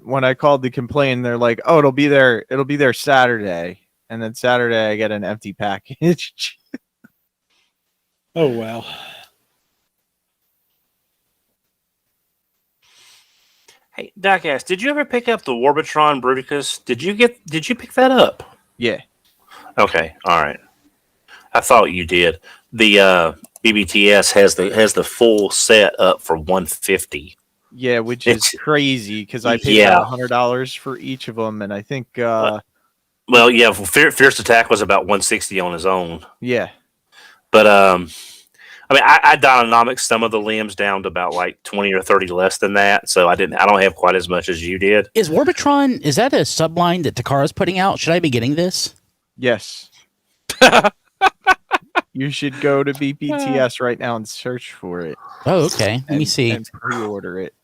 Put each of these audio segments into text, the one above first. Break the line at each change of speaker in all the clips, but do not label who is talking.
when I called to complain, they're like, "Oh, it'll be there Saturday," and then Saturday I get an empty package.
Oh wow.
Hey, Dacast, did you ever pick up the Warbitron Bruticus? Did you pick that up?
Yeah.
Okay, all right. I thought you did. The BBTS has the full set up for $150.
Yeah, which is crazy because I paid $100 for each of them, and I think.
Well, yeah, Fierce Attack was about $160 on his own.
Yeah,
but I mean, I dynamics some of the limbs down to about like 20 or 30 less than that, so I don't have quite as much as you did.
Is Warbitron, is that a subline that Takara's putting out? Should I be getting this?
Yes. You should go to BPTS right now and search for it.
Oh, okay. Let me see.
And pre-order it.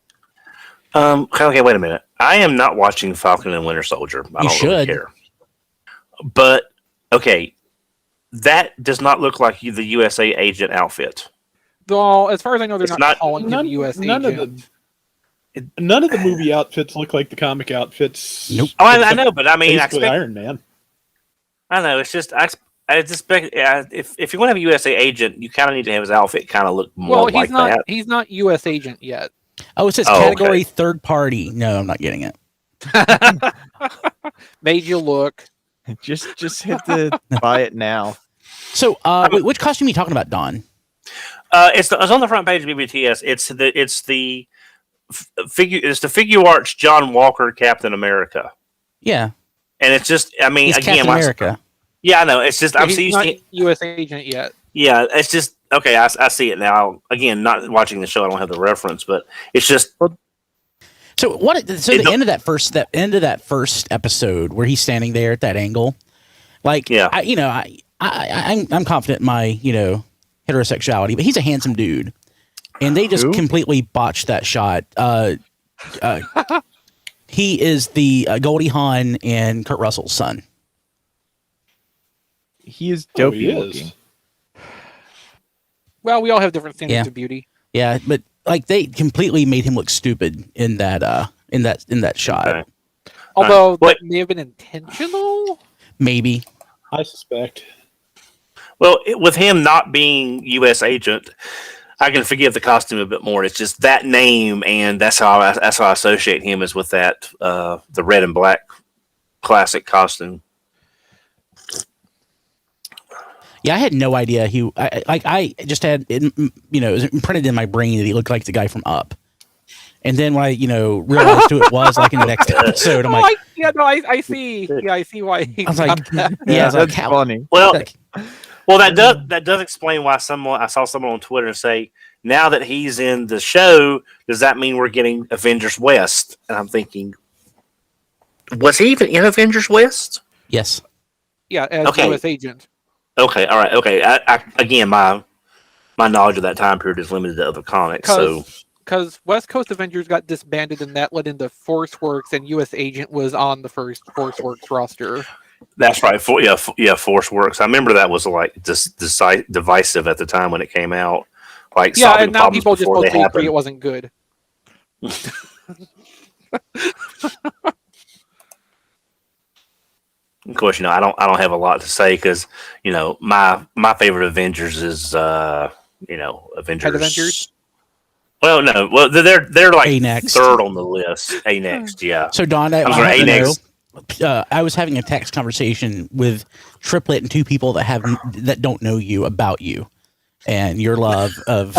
Okay, wait a minute. I am not watching Falcon and Winter Soldier. I don't really care. But okay, that does not look like the USA agent outfit.
Well, as far as I know, they're not calling him US
none
agent.
None of the movie outfits look like the comic outfits.
Nope.
Oh, I know, but I mean, I expect
Iron Man.
I know. It's just I expect if you want to have a USA agent, you kind of need to have his outfit kind of look more like that.
He's not US agent yet.
Oh, it says category third party. No, I'm not getting it.
Made you look.
Just hit the buy it now.
So, which costume are you talking about, Don?
It's on the front page of BBTS. It's the figure arts John Walker Captain America.
Yeah,
and it's just
he's Captain America.
Yeah, I know. It's just
he's not U.S. agent yet.
Yeah, it's just okay. I see it now. Again, not watching the show, I don't have the reference, but it's just.
So what? So the end of that first episode where he's standing there at that angle, like, yeah, I'm confident in my heterosexuality, but he's a handsome dude, and they just completely botched that shot. He is the Goldie Hawn and Kurt Russell's son.
He is dopey looking.
Well, we all have different standards of beauty.
Yeah, but like they completely made him look stupid in that shot.
Okay.
Although that may have been intentional.
Maybe.
I suspect.
Well, with him not being U.S. agent, I can forgive the costume a bit more. It's just that name, and that's how I associate him is with that the red and black classic costume.
Yeah, I had no idea I just had it, it was imprinted in my brain that he looked like the guy from Up. And then when I, realized who it was, like in the next episode, I'm like,
I see. Yeah, I see why.
I was like, yeah,
that's funny.
Well, that does explain why I saw someone on Twitter say, now that he's in the show, does that mean we're getting Avengers West? And I'm thinking, was he even in Avengers West?
Yes.
Yeah, as U.S. agent.
Okay, all right, okay. Again, my knowledge of that time period is limited to other comics,
because West Coast Avengers got disbanded, and that led into Force Works, and U.S. Agent was on the first Force Works roster.
That's right. Force Works. I remember that was like divisive at the time when it came out. Like,
yeah, and now people just mostly agree it wasn't good.
Of course, I don't have a lot to say because my favorite Avengers is Avengers. Well, no, they're like A-next. Third on the list. A-next, yeah.
So Don, I was having a text conversation with Triplet and two people that don't know you about you and your love of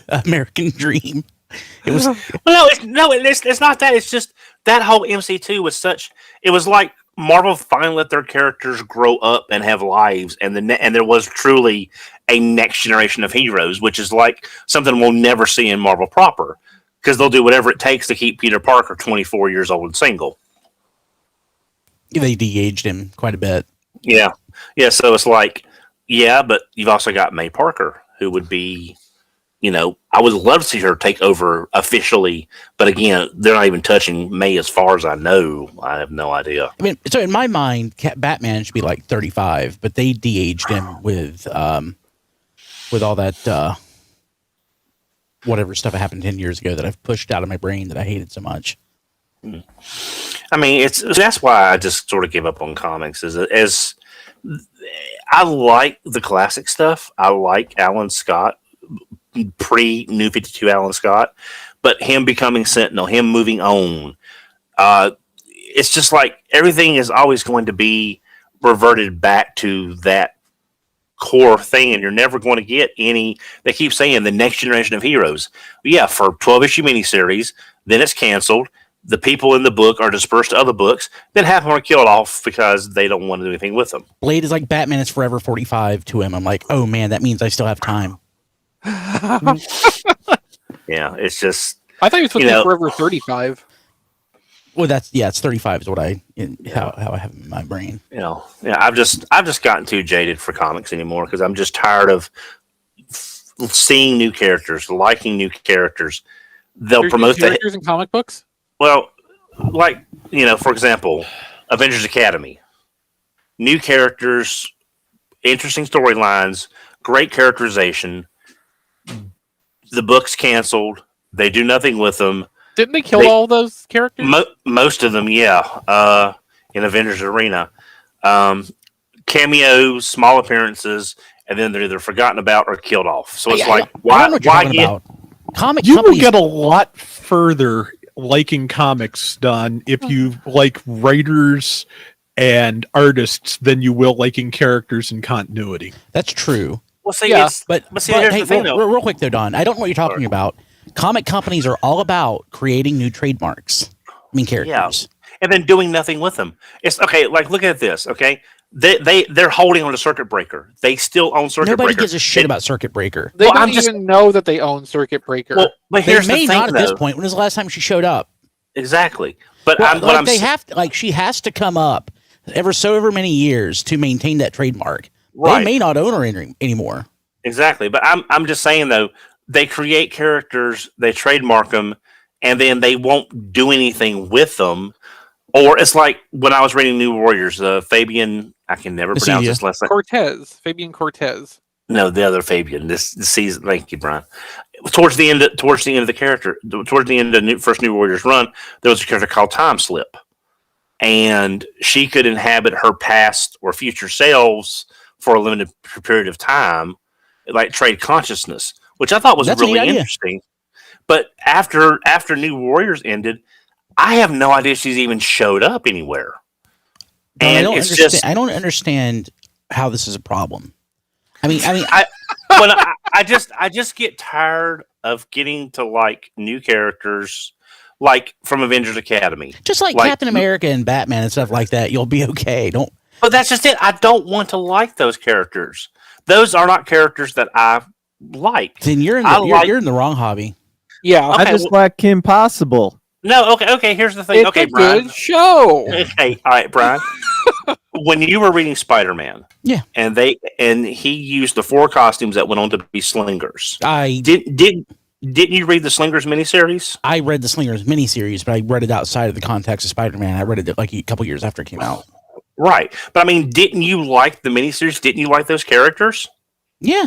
American Dream. It was
it's not that. It's just that whole MC2 was such. It was like Marvel finally let their characters grow up and have lives, and there was truly a next generation of heroes, which is like something we'll never see in Marvel proper, because they'll do whatever it takes to keep Peter Parker 24 years old and single.
They de-aged him quite a bit.
Yeah. So it's like, yeah, but you've also got May Parker, who would be, I would love to see her take over officially, but again, they're not even touching May as far as I know. I have no idea.
I mean, so in my mind, Batman should be like 35, but they de-aged him with all that whatever stuff that happened 10 years ago that I've pushed out of my brain that I hated so much.
I mean, that's why I just sort of give up on comics. As I like the classic stuff. I like Alan Scott, pre New 52 Alan Scott, but him becoming Sentinel, him moving on. It's just like everything is always going to be reverted back to that core thing, and you're never going to get any. They keep saying the next generation of heroes. Yeah, for 12-issue miniseries, then it's canceled. The people in the book are dispersed to other books. Then half of them are killed off because they don't want to do anything with them.
Blade is like Batman is Forever 45 to him. I'm like, oh man, that means I still have time.
Yeah, it's just.
I thought he was supposed to be Forever 35.
Well, it's 35 is what how I have in my brain.
I've just gotten too jaded for comics anymore because I'm just tired of seeing new characters, liking new characters. They'll promote the
characters in comic books.
Well, like for example, Avengers Academy, new characters, interesting storylines, great characterization. The book's canceled. They do nothing with them.
Didn't they kill all those characters?
Most of them, yeah. In Avengers Arena, cameos, small appearances, and then they're either forgotten about or killed off. So it's why get
comic?
You
companies...
will get a lot further liking comics done if you like writers and artists than you will liking characters and continuity.
That's true.
Well, see,
but
here's
hey,
the thing,
real quick though, Don. I don't know what you're talking about. Comic companies are all about creating new trademarks. I mean, characters.
Yeah, and then doing nothing with them. It's okay. Like, look at this. Okay, they're holding on to Circuit Breaker. They still own Circuit Breaker.
Nobody gives a shit about Circuit Breaker.
They don't even know that they own Circuit Breaker.
Well, but
they may not at this point. When was the last time she showed up?
Exactly. But
she has to come up ever many years to maintain that trademark.
Right.
They may not own her anymore.
Exactly. But I'm just saying though, they create characters, they trademark them, and then they won't do anything with them. Or it's like when I was reading New Warriors, Fabian, I can never pronounce his last name.
Fabian Cortez.
No, the other Fabian. This season. Thank you, Brian. Towards the end of the character, towards the end of the first New Warriors run, there was a character called Time Slip, and she could inhabit her past or future selves for a limited period of time, like trade consciousness, which I thought was really interesting. But after New Warriors ended, I have no idea she's even showed up anywhere. And
I don't understand how this is a problem.
I just get tired of getting to like new characters, like from Avengers Academy,
just like Captain America and Batman and stuff like that. You'll be okay.
But that's just it. I don't want to like those characters. Those are not characters that I like.
Then you're in the wrong hobby.
Yeah,
I just like Kim Possible.
No, okay. Here's the thing.
It's
okay,
a
Brian.
Good show.
Okay, all right, Brian. When you were reading Spider-Man,
yeah,
and he used the 4 costumes that went on to be Slingers. Didn't you read the Slingers miniseries?
I read the Slingers miniseries, but I read it outside of the context of Spider-Man. I read it like a couple years after it came out.
Right, but I mean, didn't you like the miniseries? Didn't you like those characters?
Yeah,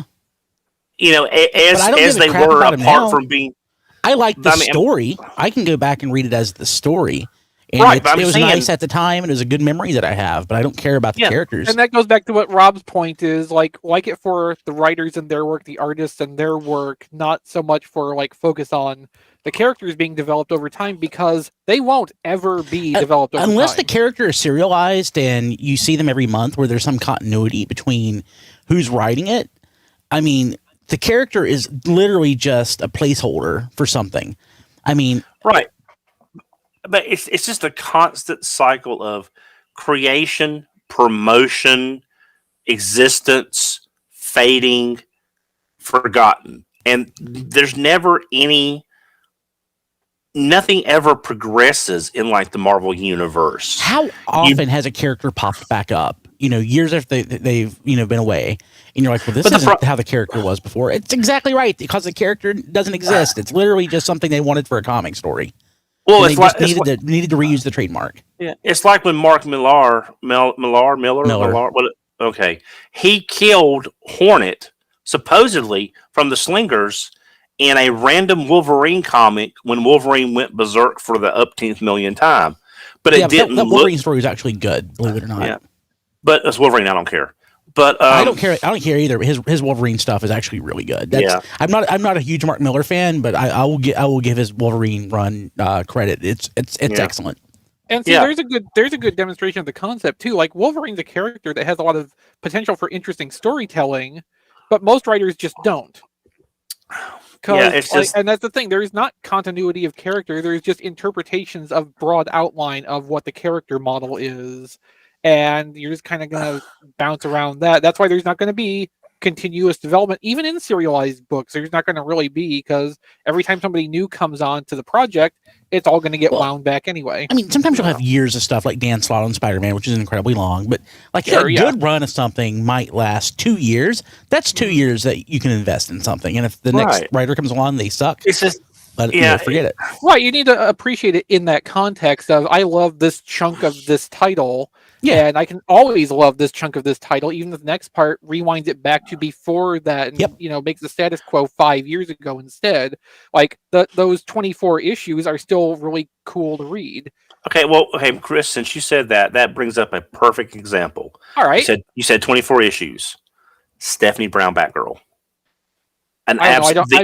as they were apart from being.
I like the story. I can go back and read it as the story. And
right,
it was nice at the time, and it was a good memory that I have, but I don't care about the characters.
And that goes back to what Rob's point is, like it for the writers and their work, the artists and their work, not so much for focus on the characters being developed over time, because they won't ever be developed over
unless
time.
The character is serialized and you see them every month where there's some continuity between who's writing it. I mean, the character is literally just a placeholder for something. I mean,
right. But it's just a constant cycle of creation, promotion, existence, fading, forgotten. And there's never nothing ever progresses in like the Marvel universe.
How often has a character popped back up? Years after they've been away, and you're like, well, this isn't how the character was before. It's exactly right, because the character doesn't exist. It's literally just something they wanted for a comic story. Well, they needed to reuse the trademark.
Yeah, it's like when Mark Millar. Okay, he killed Hornet supposedly from the Slingers, in a random Wolverine comic when Wolverine went berserk for the upteenth million time. But it didn't
that
look.
Wolverine story was actually good, believe it or not.
Yeah, but it's Wolverine. I don't care. But
I don't care. I don't care either. His Wolverine stuff is actually really good. I'm not a huge Mark Miller fan, but I will give his Wolverine run credit. It's excellent.
And see, there's a good demonstration of the concept too. Like Wolverine's a character that has a lot of potential for interesting storytelling, but most writers just don't.
Yeah, it's just,
and that's the thing. There is not continuity of character. There's just interpretations of broad outline of what the character model is, and you're just kind of gonna bounce around that. That's why there's not going to be continuous development, even in serialized books. There's not going to really be, because every time somebody new comes on to the project, it's all going to get wound back anyway.
I mean, sometimes you'll have years of stuff like Dan Slott on Spider-Man, which is incredibly long, but like good run of something might last 2 years. That's 2 years that you can invest in something. And if the next writer comes along, they suck.
It's just,
forget it.
Right. You need to appreciate it in that context of, I love this chunk of this title. Yeah, and I can always love this chunk of this title, even if the next part rewinds it back to before that, and makes the status quo 5 years ago instead. Like those 24 issues are still really cool to read.
Okay, Chris, since you said that, that brings up a perfect example.
All right,
you said 24 issues. Stephanie Brown, Batgirl.
I'm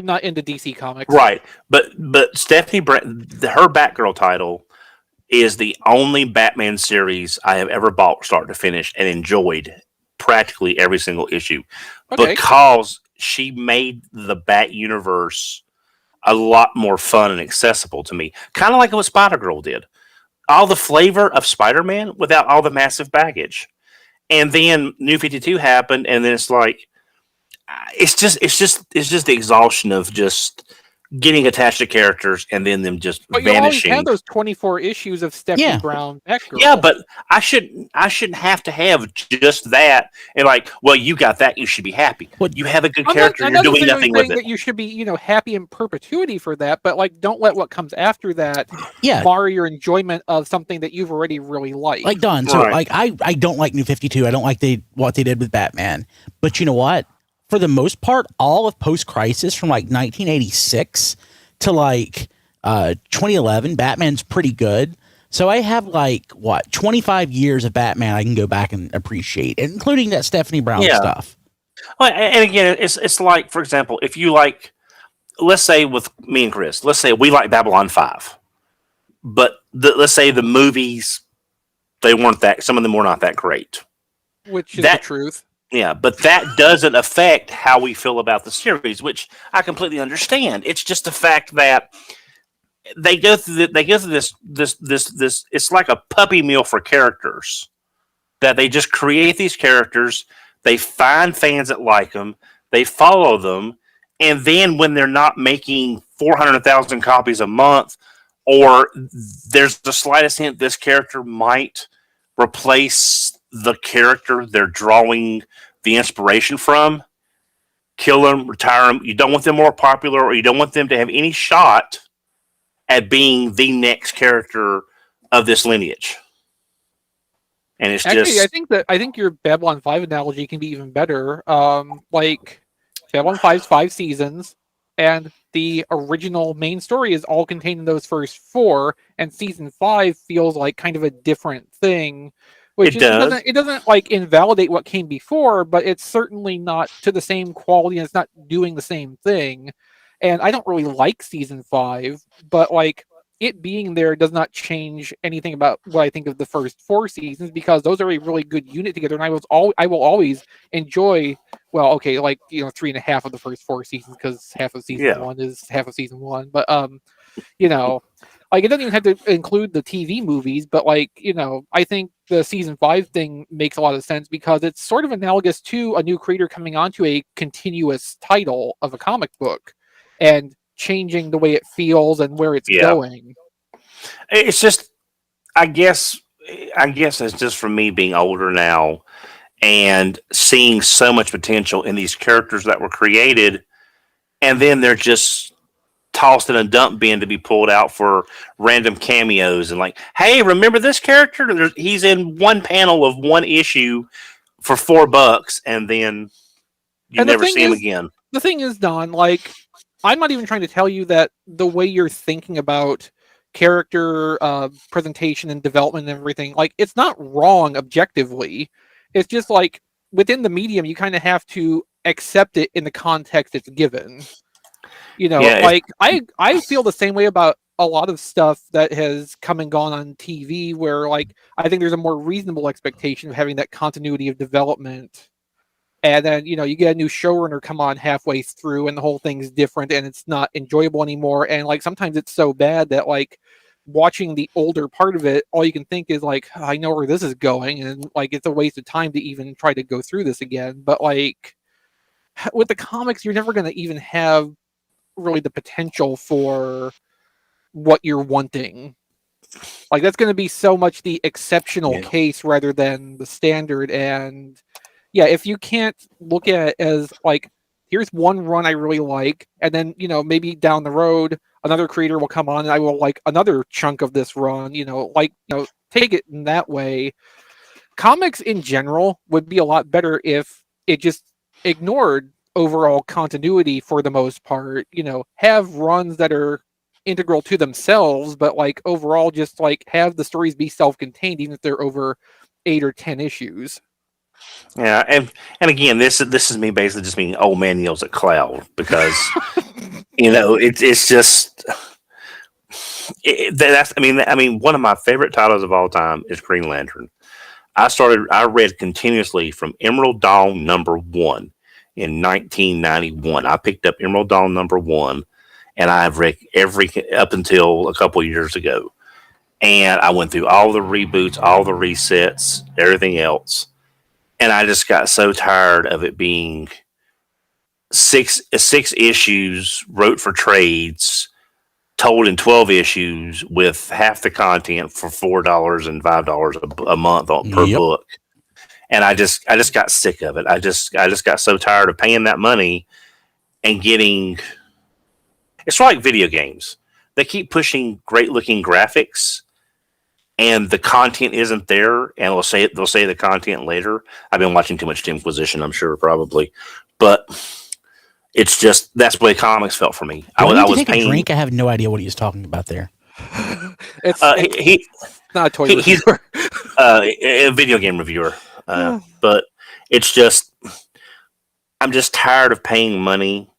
not into DC comics,
right? But Stephanie Brown, her Batgirl title is the only Batman series I have ever bought start to finish and enjoyed practically every single issue, because she made the Bat universe a lot more fun and accessible to me. Kind of like what Spider-Girl did. All the flavor of Spider-Man without all the massive baggage. And then New 52 happened, and then it's like, it's just the exhaustion of just getting attached to characters and then them just vanishing. You always
have those 24 issues of Stephanie Brown, Batgirl.
Yeah, but I shouldn't have to have just that. And like, well, you got that, you should be happy. You have a good character, you're doing nothing with it.
That you should be, happy in perpetuity for that. But like, don't let what comes after that mar your enjoyment of something that you've already really liked.
Like Don, so like I don't like New 52. I don't like what they did with Batman. But you know what? For the most part, all of post-crisis from like 1986 to like 2011, Batman's pretty good. So I have 25 years of Batman I can go back and appreciate, including that Stephanie Brown stuff.
Well, and again, it's like, for example, if you like, let's say with me and Chris, let's say we like Babylon 5, but let's say the movies, some of them were not that great.
Which is the truth.
Yeah, but that doesn't affect how we feel about the series, which I completely understand. It's just the fact that they go through this. It's like a puppy mill for characters. That they just create these characters, they find fans that like them, they follow them, and then when they're not making 400,000 copies a month, or there's the slightest hint this character might replace the character they're drawing the inspiration from, kill them, retire them. You don't want them more popular, or you don't want them to have any shot at being the next character of this lineage. And it's
actually, I think your Babylon 5 analogy can be even better. Like Babylon 5's 5 seasons, and the original main story is all contained in those first 4, and season 5 feels like kind of a different thing. Which it doesn't like invalidate what came before, but it's certainly not to the same quality, and it's not doing the same thing. And I don't really like season 5, but like it being there does not change anything about what I think of the first 4 seasons, because those are a really good unit together, and I will always enjoy. Well, okay, 3.5 of the first 4 seasons, because half of season 1 is half of season 1, but like, it doesn't even have to include the TV movies, but I think the season 5 thing makes a lot of sense, because it's sort of analogous to a new creator coming onto a continuous title of a comic book and changing the way it feels and where it's going.
It's just, I guess it's just from me being older now and seeing so much potential in these characters that were created, and then they're just tossed in a dump bin to be pulled out for random cameos, and like, hey, remember this character? He's in one panel of one issue for $4, and then you never see him again.
The thing is, Don, like, I'm not even trying to tell you that the way you're thinking about character presentation and development and everything, like, it's not wrong objectively. It's just like within the medium, you kind of have to accept it in the context it's given. You know,
Yeah,
like I feel the same way about a lot of stuff that has come and gone on TV, where like I think there's a more reasonable expectation of having that continuity of development. And then, you know, you get a new showrunner come on halfway through and the whole thing's different and it's not enjoyable anymore. And like sometimes it's so bad that like watching the older part of it, all you can think is like, "Oh, I know where this is going," and like it's a waste of time to even try to go through this again. But like with the comics, you're never gonna even have really the potential for what you're wanting. Like that's going to be so much the exceptional case rather than the standard. And yeah, if you can't look at it as like, here's one run I really like, and then, you know, maybe down the road another creator will come on and I will like another chunk of this run, you know, like, you know, take it in that way. Comics in general would be a lot better if it just ignored overall continuity for the most part, you know, have runs that are integral to themselves, but like overall just like have the stories be self-contained even if they're over 8 or 10 issues.
Yeah, and again, this is me basically just being old man yells at cloud because you know it's just that's I mean one of my favorite titles of all time is Green Lantern. I read continuously from Emerald Dawn #1 in 1991. I picked up Emerald Dawn #1, and I've read every up until a couple of years ago. And I went through all the reboots, all the resets, everything else. And I just got so tired of it being six issues wrote for trades, told in 12 issues with half the content for $4 and $5 a month per book. And I just got sick of it. I just got so tired of paying that money and getting. It's like video games. They keep pushing great looking graphics, and the content isn't there. And they'll say the content later. I've been watching too much Inquisition, I'm sure, probably, but it's just that's the way comics felt for me.
I was take paying. A drink. I have no idea what he's talking about there.
It's not a toy reviewer.
He's a video game reviewer, but it's just I'm just tired of paying money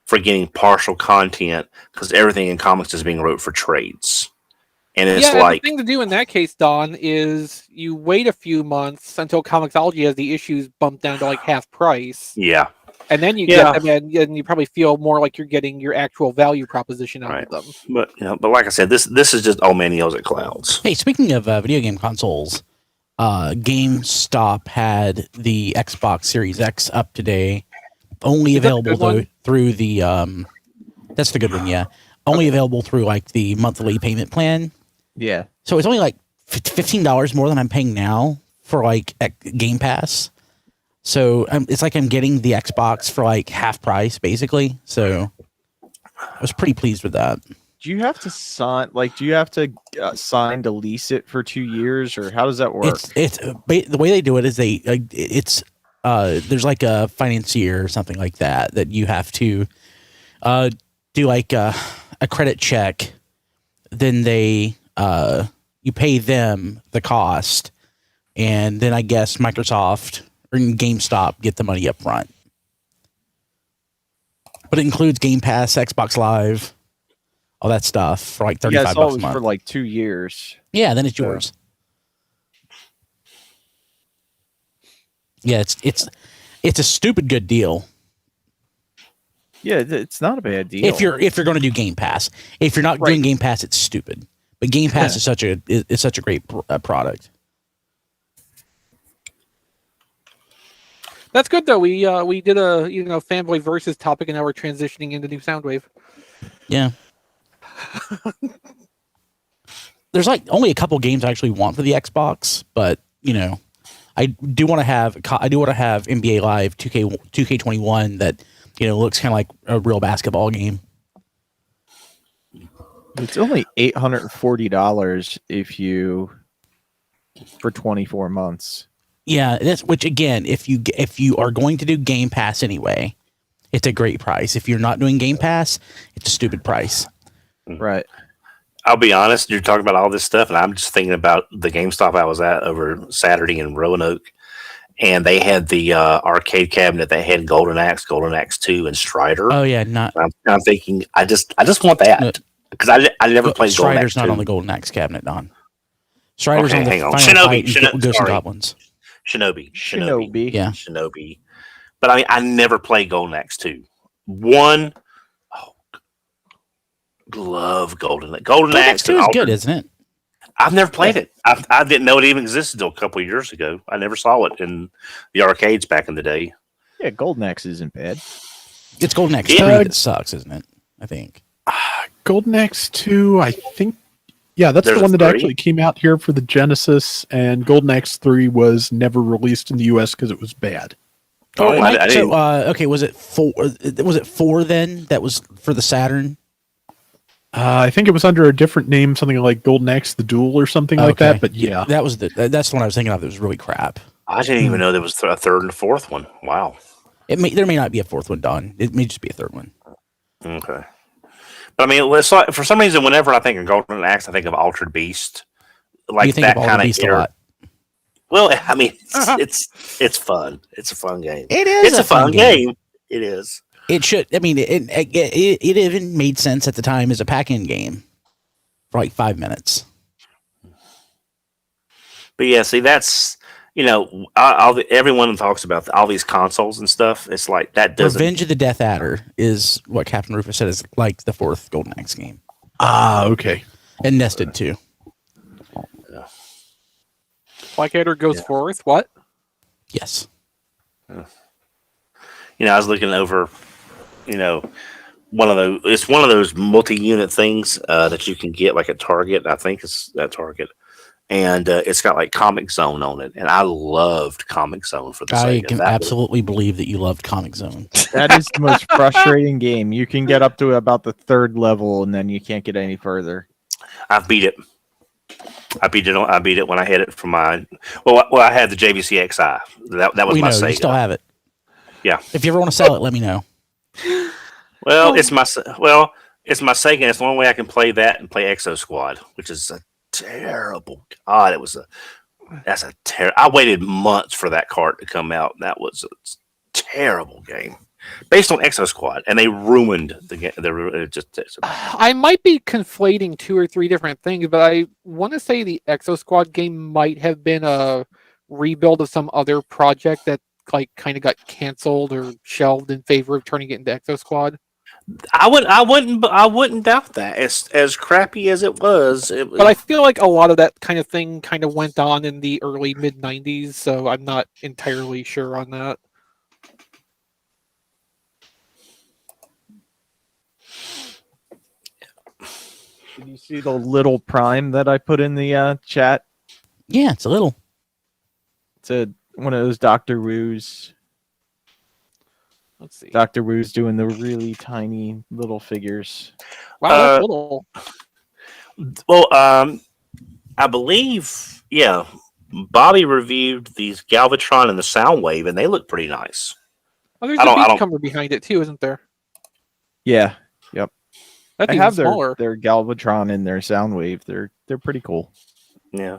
for getting partial content because everything in comics is being wrote for trades. And it's like
the thing to do in that case, Don, is you wait a few months until Comixology has the issues bumped down to like half price.
Yeah.
And then you get them and you probably feel more like you're getting your actual value proposition out of them.
But but like I said, this is just old man yells at clouds.
Hey, speaking of video game consoles, GameStop had the Xbox Series X up today. Only available though through the that's the good one, yeah. Only available through like the monthly payment plan.
Yeah.
So it's only like $15 more than I'm paying now for like Game Pass. So it's like I'm getting the Xbox for like half price basically. So I was pretty pleased with that.
Do you have to sign? Like, do you have to sign to lease it for 2 years, or how does that work?
It's the way they do it is there's like a financier or something like that you have to do like a credit check. Then they you pay them the cost, and then I guess Microsoft or GameStop get the money up front. But it includes Game Pass, Xbox Live, all that stuff for like $35 a month.
For like 2 years.
Yeah, then it's yours. Yeah, it's a stupid good deal.
Yeah, it's not a bad deal.
If you're going to do Game Pass. If you're not doing Game Pass, it's stupid. But Game Pass is such a great product.
That's good though. We did a fanboy versus topic, and now we're transitioning into new Soundwave.
Yeah. There's like only a couple games I actually want for the Xbox, but I do want to have NBA Live 2K21 that looks kind of like a real basketball game.
It's only $840 for 24 months.
Yeah, which again, if you are going to do Game Pass anyway, it's a great price. If you're not doing Game Pass, it's a stupid price.
Right.
I'll be honest, you're talking about all this stuff, and I'm just thinking about the GameStop I was at over Saturday in Roanoke, and they had the arcade cabinet that had Golden Axe 2, and Strider.
Oh yeah, not.
I'm thinking, I just want that because I never played Golden Axe
Strider's not
2.
on the Golden Axe cabinet, Don. Strider's
Okay,
on the
hang on.
Final Fight
Shinobi,
and Ghosts and
sorry.
Goblins.
Shinobi.
Yeah.
Shinobi. But I mean, I never played Golden Axe 2. One, love Golden Axe
2 is good, isn't it?
I've never played it. I didn't know it even existed until a couple of years ago. I never saw it in the arcades back in the day.
Yeah, Golden Axe isn't bad.
It's Golden Axe 3 that sucks, isn't it? I think.
Golden Axe 2, I think. Yeah, that's
There's
the one that
3?
actually came out here for the Genesis, and Golden Axe 3 was never released in the US because it was bad.
I didn't.
Okay, was it 4? Was it 4 then? That was for the Saturn.
I think it was under a different name, something like Golden Axe the Duel or something like that. But yeah,
that's the one I was thinking of. That was really crap.
I didn't even know there was a third and a fourth one. Wow.
There may not be a fourth one, Don. It may just be a third one.
Okay. But I mean, it's like, for some reason, whenever I think of Golden Axe, I think of Altered Beast, like
You think
that
of
kind
Beast
of
a lot.
Well, I mean, it's fun. It's a fun game.
It is.
It's a fun game. It is.
It should. I mean, it even made sense at the time as a pack-in game for like 5 minutes.
But yeah, see, that's everyone talks about all these consoles and stuff. It's like that doesn't.
Revenge of the Death Adder is what Captain Rufus said is like the fourth Golden Axe game.
Okay.
And Nested too.
Blackadder goes forth. What?
Yes.
I was looking over, one of those. It's one of those multi-unit things that you can get like at Target. I think it's at Target, and it's got like Comic Zone on it, and I loved Comic Zone for the
I
Sega.
can absolutely believe that you loved Comic Zone.
That is the most frustrating game. You can get up to about the third level, and then you can't get any further.
I've beat it. I beat it when I had it from my. Well, I had the JVC XI. That was my Sega.
You still have it.
Yeah.
If you ever want to sell it, let me know.
Well, it's my Sega. And it's the only way I can play that and play Exo Squad, which is a terrible. God, I waited months for that cart to come out. That was a terrible game, based on Exo Squad, and they ruined the game.
I might be conflating 2 or 3 different things, but I want to say the Exo Squad game might have been a rebuild of some other project that kind of got canceled or shelved in favor of turning it into Exo Squad.
I wouldn't doubt that. As crappy as it was,
but I feel like a lot of that kind of thing kind of went on in the early mid 90s, so I'm not entirely sure on that.
Did you see the little prime that I put in the chat?
Yeah, it's a little.
It's one of those Dr. Wu's.
Let's see.
Dr. Wu's doing the really tiny little figures.
Wow, that's little.
Well, I believe, yeah, Bobby reviewed these Galvatron and the Soundwave, and they look pretty nice.
Oh, there's a Beachcomber behind it too, isn't there?
Yeah. Yep.
That's
I
even
have
smaller.
their Galvatron and their Soundwave. They're pretty cool.
Yeah.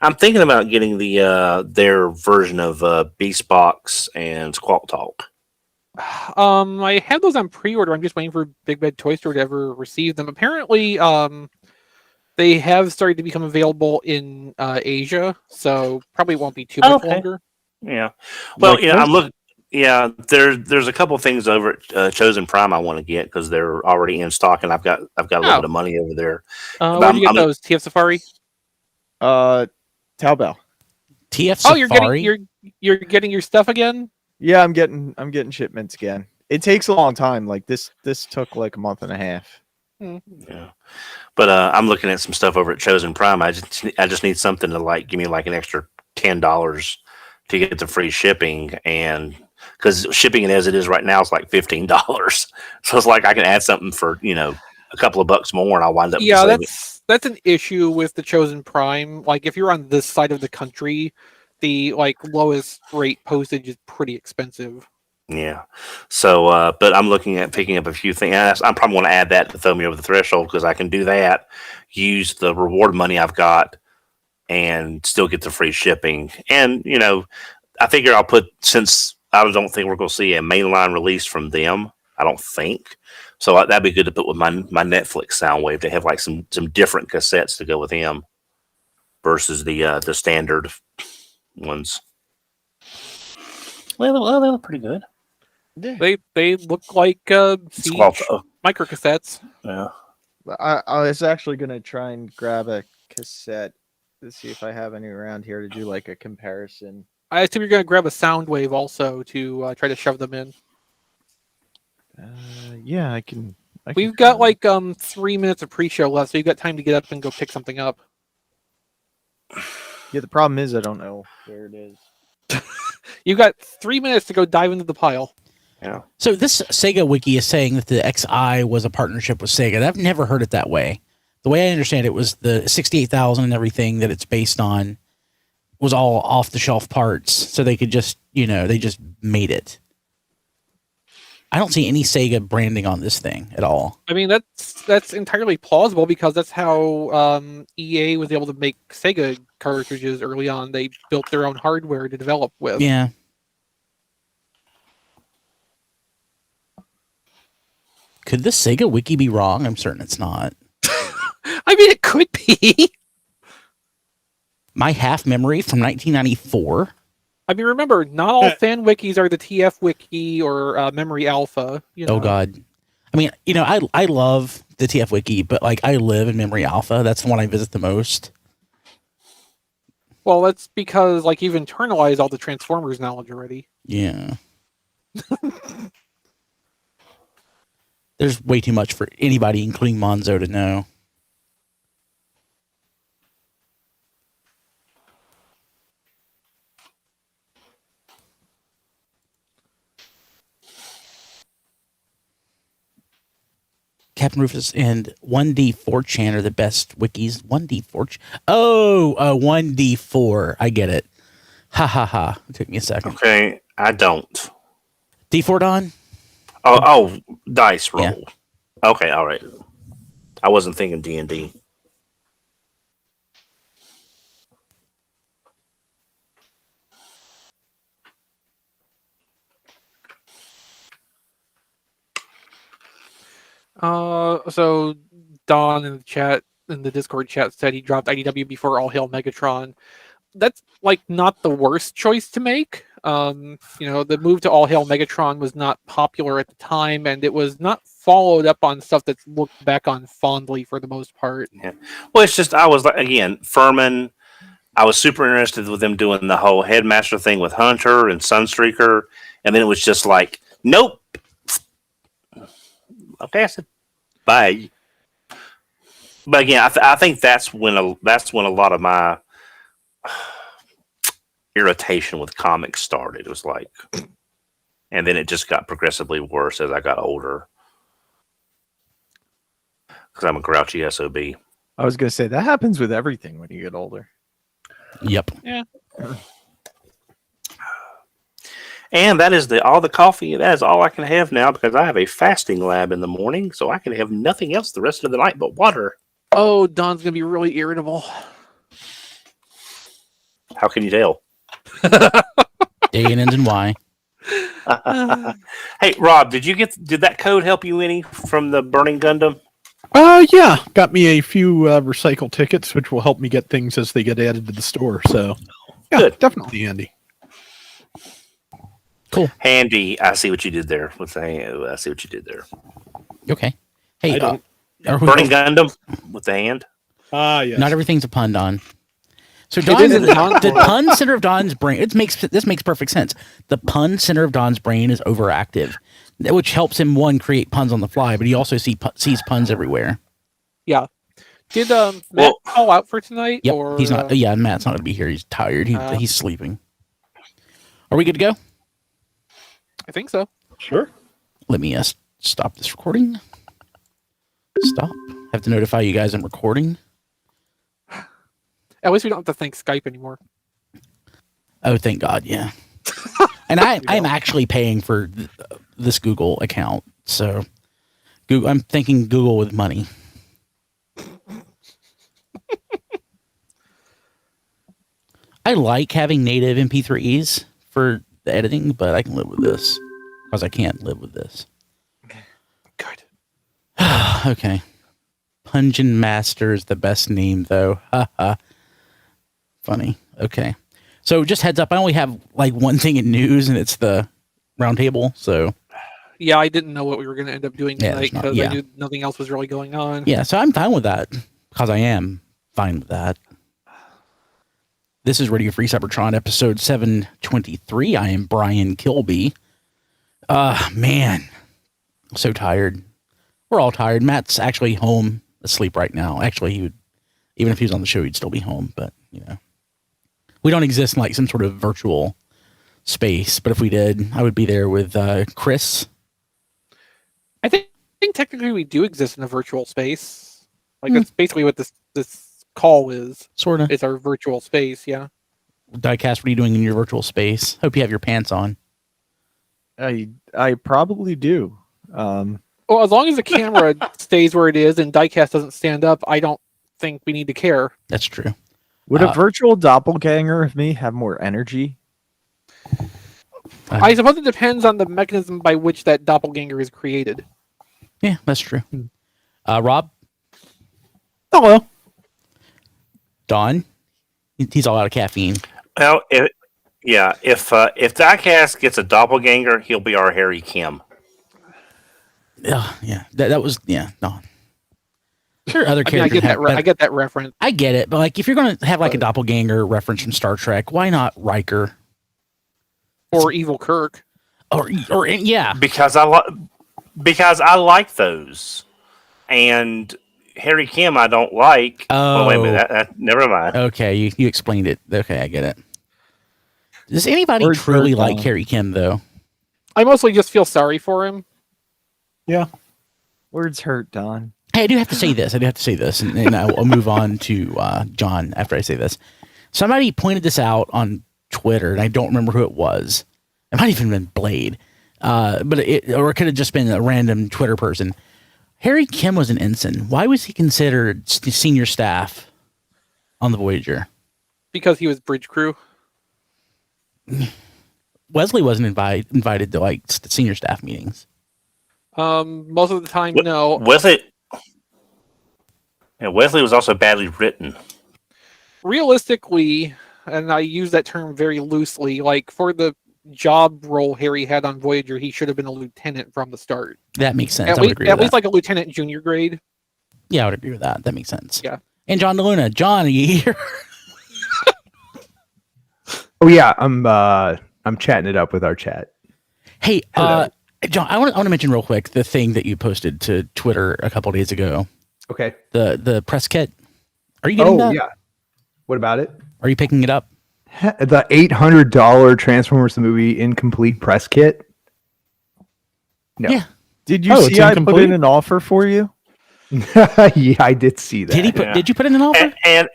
I'm thinking about getting their version of Beast Box and Squawk Talk.
I have those on pre-order. I'm just waiting for Big Bad Toy Store to ever receive them. Apparently, they have started to become available in Asia, so probably won't be too much longer.
Yeah. Well, I'm looking. Yeah, there's a couple things over at Chosen Prime I want to get because they're already in stock, and I've got a little bit of money over there.
Where do you get those? TF Safari?
Taobao.
TF Safari?
You're getting your stuff again?
Yeah, I'm getting shipments again. It takes a long time. Like this took like a month and a half.
Yeah, but I'm looking at some stuff over at Chosen Prime. I just need something to give me like an extra $10 to get the free shipping, and because shipping it as it is right now is like $15, so it's like I can add something for a couple of bucks more, and I'll wind up.
Yeah, that's an issue with the Chosen Prime. Like if you're on this side of the country, the lowest rate postage is pretty expensive.
Yeah. So, but I'm looking at picking up a few things. I'm probably going to add that to throw me over the threshold because I can do that, use the reward money I've got, and still get the free shipping. And, I figure I'll put, since I don't think we're going to see a mainline release from them, I don't think. So that'd be good to put with my Netflix Soundwave to have like some different cassettes to go with him versus the standard ones. Well, they look pretty good.
They look like Siege microcassettes.
Yeah.
I was actually gonna try and grab a cassette to see if I have any around here to do like a comparison.
I assume you're gonna grab a Soundwave also to try to shove them in.
Yeah, I can.
We've got like 3 minutes of pre-show left, so you've got time to get up and go pick something up.
Yeah, the problem is I don't know where it is.
You've got 3 minutes to go dive into the pile.
Yeah.
So this Sega wiki is saying that the XI was a partnership with Sega. I've never heard it that way. The way I understand it was the 68,000 and everything that it's based on was all off the shelf parts, so they could just, they just made it. I don't see any Sega branding on this thing at all.
I mean, that's entirely plausible because that's how EA was able to make Sega cartridges early on. They built their own hardware to develop with.
Yeah. Could the Sega wiki be wrong? I'm certain it's not.
I mean, it could be.
My half memory from 1994.
I mean, remember, not all fan wikis are the TF wiki or Memory Alpha.
Oh God. I mean, I love the TF wiki, but like I live in Memory Alpha. That's the one I visit the most.
Well, that's because like you've internalized all the Transformers knowledge already.
Yeah. There's way too much for anybody, including Monzo, to know. Captain Rufus and 1D4chan are the best wikis. 1D4. Oh, 1D4. I get it. Ha ha ha. It took me a second.
Okay, I don't.
D4 Don?
Oh, dice roll.
Yeah.
Okay, all right. I wasn't thinking D&D.
So Don in the chat, in the Discord chat, said he dropped IDW before All Hail Megatron. That's like not the worst choice to make. The move to All Hail Megatron was not popular at the time, and it was not followed up on stuff that's looked back on fondly for the most part.
Yeah. Well, it's just I was like, again, Furman. I was super interested with them doing the whole Headmaster thing with Hunter and Sunstreaker, and then it was just like, nope. Okay, I said bye. But again, I think that's when a lot of my irritation with comics started. It was like, and then it just got progressively worse as I got older. Because I'm a grouchy SOB.
I was gonna say that happens with everything when you get older.
Yep.
Yeah.
And that is all the coffee. That is all I can have now because I have a fasting lab in the morning, so I can have nothing else the rest of the night but water.
Oh, Don's gonna be really irritable.
How can you tell?
A and ends in Y.
Hey, Rob, did that code help you any from the Burning Gundam?
Yeah. Got me a few recycle tickets, which will help me get things as they get added to the store. So, yeah,
Good.
Definitely handy.
Cool.
Handy. I see what you did there with the. I see what you did there.
Okay. Hey,
don't.
Burning Gundam with the hand.
Yes.
not everything's a pun, Don. So
It
Don,
isn't Don.
the pun center of Don's brain. This makes perfect sense. The pun center of Don's brain is overactive, which helps him create puns on the fly, but he also sees puns everywhere.
Yeah. Did Matt call out for tonight?
Yep.
Or,
He's not. Yeah, Matt's not going to be here. He's tired. He's sleeping. Are we good to go?
I think so.
Sure.
Let me stop this recording. Stop. Have to notify you guys I'm recording.
At least we don't have to thank Skype anymore.
Oh, thank God. Yeah. And I'm actually paying for this Google account. So Google, I'm thanking Google with money. I like having native MP3s for the editing, but I can live with this because I can't live with this.
Good.
Okay. Pungeon Master is the best name, though. Funny. Okay. So just heads up, I only have like one thing in news, and it's the roundtable. So
Yeah, I didn't know what we were going to end up doing
Yeah,
tonight
there's not-
because
yeah.
I knew nothing else was really going on.
yeah, so I'm fine with that because I am fine with that. This is Radio Free Cybertron episode 723. I am Brian Kilby. Man, I'm so tired. We're all tired. Matt's actually home asleep right now. Actually, he would, even if he was on the show, he'd still be home. But you know, we don't exist in like some sort of virtual space. But if we did, I would be there with Chris.
I think technically we do exist in a virtual space. Like that's basically what this call is.
Sort of.
It's our virtual space, yeah.
Diecast, what are you doing in your virtual space? Hope you have your pants on.
I probably do.
Well, as long as the camera stays where it is and diecast doesn't stand up, I don't think we need to care.
That's true.
Would a virtual doppelganger of me have more energy?
I suppose it depends on the mechanism by which that doppelganger is created.
Yeah, that's true. Rob?
Hello.
Don? He's all out of caffeine.
Well, if Diecast gets a doppelganger, he'll be our Harry Kim.
Yeah. That was Don. There are other
I mean, I
characters.
get that reference.
I get it, but like if you're gonna have like a doppelganger reference from Star Trek, why not Riker?
Or Evil Kirk.
Or yeah.
Because I like those, and Harry Kim I don't like.
Oh,
wait a minute. That never mind.
Okay, you explained it. Okay, I get it. Does anybody
Word
truly
for
like
Don.
Harry Kim though?
I mostly just feel sorry for him.
Yeah.
Words hurt, Don.
Hey, I do have to say this. And I'll move on to John after I say this. Somebody pointed this out on Twitter, and I don't remember who it was. It might even been Blade, but it could have just been a random Twitter person. Harry Kim was an ensign. Why was he considered senior staff on the Voyager?
Because he was bridge crew.
Wesley wasn't invited to like senior staff meetings.
Most of the time, no.
Wesley was also badly written.
Realistically, and I use that term very loosely, like for the job role Harry had on Voyager, he should have been a lieutenant from the start.
That makes sense.
At
I would agree with
least
that.
like a lieutenant junior grade.
Yeah, I would agree with that. That makes sense.
Yeah.
And John DeLuna. John, are you here?
Oh yeah, I'm chatting it up with our chat.
Hey,
Hello.
John, I want to mention real quick the thing that you posted to Twitter a couple days ago.
Okay.
The press kit. Are you getting that?
Yeah. What about it?
Are you picking it up?
The $800 Transformers the movie incomplete press kit. No.
Yeah.
Did you
Oh, it's
see I put
incomplete?
in an offer for you?
Yeah, I did see that.
Did he put?
Yeah.
Did you put in an offer?
And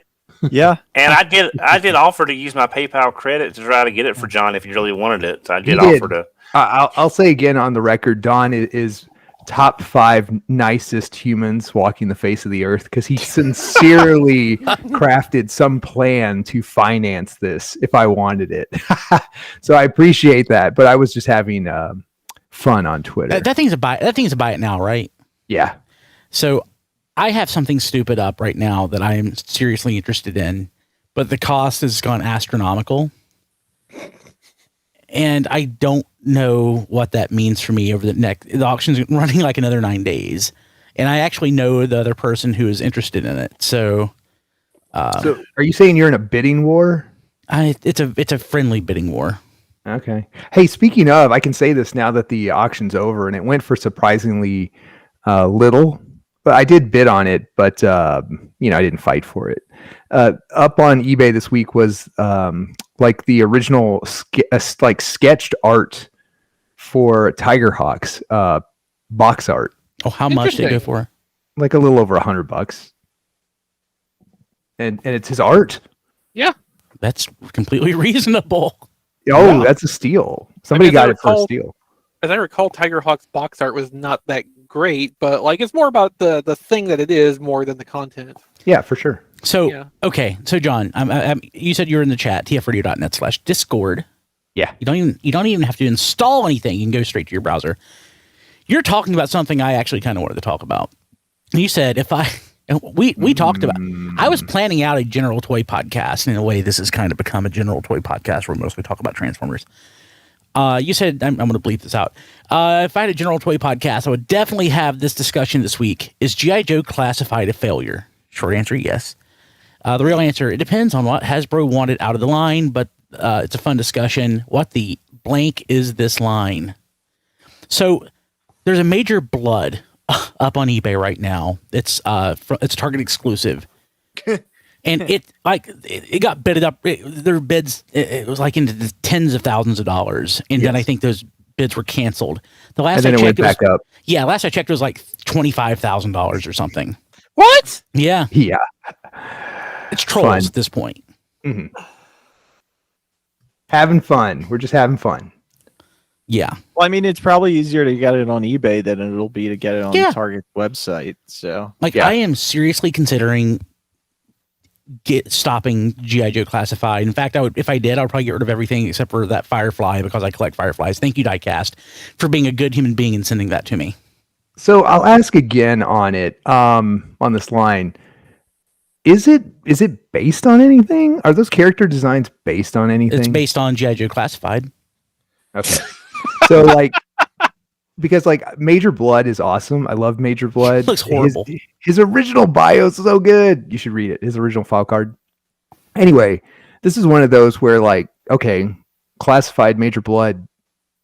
Yeah.
I did offer to use my PayPal credit to try to get it for John if you really wanted it. So I did
You did.
offer to.
I'll say again on the record, Don is top 5 nicest humans walking the face of the earth because he sincerely crafted some plan to finance this if I wanted it. So I appreciate that, but I was just having fun on Twitter.
That thing's a buy. That thing's a buy it now, right?
Yeah.
So I have something stupid up right now that I am seriously interested in, but the cost has gone astronomical. And I don't know what that means for me over the auction's running like another 9 days. And I actually know the other person who is interested in it. So
So are you saying you're in a bidding war?
it's a friendly bidding war.
Okay. Hey, speaking of, I can say this now that the auction's over, and it went for surprisingly little. But I did bid on it, but I didn't fight for it. Up on eBay this week was like the original sketched art for Tigerhawks box art,
Oh, how much did it go for?
like a little over $100, and it's his art.
Yeah.
That's completely reasonable.
Oh, that's a steal. Somebody got it for a steal.
As I recall, Tiger Hawk's box art was not that great, but like it's more about the thing that it is more than the content.
Yeah, for sure.
So okay, so John, you said you were in the chat, tfradio.net/discord.
Yeah.
You don't even have to install anything. You can go straight to your browser. You're talking about something I actually kind of wanted to talk about. You said we talked about. I was planning out a general toy podcast, and in a way, this has kind of become a general toy podcast where we mostly talk about Transformers. You said I'm going to bleep this out. If I had a general toy podcast, I would definitely have this discussion this week. Is G.I. Joe classified a failure? Short answer, yes. The real answer, it depends on what Hasbro wanted out of the line, but it's a fun discussion. What the blank is this line? So there's a Major Blood up on eBay right now. It's Target exclusive. And it got bidded up. Their bids, it was like into the tens of thousands of dollars. And then I think those bids were canceled. The last I checked,
went back up.
Yeah, last I checked, it was like $25,000 or something.
What?
Yeah.
Yeah.
It's trolls at this point.
Mm-hmm. Having fun. We're just having fun.
Yeah.
Well, I mean, it's probably easier to get it on eBay than it'll be to get it on Target's website. So,
I am seriously considering stopping G.I. Joe Classified. In fact, if I did, I would probably get rid of everything except for that Firefly because I collect Fireflies. Thank you, Diecast, for being a good human being and sending that to me.
So I'll ask again on it, on this line. Is it based on anything? Are those character designs based on anything?
It's based on G.I. Joe Classified.
Okay. So because Major Blood is awesome. I love Major Blood.
It looks horrible.
His original bio is so good. You should read it. His original file card. Anyway, this is one of those where okay, Classified Major Blood,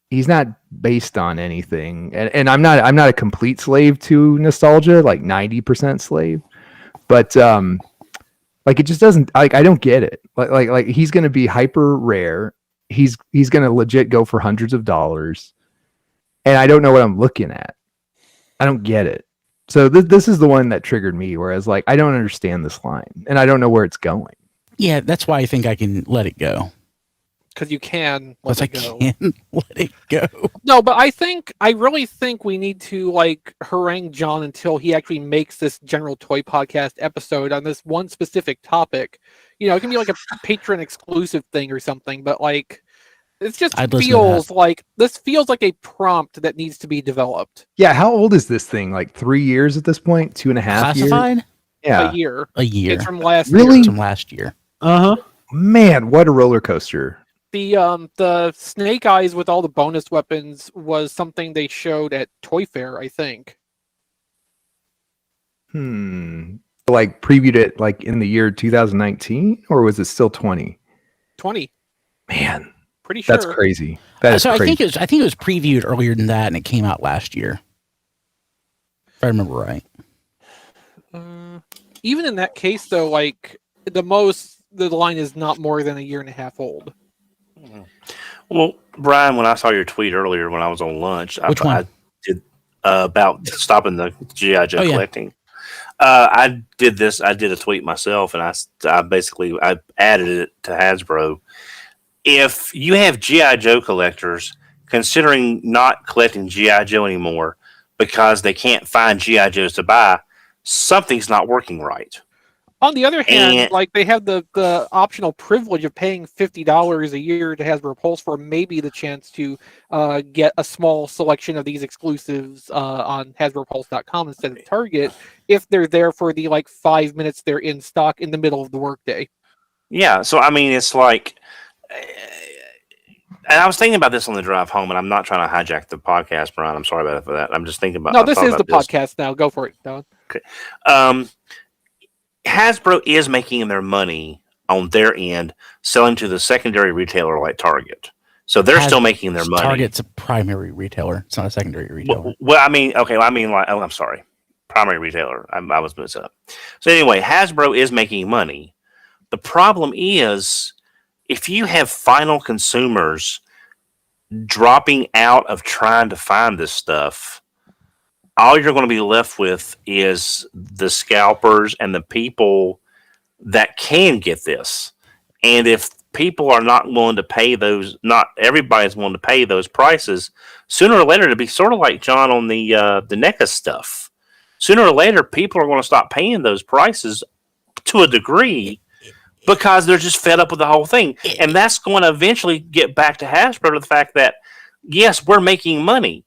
he's not based on anything. And I'm not a complete slave to nostalgia, 90% slave. But it just doesn't I don't get it. Like he's gonna be hyper rare. He's gonna legit go for hundreds of dollars. And I don't know what I'm looking at. I don't get it. So this is the one that triggered me, whereas I don't understand this line and I don't know where it's going.
Yeah, that's why I think I can let it go.
Because you can let it go.
Can let it go.
No, but I really think we need to harangue John until he actually makes this general toy podcast episode on this one specific topic. It can be like a patron exclusive thing or something, but it just feels this feels like a prompt that needs to be developed.
Yeah, how old is this thing? 3 years at this point? 2.5
Classified?
years? Yeah.
A year. It's from last year.
Really?
It's from last year.
Uh-huh.
Man, what a roller coaster.
The Snake Eyes with all the bonus weapons was something they showed at Toy Fair, I think.
Previewed it in the year 2019, or was it still 20?
20.
Man,
pretty sure.
That's crazy. That is crazy.
I think it was previewed earlier than that, and it came out last year, if I remember right.
Even in that case, though, the line is not more than a year and a half old.
Well, Brian, when I saw your tweet earlier when I was on lunch,
Which one?
I did about stopping the G.I. Joe collecting. I did a tweet myself, and I basically added it to Hasbro. If you have G.I. Joe collectors considering not collecting G.I. Joe anymore because they can't find G.I. Joes to buy, something's not working right.
On the other hand, they have the optional privilege of paying $50 a year to Hasbro Pulse for maybe the chance to get a small selection of these exclusives on HasbroPulse.com instead of Target if they're there for the 5 minutes they're in stock in the middle of the workday.
Yeah, so I mean, it's and I was thinking about this on the drive home, and I'm not trying to hijack the podcast, Brian. I'm sorry about that. I'm just thinking about.
No, this is the podcast now. Go for it, Don.
Okay. Hasbro is making their money on their end selling to the secondary retailer like Target. So they're still making their money.
Target's a primary retailer. It's not a secondary retailer.
Well, I mean, okay. I'm sorry. Primary retailer. I was messed up. So anyway, Hasbro is making money. The problem is if you have final consumers dropping out of trying to find this stuff, all you're going to be left with is the scalpers and the people that can get this. And if people are not willing to pay those. Not everybody's willing to pay those prices. Sooner or later, it'll be sort of like John on the NECA stuff. Sooner or later, people are going to stop paying those prices to a degree because they're just fed up with the whole thing, and that's going to eventually get back to Hasbro to the fact that yes, we're making money,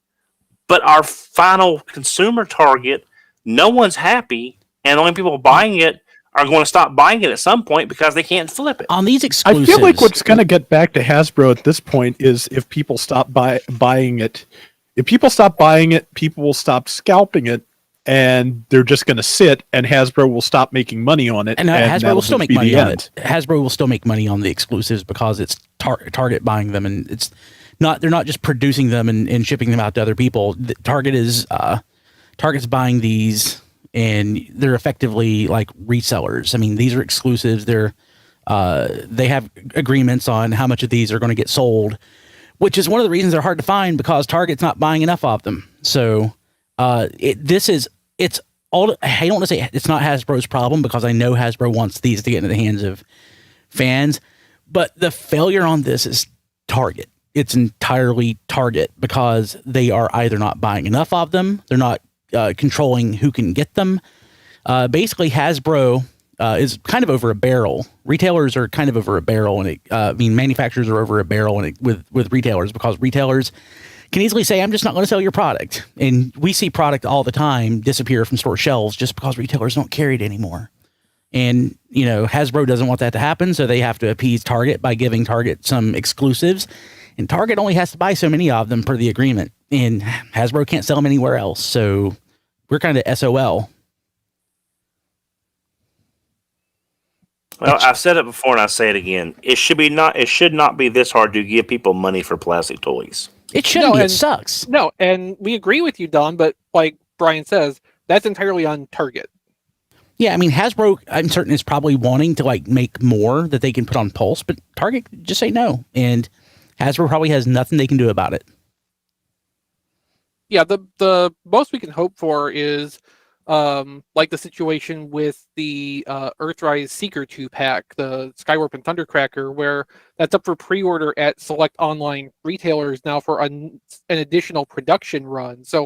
but our final consumer target, no one's happy, and the only people buying it are going to stop buying it at some point because they can't flip it.
On these
I
exclusives,
feel like what's going to get back to Hasbro at this point is if people stop buying it. If people stop buying it, people will stop scalping it, and they're just going to sit, and Hasbro will stop making money on it.
and Hasbro
that'll
will still
just
make
be
money
the
on
end.
it. Hasbro will still make money on the exclusives because it's Target buying them, and it's not. They're not just producing them and shipping them out to other people. Target's buying these, and they're effectively like resellers. I mean, these are exclusives. They have agreements on how much of these are going to get sold, which is one of the reasons they're hard to find because Target's not buying enough of them. So it's all. I don't want to say it's not Hasbro's problem because I know Hasbro wants these to get into the hands of fans, but the failure on this is Target. It's entirely Target because they are either not buying enough of them, they're not controlling who can get them. Basically, Hasbro is kind of over a barrel. Retailers are kind of over a barrel, and manufacturers are over a barrel, and with retailers because retailers can easily say, "I'm just not going to sell your product," and we see product all the time disappear from store shelves just because retailers don't carry it anymore. And Hasbro doesn't want that to happen, so they have to appease Target by giving Target some exclusives. And Target only has to buy so many of them per the agreement, and Hasbro can't sell them anywhere else. So we're kind of SOL.
Well, I've said it before and I say it again. It should not be this hard to give people money for plastic toys.
It shouldn't be. It sucks.
No, and we agree with you, Don, but like Brian says, that's entirely on Target.
Yeah, I mean, Hasbro, I'm certain, is probably wanting to make more that they can put on Pulse, but Target just say no. And Hasbro probably has nothing they can do about it.
Yeah, the most we can hope for is like the situation with the Earthrise Seeker 2-pack, the Skywarp and Thundercracker, where that's up for pre-order at select online retailers now for an additional production run. So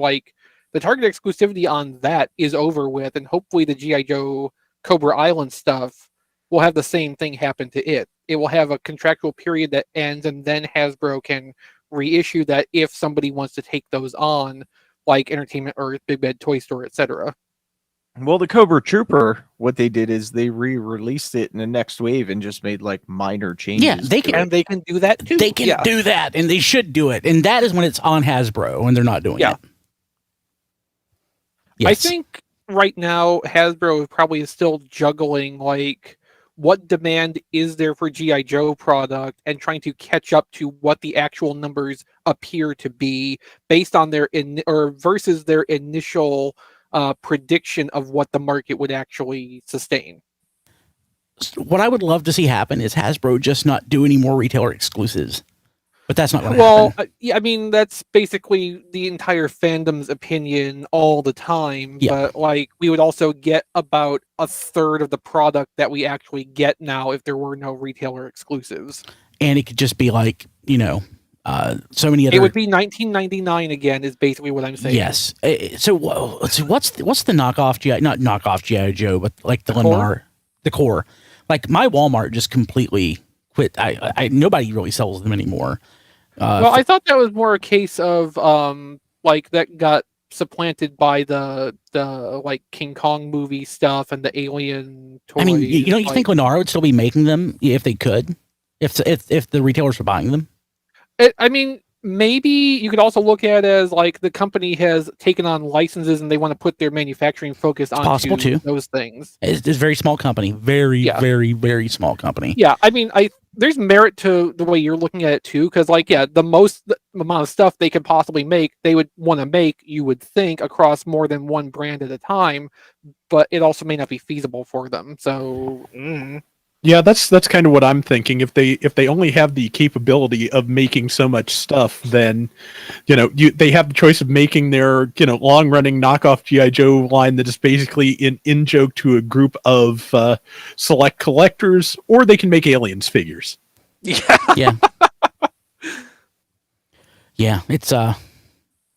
the Target exclusivity on that is over with, and hopefully the G.I. Joe Cobra Island stuff will have the same thing happen to it. It will have a contractual period that ends, and then Hasbro can reissue that if somebody wants to take those on, like Entertainment Earth, Big Bad Toy Store, etc.
Well, the Cobra Trooper, what they did is they re-released it in the next wave and just made minor changes.
Yeah, they can,
and they can do that too.
They can do that, and they should do it. And that is when it's on Hasbro, and they're not doing it. Yes.
I think right now Hasbro probably is still juggling what demand is there for G.I. Joe product and trying to catch up to what the actual numbers appear to be based on versus their initial prediction of what the market would actually sustain.
What I would love to see happen is Hasbro just not do any more retailer exclusives. But that's not going to happen.
Yeah, I mean, that's basically the entire fandom's opinion all the time.
Yeah.
But we would also get about a third of the product that we actually get now if there were no retailer exclusives.
And it could just be so many other.
It would be $19.99 again. Is basically what I'm saying.
Yes. So what's the knockoff GI? Not knockoff GI Joe, but the Lamar, the core. My Walmart just completely quit. I nobody really sells them anymore.
Well, I thought that was more a case of that got supplanted by the King Kong movie stuff and the Alien toys.
I mean, you think Lennar would still be making them if they could, if the retailers were buying them?
I mean, maybe you could also look at it as the company has taken on licenses and they want to put their manufacturing focus on those things.
It's a very small company, very, very small company.
Yeah, I mean, there's merit to the way you're looking at it too, because the amount of stuff they could possibly make, they would want to make, you would think, across more than one brand at a time, but it also may not be feasible for them. So.
Yeah, that's kind of what I'm thinking. If they only have the capability of making so much stuff, then they have the choice of making their long running knockoff G.I. Joe line that is basically an in joke to a group of select collectors, or they can make Aliens figures.
Yeah.
Yeah, it's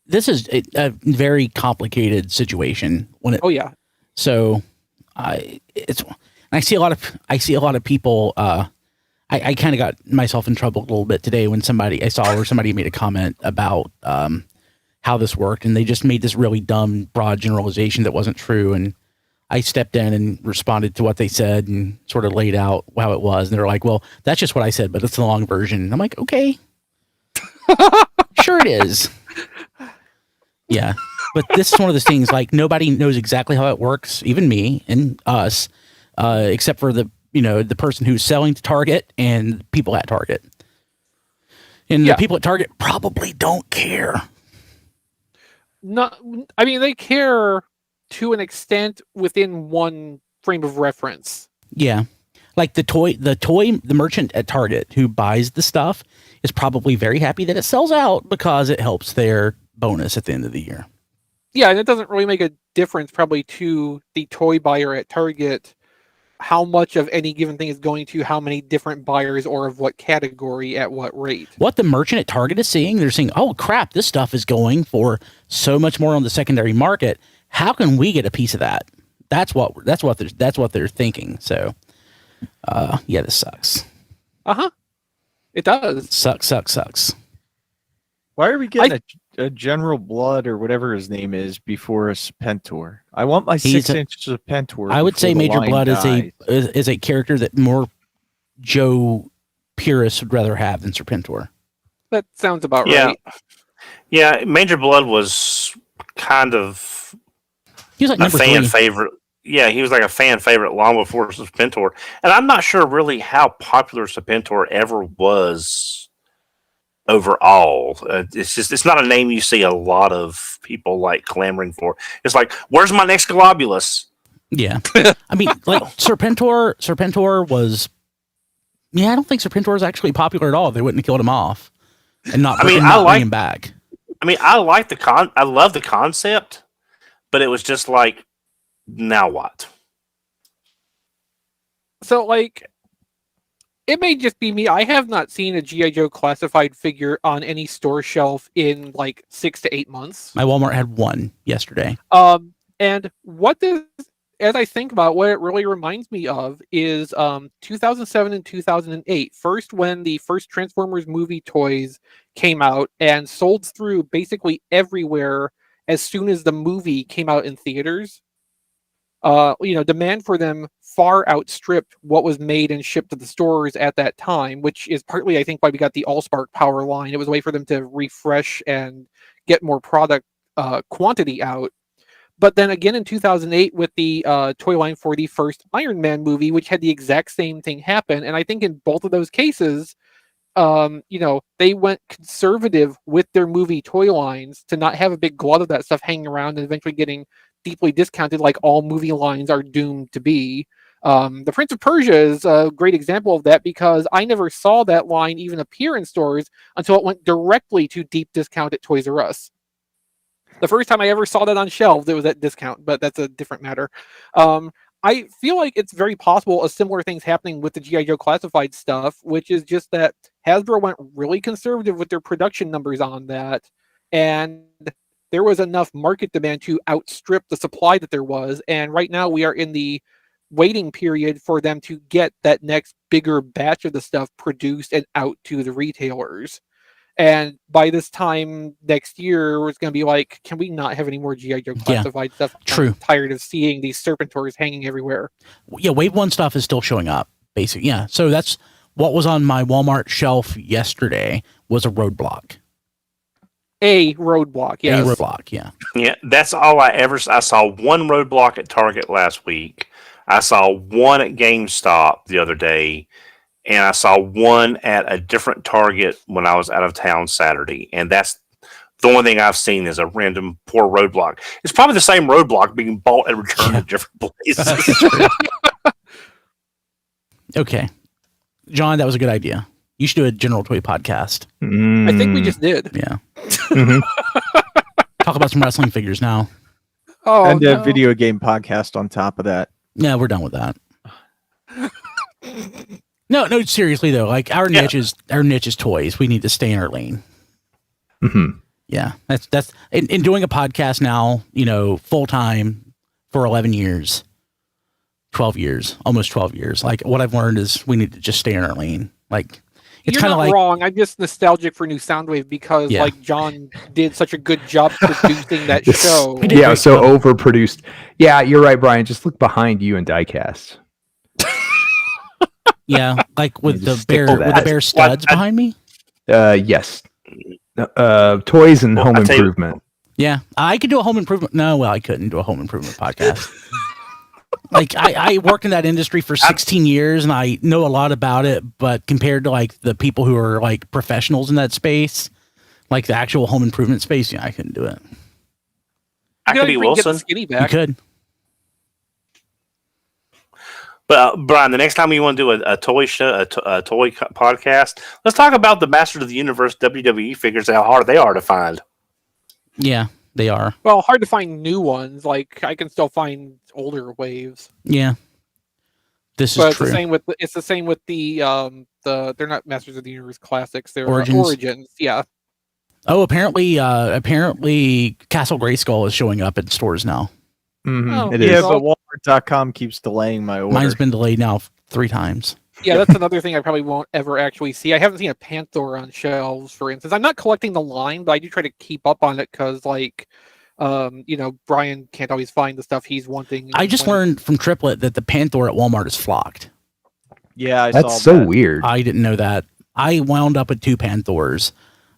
this is a very complicated situation when it.
Oh yeah.
So, I see a lot of people. I kind of got myself in trouble a little bit today when I saw where somebody made a comment about how this worked, and they just made this really dumb, broad generalization that wasn't true. And I stepped in and responded to what they said and sort of laid out how it was. And they're like, "Well, that's just what I said, but it's the long version." And I'm like, "Okay, sure it is." Yeah, but this is one of those things. Like nobody knows exactly how it works, even me and us, except for the person who's selling to Target and people at Target. And the people at Target probably don't care.
I mean, they care to an extent within one frame of reference.
Yeah. Like the merchant at Target who buys the stuff is probably very happy that it sells out because it helps their bonus at the end of the year.
Yeah, and it doesn't really make a difference probably to the toy buyer at Target how much of any given thing is going to how many different buyers or of what category at what rate.
What the merchant at Target is seeing, they're saying, "Oh crap, this stuff is going for so much more on the secondary market. How can we get a piece of that?" That's what they're thinking. So, yeah, this sucks.
It does.
Sucks.
Why are we getting a General Blood or whatever his name is before a Serpentor? I want my 6 inches of Serpentor.
I would say Major Blood is a character that more Joe purists would rather have than Serpentor.
That sounds about right.
Yeah, Major Blood was kind of
he was like
a fan favorite. Yeah, he was like a fan favorite long before Serpentor. And I'm not sure really how popular Serpentor ever was overall. It's not a name you see a lot of people like clamoring for. It's like, where's my next Globulus?
Yeah. I mean, like Serpentor was, I don't think Serpentor is actually popular at all. They wouldn't have killed him off and not bring him back.
I mean, I love the concept, but it was just like, now what?
So, like, it may just be me. I have not seen a G.I. Joe classified figure on any store shelf in like 6 to 8 months.
My Walmart had one yesterday.
And as I think about what it really reminds me of is 2007 and 2008. First, when the first Transformers movie toys came out and sold through basically everywhere as soon as the movie came out in theaters. Demand for them far outstripped what was made and shipped to the stores at that time, which is partly, I think, why we got the Allspark Power line. It was a way for them to refresh and get more product quantity out. But then again in 2008 with the toy line for the first Iron Man movie, which had the exact same thing happen. And I think in both of those cases, they went conservative with their movie toy lines to not have a big glut of that stuff hanging around and eventually getting deeply discounted like all movie lines are doomed to be. The Prince of Persia is a great example of that because I never saw that line even appear in stores until it went directly to deep discount at Toys R Us. The first time I ever saw that on shelves, it was at discount, but that's a different matter. I feel like it's very possible a similar thing's happening with the G.I. Joe classified stuff, which is just that Hasbro went really conservative with their production numbers on that, and there was enough market demand to outstrip the supply that there was. And right now we are in the waiting period for them to get that next bigger batch of the stuff produced and out to the retailers. And by this time next year, it's going to be like, can we not have any more G.I. Joe classified stuff?
True.
I'm tired of seeing these Serpentors hanging everywhere.
Yeah, Wave 1 stuff is still showing up, basically. Yeah, so that's what was on my Walmart shelf yesterday was a roadblock.
A roadblock, yes.
A roadblock, yeah.
Yeah, that's all I saw one roadblock at Target last week. I saw one at GameStop the other day. And I saw one at a different Target when I was out of town Saturday. And that's the only thing I've seen is a random poor roadblock. It's probably the same roadblock being bought and returned at different places.
Okay. John, that was a good idea. You should do a general toy podcast.
I think we just did.
Yeah. Talk about some wrestling figures now.
Oh,
and a video game podcast on top of that.
Yeah, we're done with that. No, seriously though, like our niche is toys. We need to stay in our lane.
Mm-hmm.
Yeah, that's in doing a podcast now, full time for 11 years, 12 years, almost 12 years. Like what I've learned is we need to just stay in our lane. Like it's kind of like
wrong. I'm just nostalgic for New Soundwave because like John did such a good job producing that show.
Yeah, so overproduced. Yeah, you're right, Brian. Just look behind you and Diecast.
Yeah, like with the bear studs behind me.
Yes. Toys and home improvement.
Yeah, I could do a home improvement. No, well, I couldn't do a home improvement podcast. Like I worked in that industry for 16 years and I know a lot about it, but compared to like the people who are like professionals in that space, like the actual home improvement space, I couldn't do it.
I could be Wilson.
You could.
But Brian, the next time you want to do a toy show, a toy podcast, let's talk about the Masters of the Universe WWE figures. How hard they are to find.
Yeah, they are.
Well, hard to find new ones. Like I can still find older waves.
Yeah, this
is
true.
It's the same with the they're not Masters of the Universe classics. They're Origins. Yeah.
Oh, apparently Castle Grayskull is showing up in stores now.
Mm-hmm.
Oh,
it is.
Yeah, but Walmart.com keeps delaying my order.
Mine's been delayed now 3 times.
Yeah, that's another thing I probably won't ever actually see. I haven't seen a Panther on shelves, for instance. I'm not collecting the line, but I do try to keep up on it because, like, Brian can't always find the stuff he's wanting.
I just learned from Triplet that the Panther at Walmart is flocked.
Yeah, I
that's
saw
so
that.
weird.
I didn't know that. I wound up with 2 Panthers.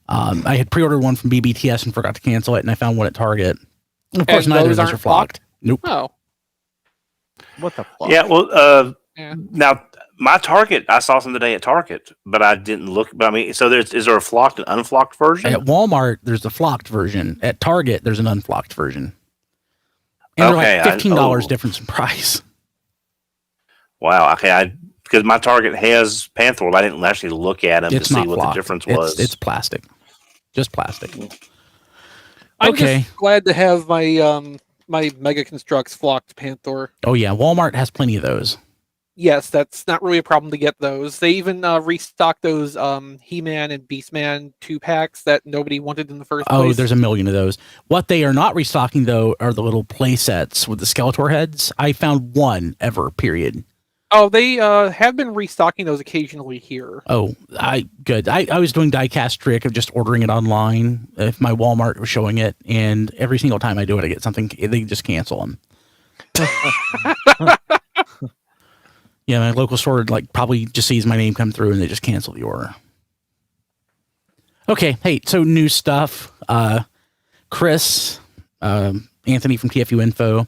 I had pre-ordered one from BBTS and forgot to cancel it, and I found one at Target. Of course, neither of those are flocked. Nope.
Oh.
What the fuck?
Yeah, well, now my Target, I saw some today at Target, but I didn't look. But I mean, so is there a flocked and unflocked version?
At Walmart, there's a flocked version. At Target, there's an unflocked version. And they're like $15 difference in price.
Wow. Okay, because my Target has Panther, I didn't actually look at them to see what the difference was.
It's plastic, just plastic.
I'm just glad to have my my Mega Constructs flocked Panther.
Oh yeah, Walmart has plenty of those.
Yes, that's not really a problem to get those. They even restock those He-Man and Beastman 2-packs that nobody wanted in the first place.
Oh, there's a million of those. What they are not restocking though are the little play sets with the Skeletor heads. I found one ever. Period.
Oh, they have been restocking those occasionally here.
Oh, good. I was doing diecast trick of just ordering it online if my Walmart was showing it, and every single time I do it, I get something. They just cancel them. Yeah, my local store probably just sees my name come through and they just cancel the order. Okay, hey, so new stuff. Chris, Anthony from TFU Info,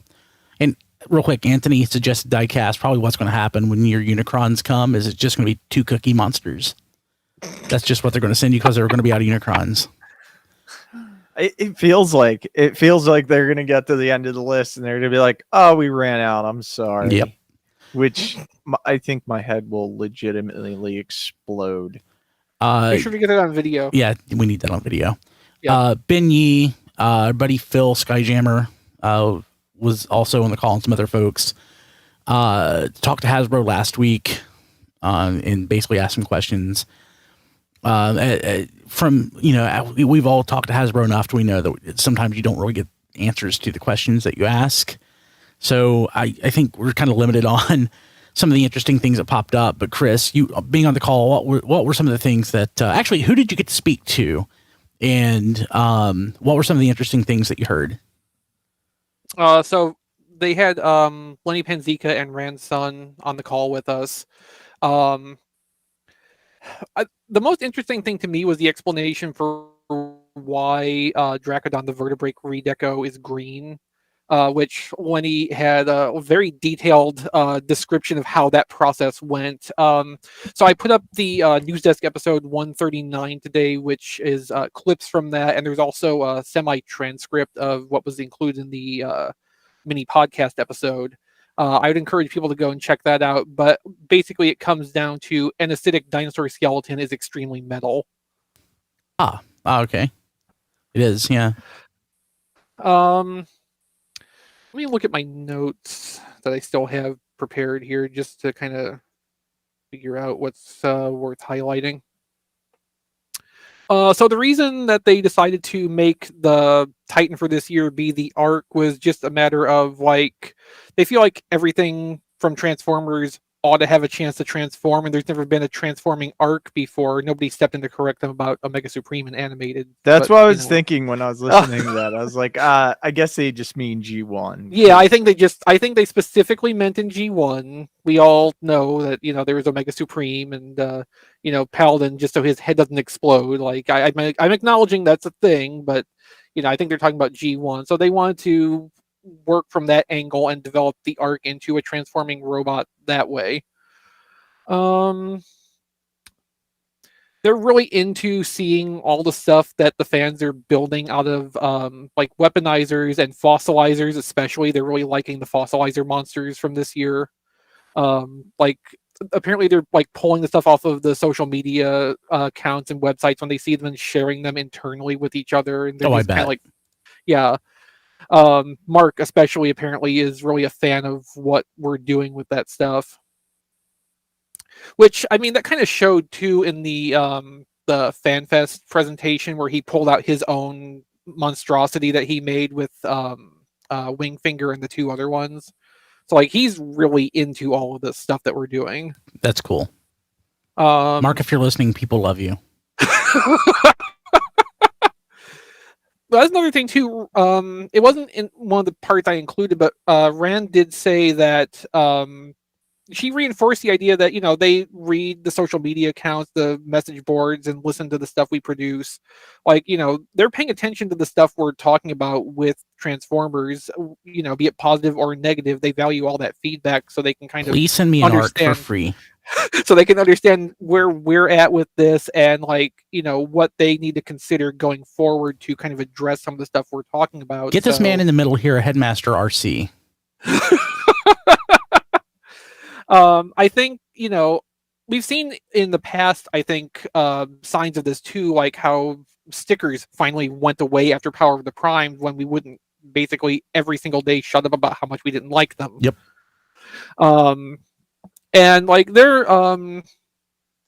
and real quick, Anthony suggested diecast. Probably what's going to happen when your Unicrons come is it's just going to be 2 cookie monsters. That's just what they're going to send you because they're going to be out of Unicrons.
It feels like they're going to get to the end of the list and they're going to be like, "Oh, we ran out. I'm sorry."
Yep.
Which I think my head will legitimately explode.
Make sure to get that on video.
Yeah, we need that on video.
Yeah.
Ben Yee, our buddy Phil Skyjammer, was also on the call, and some other folks. Talked to Hasbro last week and basically asked some questions. We've all talked to Hasbro enough to we know that sometimes you don't really get answers to the questions that you ask. So I think we're kind of limited on some of the interesting things that popped up. But Chris, you being on the call, what were some of the things that actually, who did you get to speak to? And what were some of the interesting things that you heard?
So they had Lenny Panzica and Rand's son on the call with us. The most interesting thing to me was the explanation for why Dracodon the Vertebrate Redeco is green, which Lenny had a very detailed description of how that process went. So I put up the News Desk episode 139 today, which is clips from that, and there's also a semi-transcript of what was included in the mini podcast episode. I would encourage people to go and check that out, but basically it comes down to an acidic dinosaur skeleton is extremely metal.
Okay. It is, yeah.
Let me look at my notes that I still have prepared here just to kind of figure out what's worth highlighting. So the reason that they decided to make the Titan for this year be the Arc was just a matter of like they feel like everything from Transformers ought to have a chance to transform, and there's never been a transforming Arc before. Nobody stepped in to correct them about Omega Supreme and animated.
That's what I was thinking when I was listening to that. I was like, I guess they just mean G1.
Yeah, I think they specifically meant in G1. We all know that, there was Omega Supreme and Paladin, just so his head doesn't explode. Like I'm acknowledging that's a thing, but I think they're talking about G1. So they wanted to work from that angle and develop the Arc into a transforming robot that way. They're really into seeing all the stuff that the fans are building out of like weaponizers and fossilizers, especially. They're really liking the fossilizer monsters from this year. Like apparently they're like pulling the stuff off of the social media accounts and websites when they see them and sharing them internally with each other. And they're just kind of like, yeah. Mark especially apparently is really a fan of what we're doing with that stuff. Which, I mean, that kind of showed too in the FanFest presentation where he pulled out his own monstrosity that he made with Wingfinger and the two other ones. So like he's really into all of this stuff that we're doing.
That's cool. Mark, if you're listening, people love you.
That's another thing too. It wasn't in one of the parts I included, but Rand did say that she reinforced the idea that they read the social media accounts, the message boards, and listen to the stuff we produce. Like they're paying attention to the stuff we're talking about with Transformers. Be it positive or negative, they value all that feedback so they can kind of
please send me an art for free.
So they can understand where we're at with this and what they need to consider going forward to kind of address some of the stuff we're talking about.
Get this man in the middle here, a Headmaster RC.
I think, we've seen in the past, I think, signs of this too, like how stickers finally went away after Power of the Prime when we wouldn't basically every single day shut up about how much we didn't like them.
Yep.
And like they're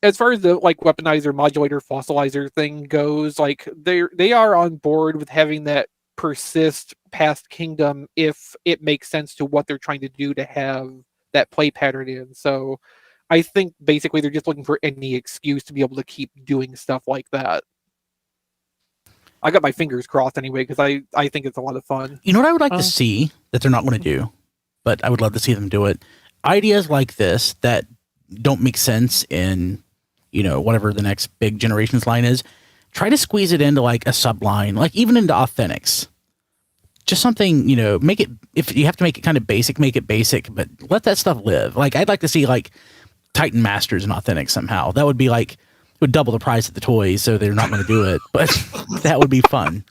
as far as the like weaponizer, modulator, fossilizer thing goes, like they are on board with having that persist past Kingdom if it makes sense to what they're trying to do to have that play pattern in. So I think basically they're just looking for any excuse to be able to keep doing stuff like that. I got my fingers crossed anyway because I think it's a lot of fun.
You know what I would like to see that they're not going to do, but I would love to see them do it. Ideas like this that don't make sense in, whatever the next big generations line is, try to squeeze it into like a subline, like even into Authentics. Just something, make it, if you have to make it kind of basic, make it basic, but let that stuff live. Like I'd like to see like Titan Masters and Authentics somehow. That would be like, would double the price of the toys, so they're not going to do it, but that would be fun.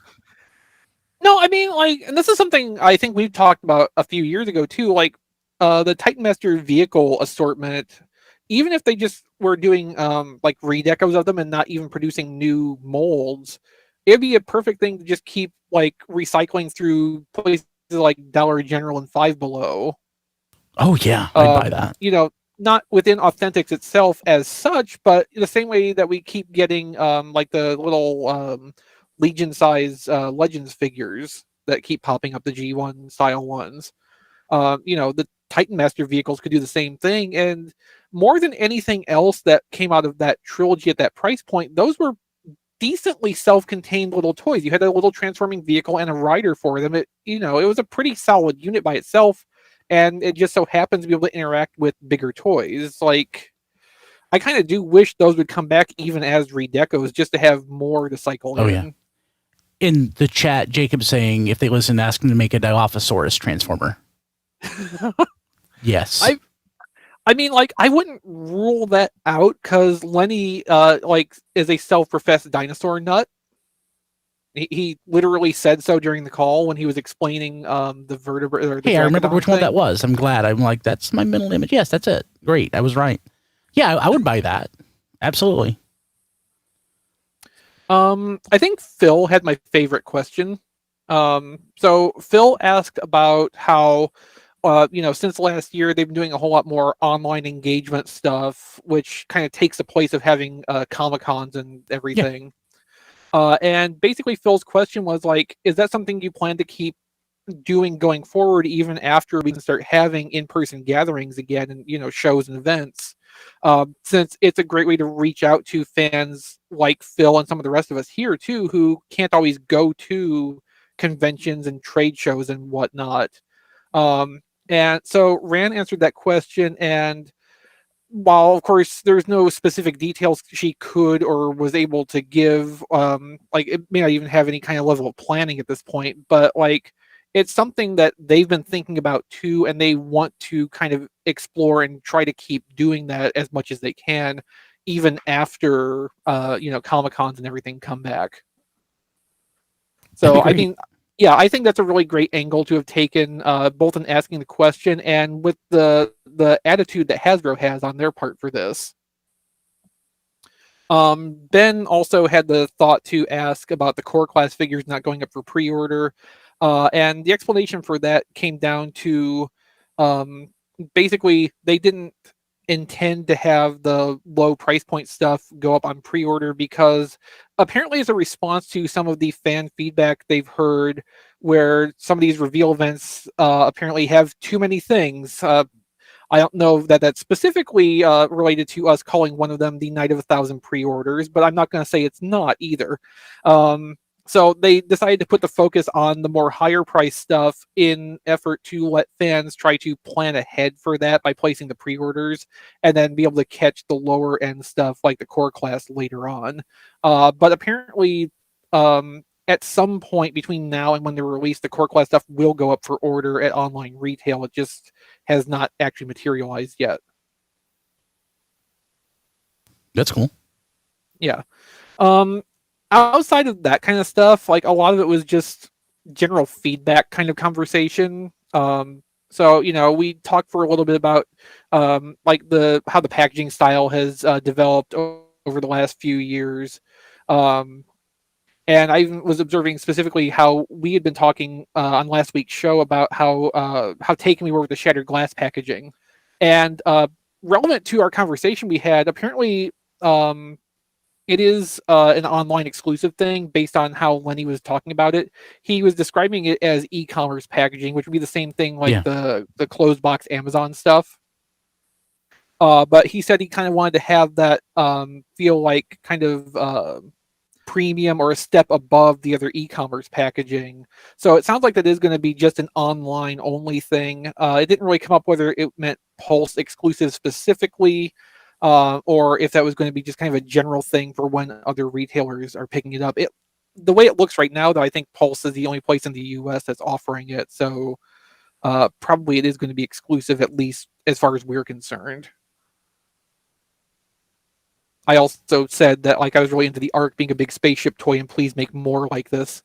No, I mean, and this is something I think we've talked about a few years ago too, like the Titan Master vehicle assortment, even if they just were doing like redecos of them and not even producing new molds, it'd be a perfect thing to just keep like recycling through places like Dollar General and Five Below.
Oh yeah, I'd buy that.
Not within Authentics itself as such, but the same way that we keep getting like the little Legion size Legends figures that keep popping up, the G1 style ones. The Titan Master vehicles could do the same thing. And more than anything else that came out of that trilogy at that price point, those were decently self-contained little toys. You had a little transforming vehicle and a rider for them. It was a pretty solid unit by itself, and it just so happens to be able to interact with bigger toys. Like, I kind of do wish those would come back even as redecos, just to have more to cycle in.
Yeah. In the chat, Jacob's saying if they listen, ask them to make a Dilophosaurus transformer. Yes.
I mean, like, I wouldn't rule that out because Lenny, is a self-professed dinosaur nut. He literally said so during the call when he was explaining the vertebrate.
Hey, I remember which one that was. I'm glad. I'm like, that's my mental image. Yes, that's it. Great. I was right. Yeah, I would buy that. Absolutely.
I think Phil had my favorite question. So Phil asked about how since last year, they've been doing a whole lot more online engagement stuff, which kind of takes the place of having Comic-Cons and everything. And basically, Phil's question was like, is that something you plan to keep doing going forward, even after we can start having in-person gatherings again and, shows and events? Since it's a great way to reach out to fans like Phil and some of the rest of us here, too, who can't always go to conventions and trade shows and whatnot. And so Rand answered that question, and while of course there's no specific details she could or was able to give, like it may not even have any kind of level of planning at this point, but like it's something that they've been thinking about too, and they want to kind of explore and try to keep doing that as much as they can, even after Comic-Cons and everything come back. So I think that's a really great angle to have taken, both in asking the question and with the attitude that Hasbro has on their part for this. Ben also had the thought to ask about the core class figures not going up for pre-order, and the explanation for that came down to basically they didn't intend to have the low price point stuff go up on pre-order because apparently as a response to some of the fan feedback they've heard where some of these reveal events apparently have too many things. I don't know that that's specifically related to us calling one of them the Night of 1,000 pre-orders, but I'm not going to say it's not either. So they decided to put the focus on the more higher price stuff in effort to let fans try to plan ahead for that by placing the pre-orders and then be able to catch the lower end stuff like the core class later on. But apparently at some point between now and when they're released, the core class stuff will go up for order at online retail. It just has not actually materialized yet.
That's cool.
Yeah. Outside of that kind of stuff, like a lot of it was just general feedback kind of conversation. So we talked for a little bit about like how the packaging style has developed over the last few years. And I even was observing specifically how we had been talking on last week's show about how taken we were with the shattered glass packaging. And relevant to our conversation we had, apparently it is an online exclusive thing based on how Lenny was talking about it. He was describing it as e-commerce packaging, which would be the same thing like the closed box Amazon stuff. But he said he kind of wanted to have that feel like kind of premium or a step above the other e-commerce packaging. So it sounds like that is going to be just an online only thing. It didn't really come up whether it meant Pulse exclusive specifically, or if that was going to be just kind of a general thing for when other retailers are picking it up. The way it looks right now, though, I think Pulse is the only place in the US that's offering it. So probably it is going to be exclusive, at least as far as we're concerned. I also said that like I was really into the Ark being a big spaceship toy, and please make more like this.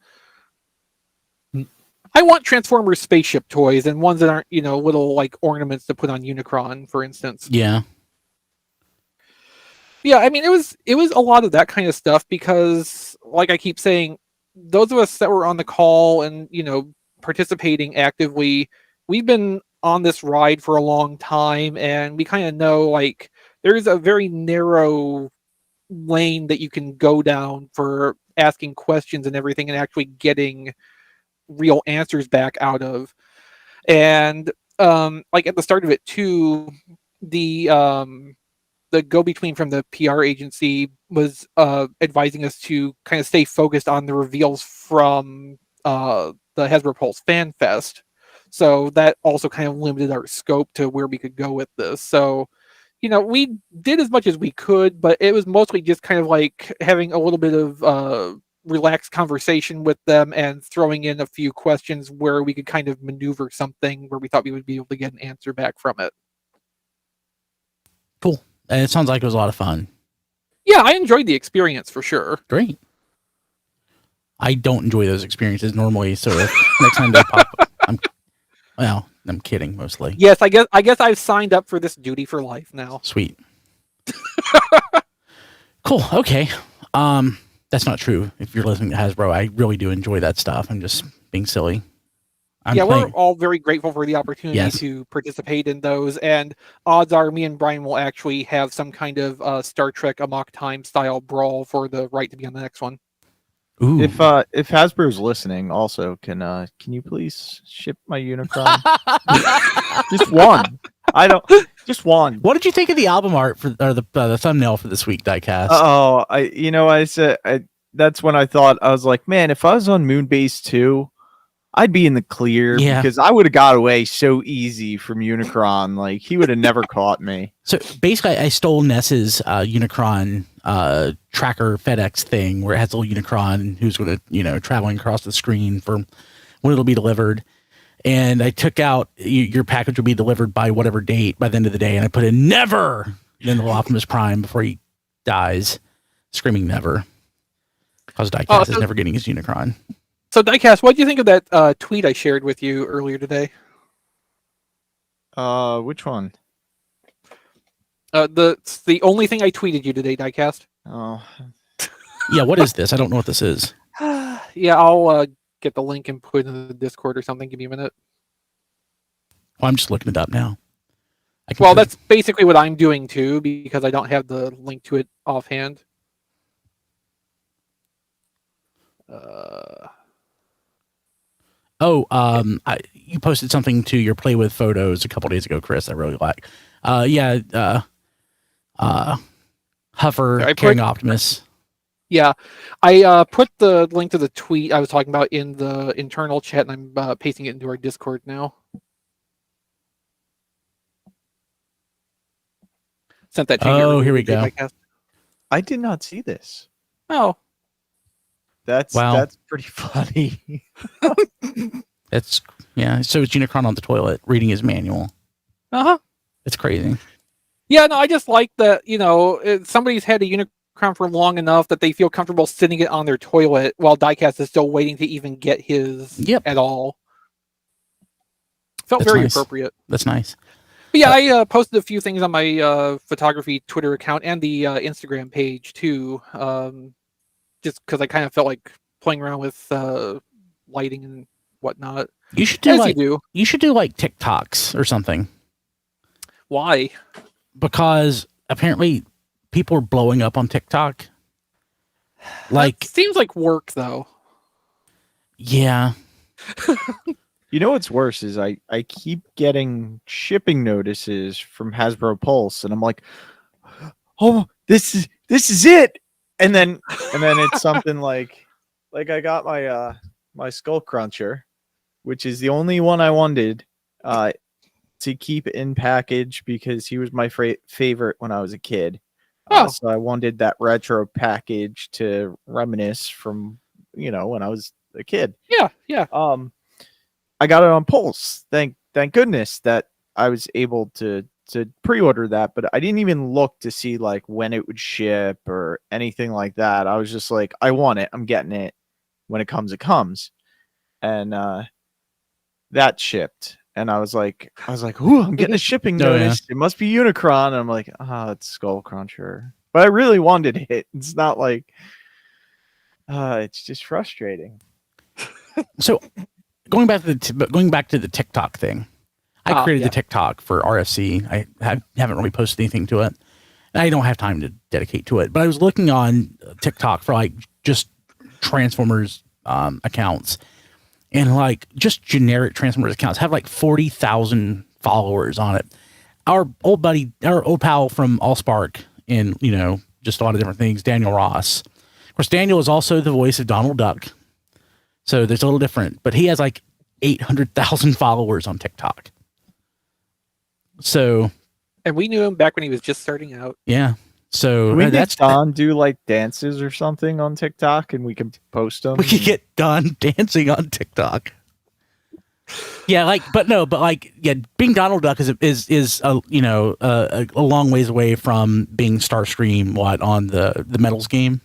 I want Transformers spaceship toys and ones that aren't, little like ornaments to put on Unicron, for instance.
Yeah.
Yeah, I mean, it was a lot of that kind of stuff because, like I keep saying, those of us that were on the call and, participating actively, we've been on this ride for a long time, and we kind of know, like, there's a very narrow lane that you can go down for asking questions and everything and actually getting real answers back out of. And, like, at the start of it, too, the go-between from the PR agency was advising us to kind of stay focused on the reveals from the Hasbro Pulse Fan Fest. So that also kind of limited our scope to where we could go with this. So, we did as much as we could, but it was mostly just kind of like having a little bit of relaxed conversation with them and throwing in a few questions where we could kind of maneuver something where we thought we would be able to get an answer back from it.
Cool. And it sounds like it was a lot of fun.
Yeah, I enjoyed the experience for sure.
Great. I don't enjoy those experiences normally, so if next time they pop up, I'm kidding mostly.
Yes, I guess I've signed up for this duty for life now.
Sweet. Cool. Okay. That's not true. If you're listening to Hasbro, I really do enjoy that stuff. I'm just being silly.
we're all very grateful for the opportunity to participate in those, and odds are me and Brian will actually have some kind of Star Trek Amok Time style brawl for the right to be on the next one.
Ooh.
If Hasbro's listening, also can you please ship my Unicron? Just one. Just one.
What did you think of the album art for or the thumbnail for this week, Diecast?
Oh, I said that's when I thought, I was like, man, if I was on Moonbase 2, I'd be in the clear because I would have got away so easy from Unicron. Like, he would have never caught me.
So basically, I stole Ness's Unicron tracker FedEx thing where it has a little Unicron who's going to, traveling across the screen for when it'll be delivered. And I took out your package will be delivered by whatever date by the end of the day. And I put in never in the Optimus Prime before he dies, screaming never. Because Diecast is never getting his Unicron.
So, Diecast, what do you think of that tweet I shared with you earlier today?
Which one?
The only thing I tweeted you today, Diecast.
Oh.
Yeah, what is this? I don't know what this is.
Yeah, I'll get the link and put it in the Discord or something. Give me a minute.
Well, I'm just looking it up now.
Well, that's basically what I'm doing too, because I don't have the link to it offhand.
You posted something to your Play With photos a couple days ago, Chris. I really like. Huffer carrying Optimus.
Yeah, I put the link to the tweet I was talking about in the internal chat, and I'm pasting it into our Discord now. Sent that to you.
Oh, here we go.
I did not see this.
Oh.
That's pretty funny.
So it's Unicron on the toilet reading his manual. It's crazy.
Yeah, no, I just like that. Somebody's had a Unicron for long enough that they feel comfortable sitting it on their toilet while Diecast is still waiting to even get his at all. Felt very appropriate.
That's nice.
But yeah, I posted a few things on my photography Twitter account and the Instagram page too. Just because I kind of felt like playing around with lighting and whatnot.
You should do like TikToks or something.
Why?
Because apparently people are blowing up on TikTok. Like,
that seems like work though.
Yeah.
You know what's worse is I keep getting shipping notices from Hasbro Pulse, and I'm like, oh, this is it. And then it's something like I got my my Skull Cruncher, which is the only one I wanted to keep in package because he was my favorite when I was a kid. So I wanted that retro package to reminisce from when I was a kid.
Yeah.
I got it on Pulse. Thank goodness that I was able to pre-order that, but I didn't even look to see like when it would ship or anything like that. I was just like, I want it. I'm getting it. When it comes, it comes. And that shipped. And I was like, ooh, I'm getting a shipping notice. It must be Unicron. And I'm like, it's Skull Cruncher. But I really wanted it. It's not like it's just frustrating.
So going back to the TikTok thing. I created the TikTok for RFC. I haven't really posted anything to it. I don't have time to dedicate to it. But I was looking on TikTok for like just Transformers accounts, and like just generic Transformers accounts have like 40,000 followers on it. Our old pal from Allspark and just a lot of different things, Daniel Ross. Of course, Daniel is also the voice of Donald Duck, so there's a little different. But he has like 800,000 followers on TikTok. So,
and we knew him back when he was just starting out.
Yeah. So
that's Don do like dances or something on TikTok, and we can post them.
We could get Don dancing on TikTok. Yeah, being Donald Duck is a long ways away from being Starscream on the Metals game.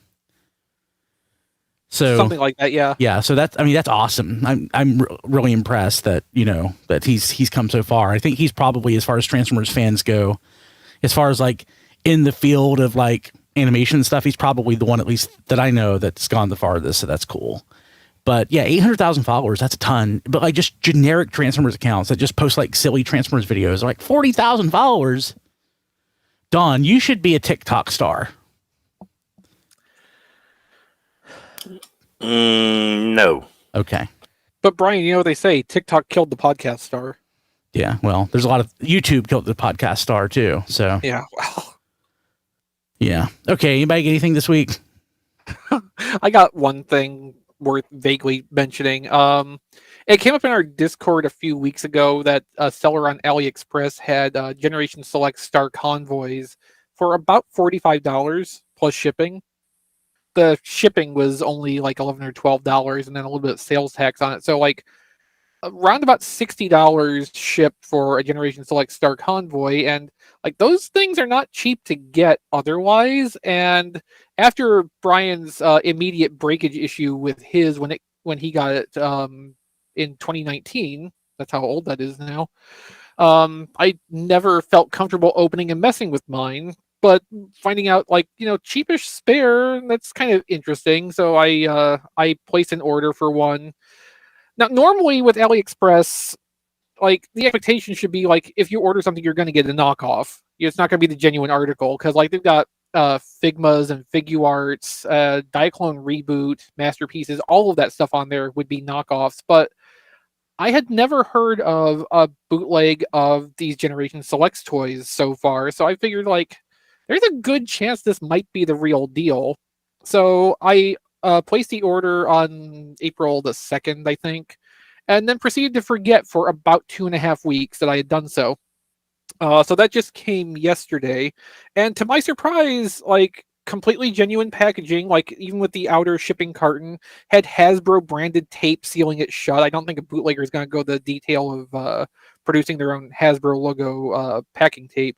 So
something like that, yeah.
Yeah, so that's awesome. I'm really impressed that that he's come so far. I think he's probably, as far as Transformers fans go, as far as like in the field of like animation stuff, he's probably the one, at least that I know, that's gone the farthest. So that's cool. But yeah, 800,000 followers, that's a ton. But like just generic Transformers accounts that just post like silly Transformers videos, like 40,000 followers. Dawn, you should be a TikTok star.
No.
Okay.
But Brian, you know what they say? TikTok killed the podcast star.
Yeah, well, there's a lot of YouTube killed the podcast star too. So
Yeah, well,
yeah. Okay, anybody get anything this week?
I got one thing worth vaguely mentioning. It came up in our Discord a few weeks ago that a seller on AliExpress had Generation Select Star Convoys for about $45 plus shipping. The shipping was only like $11 or $12, and then a little bit of sales tax on it. So like around about $60 shipped for a Generation Select Star Convoy, and like those things are not cheap to get otherwise. And after Brian's immediate breakage issue with his when he got it in 2019, that's how old that is now. I never felt comfortable opening and messing with mine, but finding out like cheapish spare, that's kind of interesting. So I placed an order for one. Now, normally with AliExpress, like the expectation should be like if you order something, you're going to get a knockoff. It's not going to be the genuine article because like they've got Figmas and Figuarts, Diaclone Reboot, Masterpieces, all of that stuff on there would be knockoffs. But I had never heard of a bootleg of these Generation Selects toys so far, so I figured like there's a good chance this might be the real deal. So I placed the order on April the 2nd, I think, and then proceeded to forget for about 2.5 weeks that I had done so. So that just came yesterday, and to my surprise, like completely genuine packaging, like even with the outer shipping carton, had Hasbro branded tape sealing it shut. I don't think a bootlegger is going to go the detail of producing their own Hasbro logo packing tape.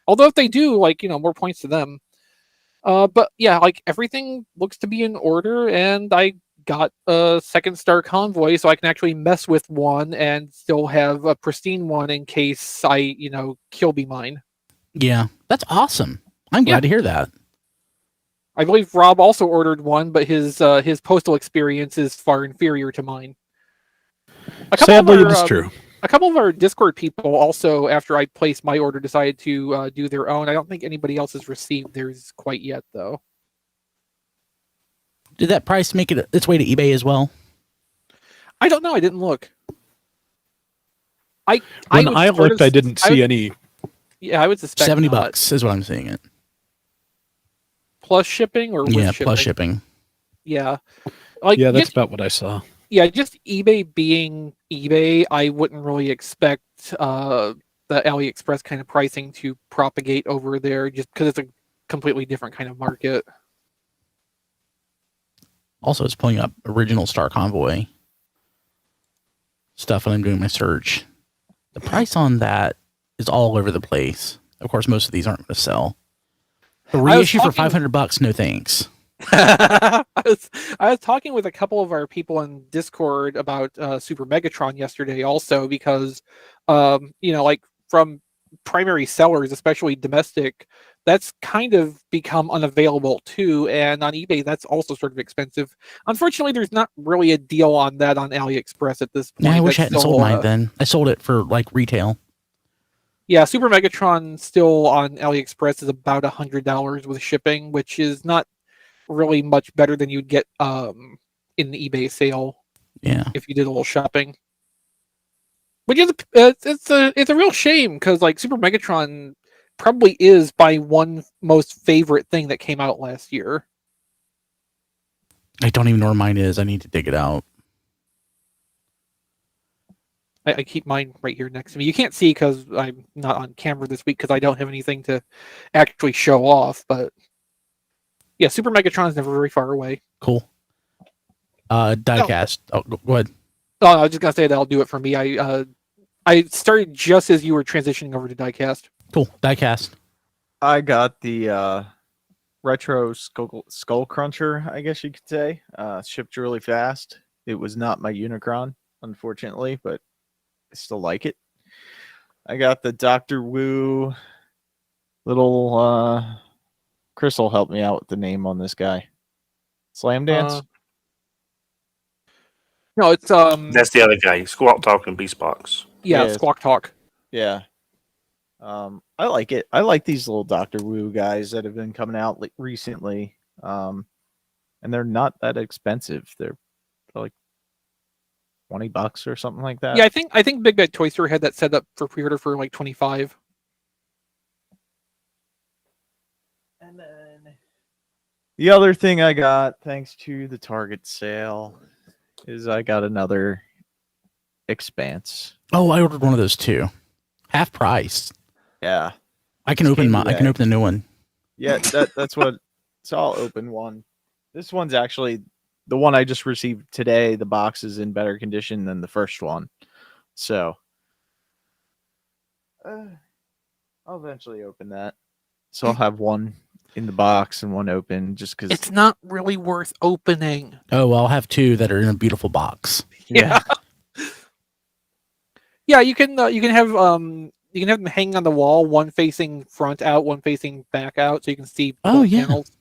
Although if they do, like, more points to them. But yeah, like everything looks to be in order, and I got a second Star Convoy so I can actually mess with one and still have a pristine one in case I, Kilby mine.
Yeah, that's awesome. I'm glad to hear that.
I believe Rob also ordered one, but his postal experience is far inferior to mine.
Sadly, it is true.
A couple of our Discord people also, after I placed my order, decided to do their own. I don't think anybody else has received theirs quite yet, though.
Did that price make it its way to eBay as well?
I don't know. I didn't look.
When I looked, I didn't see any.
Yeah, I would suspect
$70 is what I'm seeing it.
Plus shipping or with shipping?
Plus shipping.
Yeah.
Yeah, that's about what I saw.
Yeah, just eBay being eBay, I wouldn't really expect the AliExpress kind of pricing to propagate over there just because it's a completely different kind of market.
Also, it's pulling up original Star Convoy stuff when I'm doing my search. The price on that is all over the place. Of course, most of these aren't going to sell. A reissue for $500, no thanks.
I was talking with a couple of our people in Discord about Super Megatron yesterday also because like from primary sellers, especially domestic, that's kind of become unavailable too, and on eBay that's also sort of expensive. Unfortunately, there's not really a deal on that on AliExpress at this point.
Yeah, I wish I hadn't sold mine then. I sold it for like retail.
Yeah, Super Megatron still on AliExpress is about $100 with shipping, which is not really much better than you'd get in the eBay sale.
Yeah,
if you did a little shopping. But it's a real shame because like Super Megatron probably is my one most favorite thing that came out last year.
I don't even know where mine is. I need to dig it out.
I keep mine right here next to me. You can't see because I'm not on camera this week because I don't have anything to actually show off. But yeah, Super Megatron is never very far away.
Cool. Diecast. Oh, go ahead.
Oh, I was just gonna say that'll do it for me. I started just as you were transitioning over to Diecast.
Cool. Diecast.
I got the retro skull cruncher, I guess you could say. Shipped really fast. It was not my Unicron, unfortunately, but I still like it. I got the Dr. Wu little Chris will help me out with the name on this guy. Slam Dance?
No, it's
That's the other guy. Squawk Talk and Beast Box.
yeah,
Yeah.
Squawk Talk.
Yeah. I like it. I like these little Doctor Wu guys that have been coming out recently. And they're not that expensive. They're like $20 or something like that.
Yeah, I think Big Bad Toy Store had that set up for pre-order for like 25.
And then the other thing I got, thanks to the Target sale, is I got another Expanse.
Oh, I ordered one of those too. Half price.
Yeah.
I can open the new one.
Yeah, that's what. So I'll open one. This one's actually the one I just received today. The box is in better condition than the first one, so I'll eventually open that. So I'll have one in the box and one open, just because
It's not really worth opening.
Oh, well, I'll have two that are in a beautiful box.
Yeah. Yeah, you can have them hanging on the wall, one facing front out, one facing back out, so you can see both
Oh, yeah.
panels.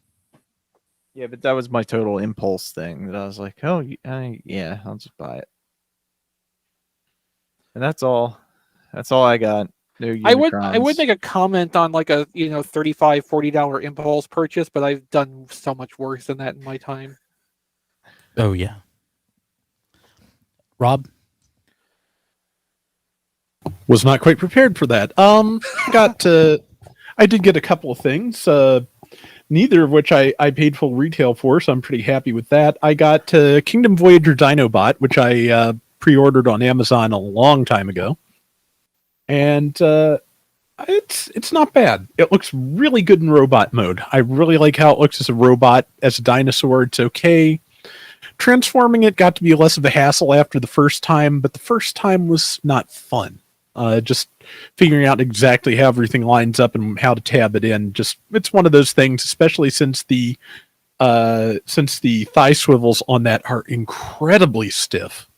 Yeah, but that was my total impulse thing that I was like, oh, yeah, I'll just buy it. And that's all. That's all I got. No
I would
Unicrons.
make a comment on like a $35, $40 impulse purchase, but I've done so much worse than that in my time.
Oh, yeah. Rob?
Was not quite prepared for that. I did get a couple of things, neither of which I paid full retail for, so I'm pretty happy with that. I got Kingdom Voyager Dinobot, which I pre-ordered on Amazon a long time ago, and it's not bad. It looks really good in robot mode. I really like how it looks as a robot. As a dinosaur, it's okay. Transforming it got to be less of a hassle after the first time, but the first time was not fun. Just figuring out exactly how everything lines up and how to tab it in. Just it's one of those things, especially since the thigh swivels on that are incredibly stiff.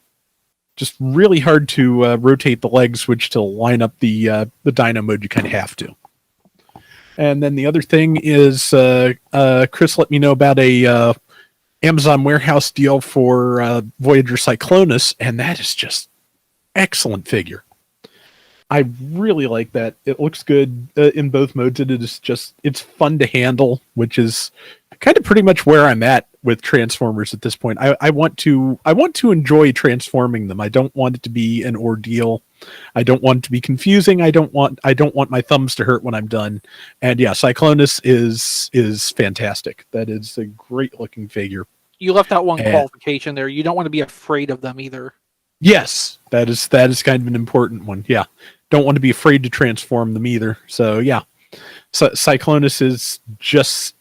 Just really hard to rotate the legs, which to line up the dyno mode you kind of have to. And then the other thing is Chris let me know about a Amazon warehouse deal for Voyager Cyclonus, and that is just excellent figure. I really like that. It looks good in both modes. It is just, it's fun to handle, which is kind of pretty much where I'm at with Transformers at this point. I want to enjoy transforming them. I don't want it to be an ordeal. I don't want it to be confusing. I don't want my thumbs to hurt when I'm done. And yeah, Cyclonus is fantastic. That is a great looking figure.
You left out one qualification there. You don't want to be afraid of them either.
Yes, that is kind of an important one. Yeah. Don't want to be afraid to transform them either. So yeah. So Cyclonus is just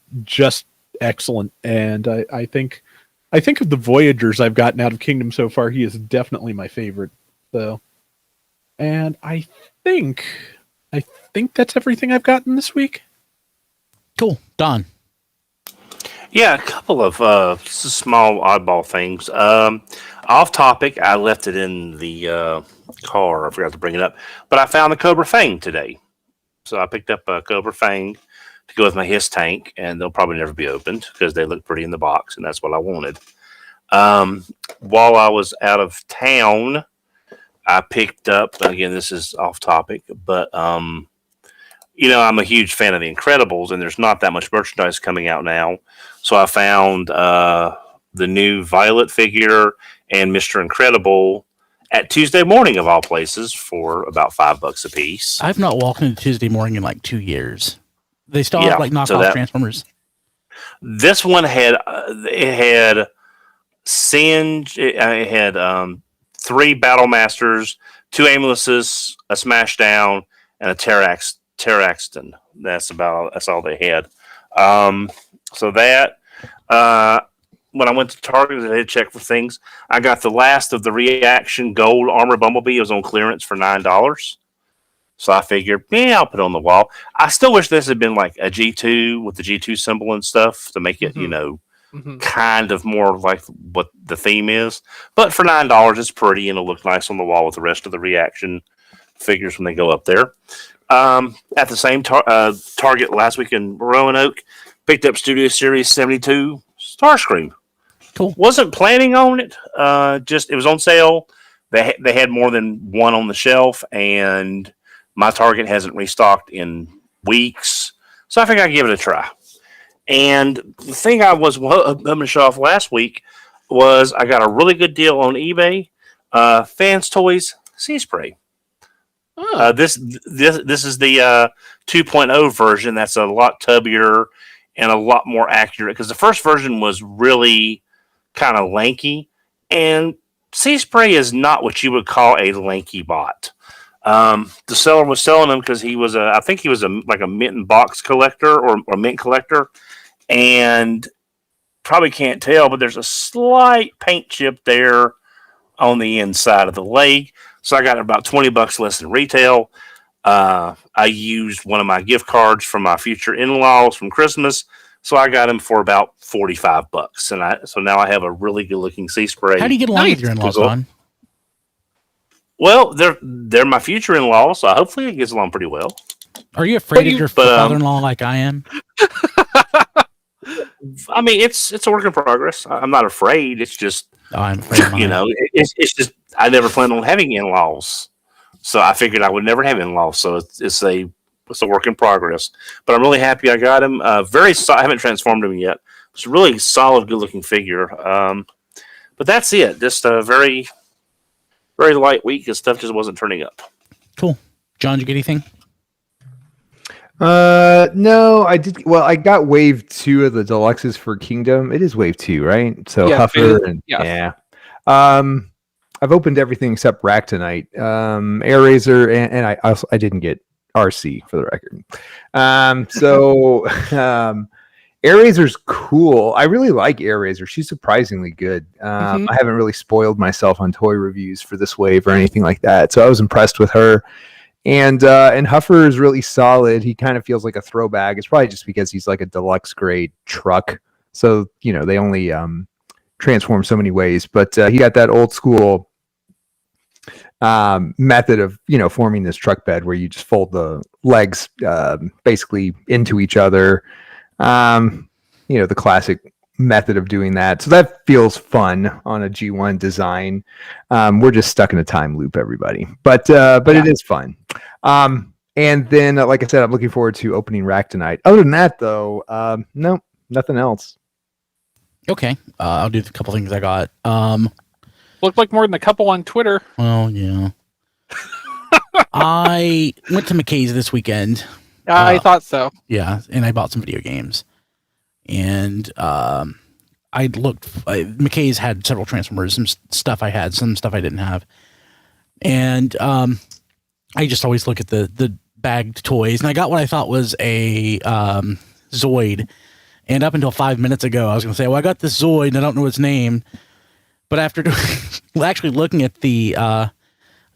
excellent. And I think of the Voyagers I've gotten out of Kingdom so far, he is definitely my favorite. So and I think that's everything I've gotten this week.
Cool. Don.
Yeah, a couple of small oddball things. Off topic, I left it in the car. I forgot to bring it up. But I found the Cobra Fang today. So I picked up a Cobra Fang to go with my Hiss tank, and they'll probably never be opened because they look pretty in the box, and that's what I wanted. While I was out of town, I picked up, again, this is off topic, but I'm a huge fan of the Incredibles, and there's not that much merchandise coming out now. So I found the new Violet figure and Mr. Incredible at Tuesday Morning, of all places, for about $5 a piece.
I've not walked into Tuesday Morning in like 2 years. They still have like knockoff Transformers.
This one had Singe. It had 3 Battle Masters, 2 Aimlesses, a Smashdown, and a Terraxton. That's all they had. So that when I went to Target, I did check for things. I got the last of the Reaction Gold Armor Bumblebee. It was on clearance for $9. So I figured, I'll put it on the wall. I still wish this had been like a G2 with the G2 symbol and stuff to make it, kind of more like what the theme is. But for $9, it's pretty and it'll look nice on the wall with the rest of the Reaction figures when they go up there. At the same Target last week in Roanoke, picked up Studio Series 72 Starscream.
Cool.
Wasn't planning on it. Just it was on sale. They had more than one on the shelf, and my Target hasn't restocked in weeks, so I figured I'd give it a try. And the thing I was hoping to show off last week was I got a really good deal on eBay. Fans Toys Sea Spray. This is the 2.0 version. That's a lot tubbier and a lot more accurate, because the first version was really kind of lanky, and Sea Spray is not what you would call a lanky bot. The seller was selling them because he was I think he was like a mint and box collector or mint collector, and probably can't tell, but there's a slight paint chip there on the inside of the leg. So I got about $20 less than retail. I used one of my gift cards from my future in-laws from Christmas, so I got him for about $45, and so now I have a really good looking Sea Spray.
How do you get along with your in-laws, Don?
Well, they're my future in-laws, so hopefully it gets along pretty well.
Are you afraid of your father-in-law like I am?
I mean, it's a work in progress. I'm not afraid. It's just
I'm afraid of
you know, it's just I never planned on having in-laws, so I figured I would never have in-laws. So it's a work in progress. But I'm really happy I got him. I haven't transformed him yet. It's a really solid, good-looking figure. But that's it. Just a very, very light week, and stuff just wasn't turning up.
Cool. John, did you get anything?
No, I did. Well, I got wave 2 of the deluxes for Kingdom. It is wave 2, right? So
Yeah,
Huffer and yeah. I've opened everything except Rack tonight. Air Razor and I didn't get RC for the record. Air Razor's cool. I really like Air Razor. She's surprisingly good. I haven't really spoiled myself on toy reviews for this wave or anything like that, so I was impressed with her. And Huffer is really solid. He kind of feels like a throwback. It's probably just because he's like a deluxe grade truck. So, you know, they only transform so many ways. But he got that old school method of, you know, forming this truck bed where you just fold the legs basically into each other. You know, the classic method of doing that. So that feels fun on a G1 design. We're just stuck in a time loop, everybody. But it is fun. And then, like I said, I'm looking forward to opening Rack tonight. Other than that, though, no, nothing else.
Okay. I'll do the couple things I got.
Looked like more than a couple on Twitter.
Well, yeah. I went to McKay's this weekend.
I thought so.
Yeah, and I bought some video games. And I looked. McKay's had several Transformers, some stuff I had, some stuff I didn't have. And I just always look at the bagged toys. And I got what I thought was a Zoid. And up until 5 minutes ago, I was going to say, well, I got this Zoid and I don't know its name. But after actually looking at the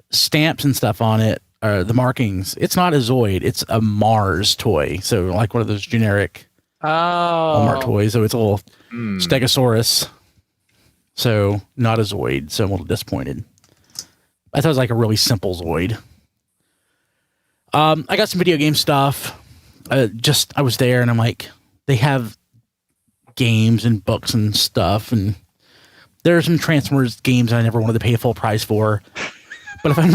stamps and stuff on it, or the markings, it's not a Zoid, it's a Mars toy. So like one of those generic Walmart toys. So it's a little Stegosaurus. So not a Zoid. So I'm a little disappointed. I thought it was like a really simple Zoid. I got some video game stuff. I was there and I'm like, they have games and books and stuff, and there are some Transformers games I never wanted to pay a full price for. But if I'm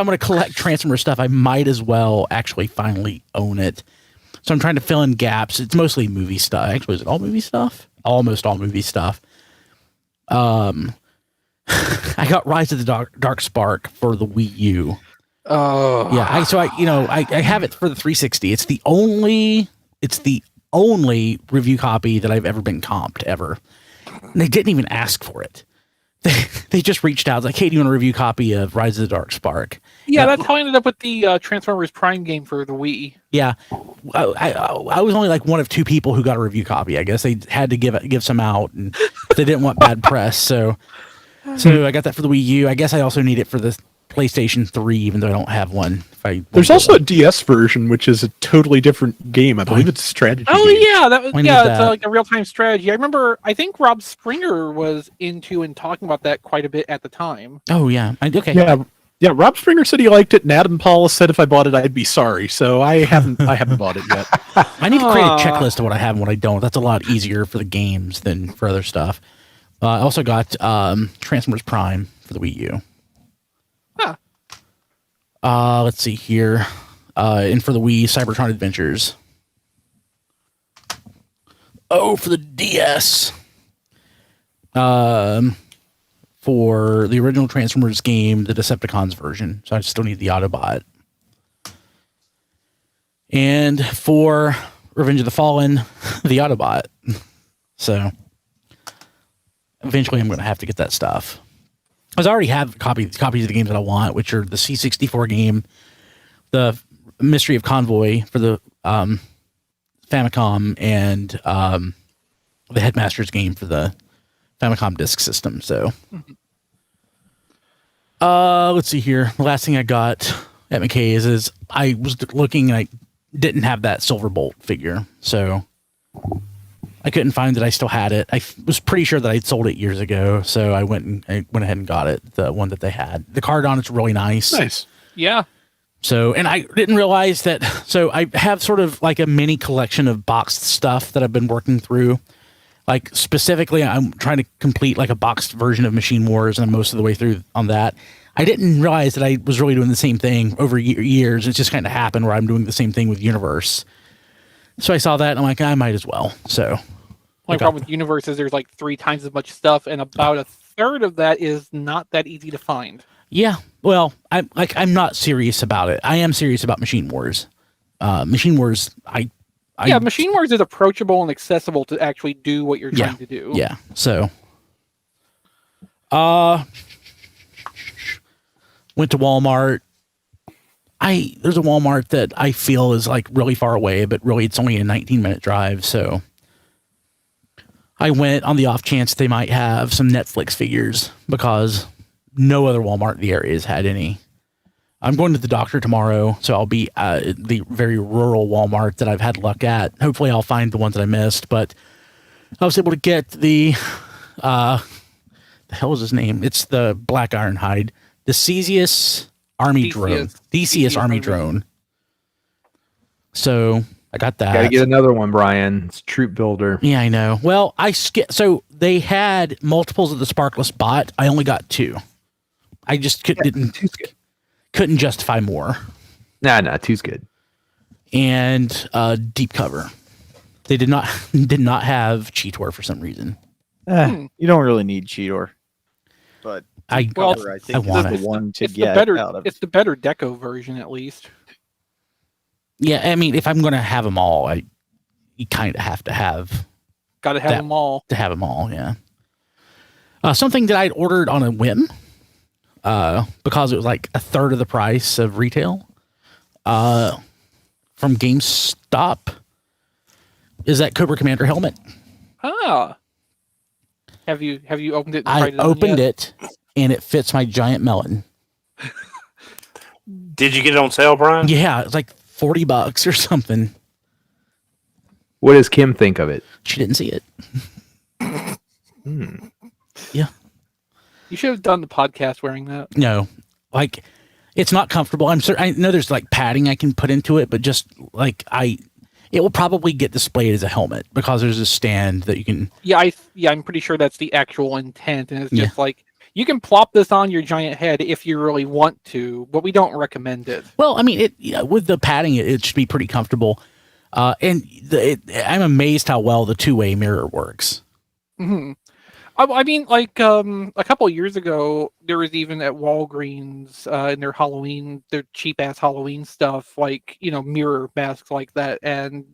going to collect Transformers stuff, I might as well actually finally own it. So I'm trying to fill in gaps. It's mostly movie stuff. Actually, is it all movie stuff? Almost all movie stuff. I got Rise of the Dark Spark for the Wii U.
Oh
yeah. I have it for the 360. It's the only review copy that I've ever been comped ever. And they didn't even ask for it. They just reached out like, hey, do you want a review copy of Rise of the Dark Spark?
Yeah, that's how I ended up with the Transformers Prime game for the Wii.
Yeah, I was only like one of two people who got a review copy. I guess they had to give some out, and they didn't want bad press. So I got that for the Wii U. I guess I also need it for the PlayStation 3, even though I don't have one.
There's also a DS version, which is a totally different game. I believe it's a strategy game.
It's like a real-time strategy. I remember, I think Rob Springer was into and talking about that quite a bit at the time.
Oh, yeah. Okay.
Yeah, Rob Springer said he liked it, and Adam Paulus said if I bought it, I'd be sorry. So I haven't bought it yet.
I need to create a checklist of what I have and what I don't. That's a lot easier for the games than for other stuff. I also got Transformers Prime for the Wii U.
Huh.
Let's see here. And for the Wii, Cybertron Adventures. Oh, for the DS. For the original Transformers game, the Decepticons version. So I still need the Autobot. And for Revenge of the Fallen, the Autobot. So eventually I'm going to have to get that stuff. Because I already have copies of the games that I want, which are the C64 game, the Mystery of Convoy for the Famicom, and the Headmasters game for the Famicom Disk System. So, let's see here. The last thing I got at McKay's is I was looking and I didn't have that Silver Bolt figure, so I couldn't find that I still had it. I was pretty sure that I'd sold it years ago, so I went ahead and got it, the one that they had. The card on it's really nice.
Nice.
Yeah.
So, and I didn't realize that. So I have sort of like a mini collection of boxed stuff that I've been working through. Like specifically, I'm trying to complete like a boxed version of Machine Wars, and I'm most of the way through on that. I didn't realize that I was really doing the same thing over years. It just kind of happened where I'm doing the same thing with Universe. So I saw that and I'm like, I might as well. So
My problem with Universe is there's like 3 times as much stuff, and about a third of that is not that easy to find.
Yeah, well, I'm not serious about it. I am serious about Machine Wars. Machine Wars,
Machine Wars is approachable and accessible to actually do what you're trying to do.
Yeah. So, went to Walmart. There's a Walmart that I feel is like really far away, but really it's only a 19-minute drive. So I went on the off chance they might have some Netflix figures because no other Walmart in the area has had any. I'm going to the doctor tomorrow, so I'll be at the very rural Walmart that I've had luck at. Hopefully I'll find the ones that I missed, but I was able to get the hell is his name? It's the Black Ironhide. The Theseus Army Drone. Theseus Army Drone. So I got that.
Gotta get another one, Brian. It's Troop Builder.
Yeah, I know. Well, so they had multiples of the Sparkless Bot. I only got 2. I just couldn't justify more.
Nah, 2's good.
And Deep Cover. They did not have Cheetor for some reason.
You don't really need Cheetor, but
I
think
want
is the one to
It's
get
the better.
out of.
It's the better Deco version, at least.
Yeah, I mean, if I'm going to have them all, you kind of have to have.
Got to have them all.
To have them all, yeah. Something that I'd ordered on a whim, because it was like a third of the price of retail, from GameStop, is that Cobra Commander helmet.
Ah. Have you opened it? And
I
tried it on
opened
yet?
it, and it fits my giant melon.
Did you get it on sale, Brian?
Yeah, it's like $40 or something.
What does Kim think of it?
She didn't see it. Yeah.
You should have done the podcast wearing that.
No, like it's not comfortable. I know there's like padding I can put into it, but just like it will probably get displayed as a helmet because there's a stand that you can.
Yeah, I'm pretty sure that's the actual intent, and it's just like you can plop this on your giant head if you really want to, but we don't recommend it.
Well, I mean, with the padding, it should be pretty comfortable. And I'm amazed how well the 2-way mirror works.
Mm-hmm. I mean, like a couple of years ago, there was even at Walgreens in their cheap ass Halloween stuff, like mirror masks like that, and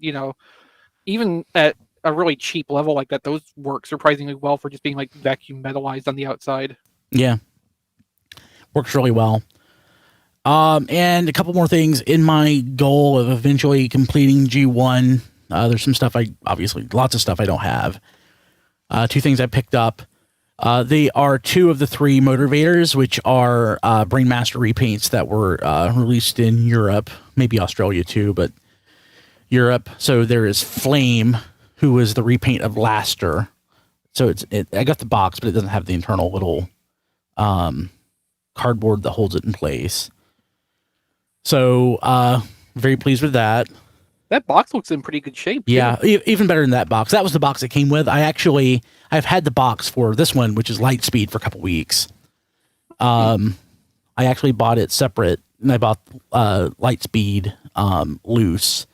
even at a really cheap level like that, those work surprisingly well for just being like vacuum metallized on the outside.
Yeah, works really well. And a couple more things in my goal of eventually completing G1. There's some stuff lots of stuff I don't have. 2 things I picked up. They are 2 of the 3 motivators, which are Brainmaster repaints that were released in Europe, maybe Australia too, but Europe. So there is Flame, who is the repaint of Laster. So I got the box, but it doesn't have the internal little cardboard that holds it in place. So very pleased with that.
That box looks in pretty good shape. Too.
Yeah, even better than that box. That was the box it came with. I've had the box for this one, which is Lightspeed, for a couple weeks. I actually bought it separate, and I bought Lightspeed loose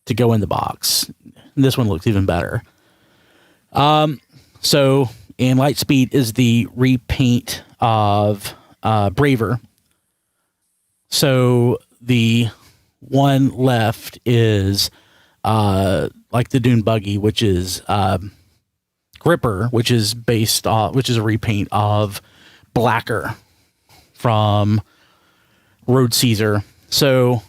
to go in the box. And this one looks even better. So, and Lightspeed is the repaint of Braver. So the one left is like the Dune Buggy, which is Gripper, which is a repaint of Blacker from Road Caesar. So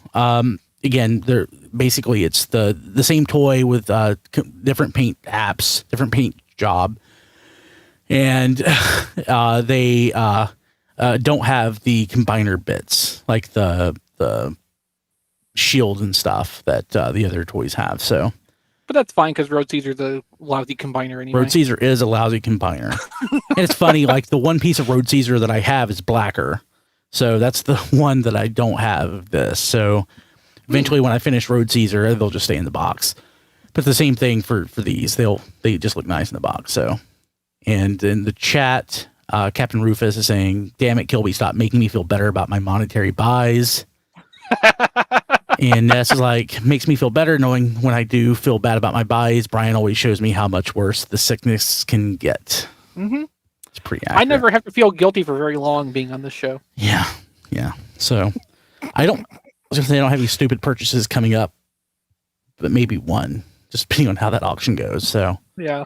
again, they're basically it's the same toy with different paint apps, different paint job, and they don't have the combiner bits like the shield and stuff that the other toys have. So,
but that's fine because Road Caesar's a lousy combiner anyway.
Road Caesar is a lousy combiner, and it's funny. Like the one piece of Road Caesar that I have is Blacker, so that's the one that I don't have of this. So, eventually, when I finish Road Caesar, they'll just stay in the box. But the same thing for these. They just look nice in the box. So, and in the chat, Captain Rufus is saying, "Damn it, Kilby, stop making me feel better about my monetary buys." And Ness is like, makes me feel better knowing when I do feel bad about my buys, Brian always shows me how much worse the sickness can get.
Mm-hmm.
It's pretty accurate.
I never have to feel guilty for very long being on this show.
Yeah. So I was gonna say I don't have any stupid purchases coming up, but maybe one, just depending on how that auction goes. So
yeah.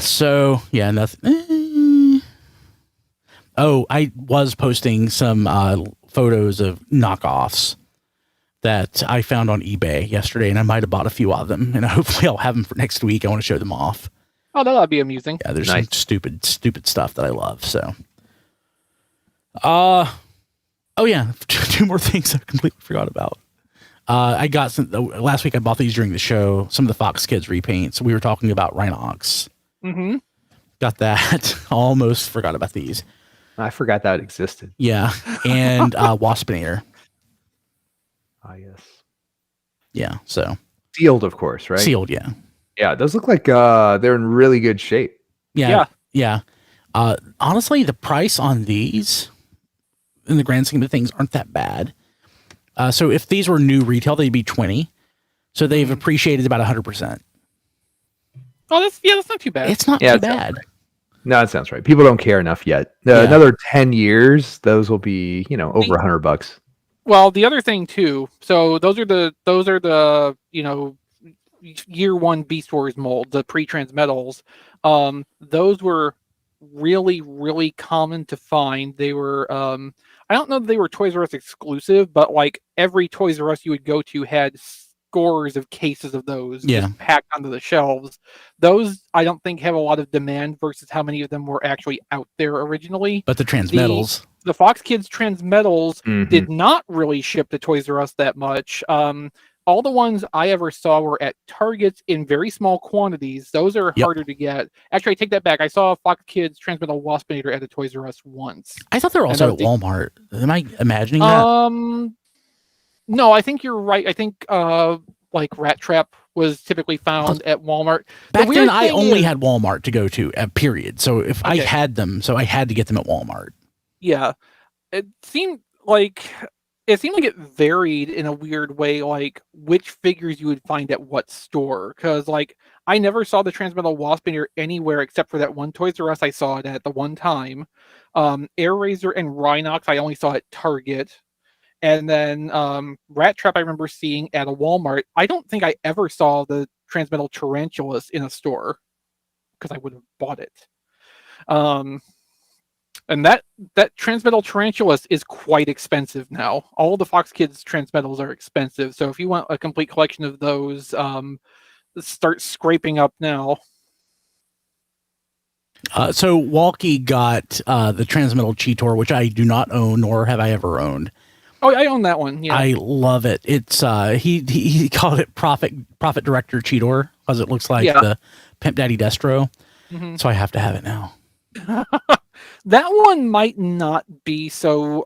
So yeah, nothing. Oh, I was posting some photos of knockoffs that I found on eBay yesterday, and I might have bought a few of them, and hopefully I'll have them for next week. I want to show them off.
Oh, that'll be amusing.
Yeah, there's some stupid stuff that I love. So, oh yeah, two more things I completely forgot about. I got some last week. I bought these during the show. Some of the Fox Kids repaints. We were talking about Rhinox.
Mm-hmm.
Got that. Almost forgot about these.
I forgot that existed.
Yeah, and Waspinator.
Ah, yes.
Yeah, so
Sealed, of course, right?
sealed. Yeah,
Yeah, those look like they're in really good shape.
yeah. Honestly, the price on these, in the grand scheme of things, aren't that bad. So if these were new retail, they'd be $20. So they've appreciated about 100%.
Oh, that's not too bad.
It's not
Yeah,
too
it sounds
bad.
right. No, that sounds right. People don't care enough yet.
Yeah.
Another 10 years, those will be, over $100.
Well, the other thing too. So those are the year one Beast Wars mold, the pre-transmetals. Those were really, really common to find. They were I don't know if they were Toys R Us exclusive, but like every Toys R Us you would go to had scores of cases of those just packed onto the shelves. Those I don't think have a lot of demand versus how many of them were actually out there originally.
But the transmetals,
the Fox Kids Transmetals did not really ship to Toys R Us that much. All the ones I ever saw were at Targets in very small quantities. Those are harder to get. Actually, I take that back. I saw a Fox Kids Transmetal Waspinator at a Toys R Us once.
I thought they were also at Walmart. Am I imagining that?
No, I think you're right. I think like Rat Trap was typically found at Walmart.
Back then, I only had Walmart to go to, period. So if I had them, so I had to get them at Walmart.
Yeah. It seemed like it varied in a weird way, like which figures you would find at what store. Because like I never saw the Transmetal Waspinator anywhere except for that one Toys R Us I saw it at the one time. Air Razor and Rhinox I only saw at Target. And then Rat Trap I remember seeing at a Walmart. I don't think I ever saw the Transmetal Tarantulas in a store because I would have bought it. And that Transmetal Tarantulas is quite expensive now. All the Fox Kids Transmetals are expensive. So if you want a complete collection of those, start scraping up now.
So Walkie got the Transmetal Cheetor, which I do not own, nor have I ever owned.
Oh, I own that one. Yeah.
I love it. It's he called it Profit Director Cheetor because it looks like the Pimp Daddy Destro. Mm-hmm. So I have to have it now.
That one might not be so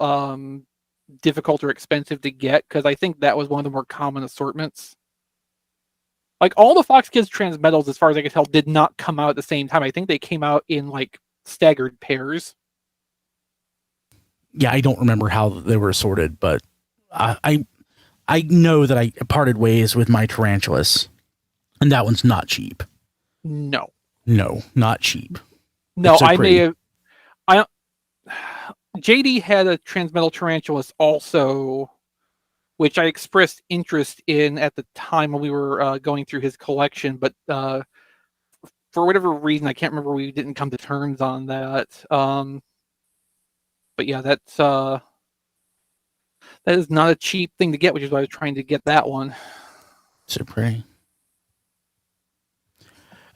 difficult or expensive to get, because I think that was one of the more common assortments. Like all the Fox Kids Transmetals, as far as I can tell, did not come out at the same time. I think they came out in like staggered pairs.
Yeah, I don't remember how they were assorted, but I know that I parted ways with my Tarantulas, and that one's not cheap.
No,
not cheap.
no,
So
I
pretty.
may have. JD had a Transmetal Tarantulas also, which I expressed interest in at the time when we were going through his collection, but for whatever reason, I can't remember, we didn't come to terms on that. But yeah, that is not a cheap thing to get, which is why I was trying to get that one.
So pretty.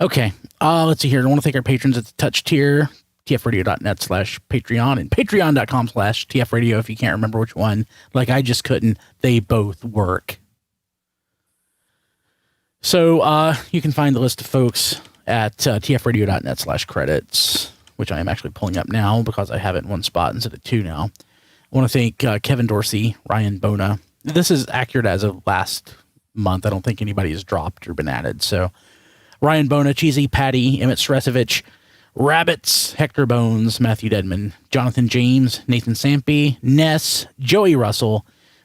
Okay, let's see here. I want to thank our patrons at the Touch tier, tfradio.net/Patreon and patreon.com/tfradio if you can't remember which one. Like I just couldn't. They both work. So you can find the list of folks at tfradio.net/credits, which I am actually pulling up now because I have it in one spot instead of two now. I want to thank Kevin Dorsey, Ryan Bona. This is accurate as of last month. I don't think anybody has dropped or been added. So Ryan Bona, Cheesy, Patty, Emmett Stresovich, Rabbits, Hector Bones, Matthew Dedman, Jonathan James, Nathan Sampy, Ness, Joey Russell,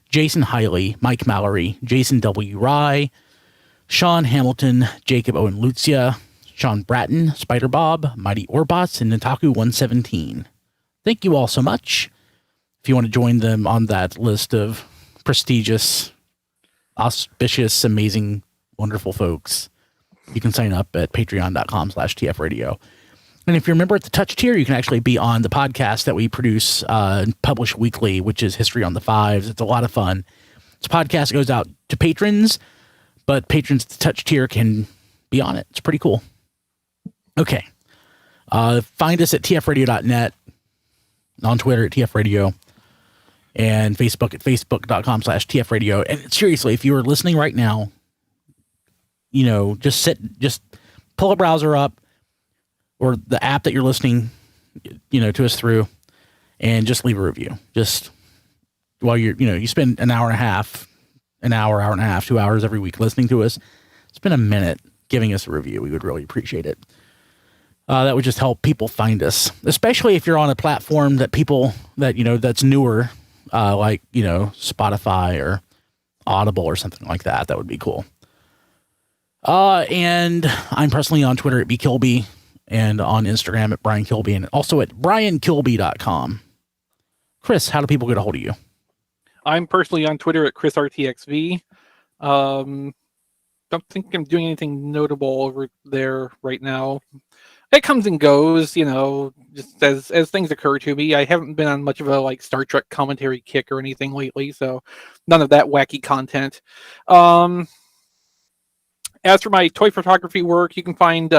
Jason Hiley, Mike Mallory, Jason W. Rye, Sean Hamilton, Jacob Owen Lucia, Sean Bratton, Spider Bob, Mighty Orbots, and Nitaku 117. Thank you all so much. If you want to join them on that list of prestigious, auspicious, amazing, wonderful folks, you can sign up at patreon.com/tfradio. And if you're a member at the Touch tier, you can actually be on the podcast that we produce and publish weekly, which is History on the Fives. It's a lot of fun. This podcast goes out to patrons, but patrons at the Touch tier can be on it. It's pretty cool. Okay. Find us at tfradio.net, on Twitter at tfradio, and Facebook at facebook.com/tfradio. And seriously, if you are listening right now, just pull a browser up or the app that you're listening, to us through, and just leave a review. Just while you spend an hour and a half, 2 hours every week listening to us, spend a minute giving us a review. We would really appreciate it. That would just help people find us, especially if you're on a platform that people that's newer, like Spotify or Audible or something like that. That would be cool. And I'm personally on Twitter at bkilby and on Instagram at Brian Kilby and also at briankilby.com. Chris, how do people get a hold of you?
I'm personally on Twitter at ChrisRTXV. Don't think I'm doing anything notable over there right now. It comes and goes, just as things occur to me. I haven't been on much of a Star Trek commentary kick or anything lately, so none of that wacky content. As for my toy photography work, you can find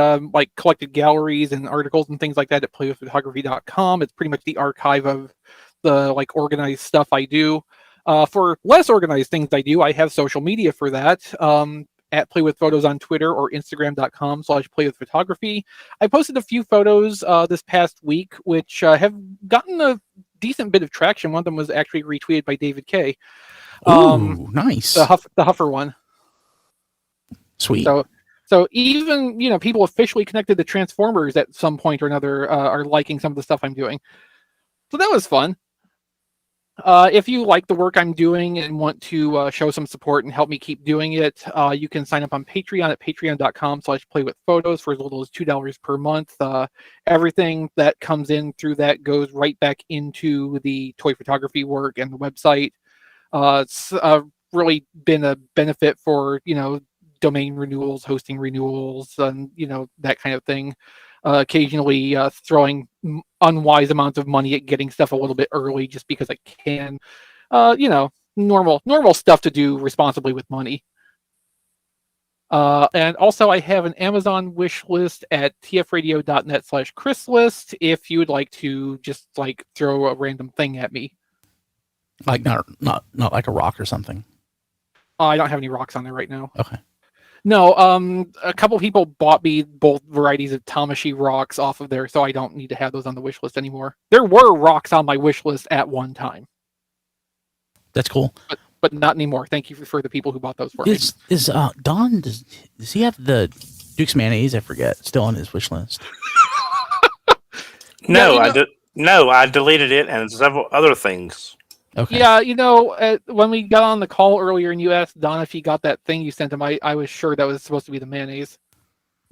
collected galleries and articles and things like that at playwithphotography.com. It's pretty much the archive of the organized stuff I do. For less organized things I do, I have social media for that. At Play With Photos on Twitter or Instagram.com/playwithphotography. I posted a few photos this past week, which have gotten a decent bit of traction. One of them was actually retweeted by David K.
Ooh, nice.
The Huffer one.
Sweet.
So even people officially connected to Transformers at some point or another are liking some of the stuff I'm doing. So that was fun. If you like the work I'm doing and want to show some support and help me keep doing it, you can sign up on Patreon at patreon.com/playwithphotos for as little as $2 per month. Everything that comes in through that goes right back into the toy photography work and the website. It's really been a benefit for, domain renewals, hosting renewals, and, that kind of thing. Occasionally throwing unwise amounts of money at getting stuff a little bit early just because I can. Normal stuff to do responsibly with money. And also I have an Amazon wish list at tfradio.net/chrislist if you would like to just throw a random thing at me.
Like not like a rock or something.
I don't have any rocks on there right now.
Okay.
No, a couple people bought me both varieties of Tamashii rocks off of there, so I don't need to have those on the wish list anymore. There were rocks on my wish list at one time.
That's cool.
But not anymore. Thank you for the people who bought those for me.
Is Don, does he have the Duke's mayonnaise? I forget. Still on his wish list.
No, I deleted it and several other things.
Okay. Yeah, when we got on the call earlier and you asked Don if he got that thing you sent him, I was sure that was supposed to be the mayonnaise.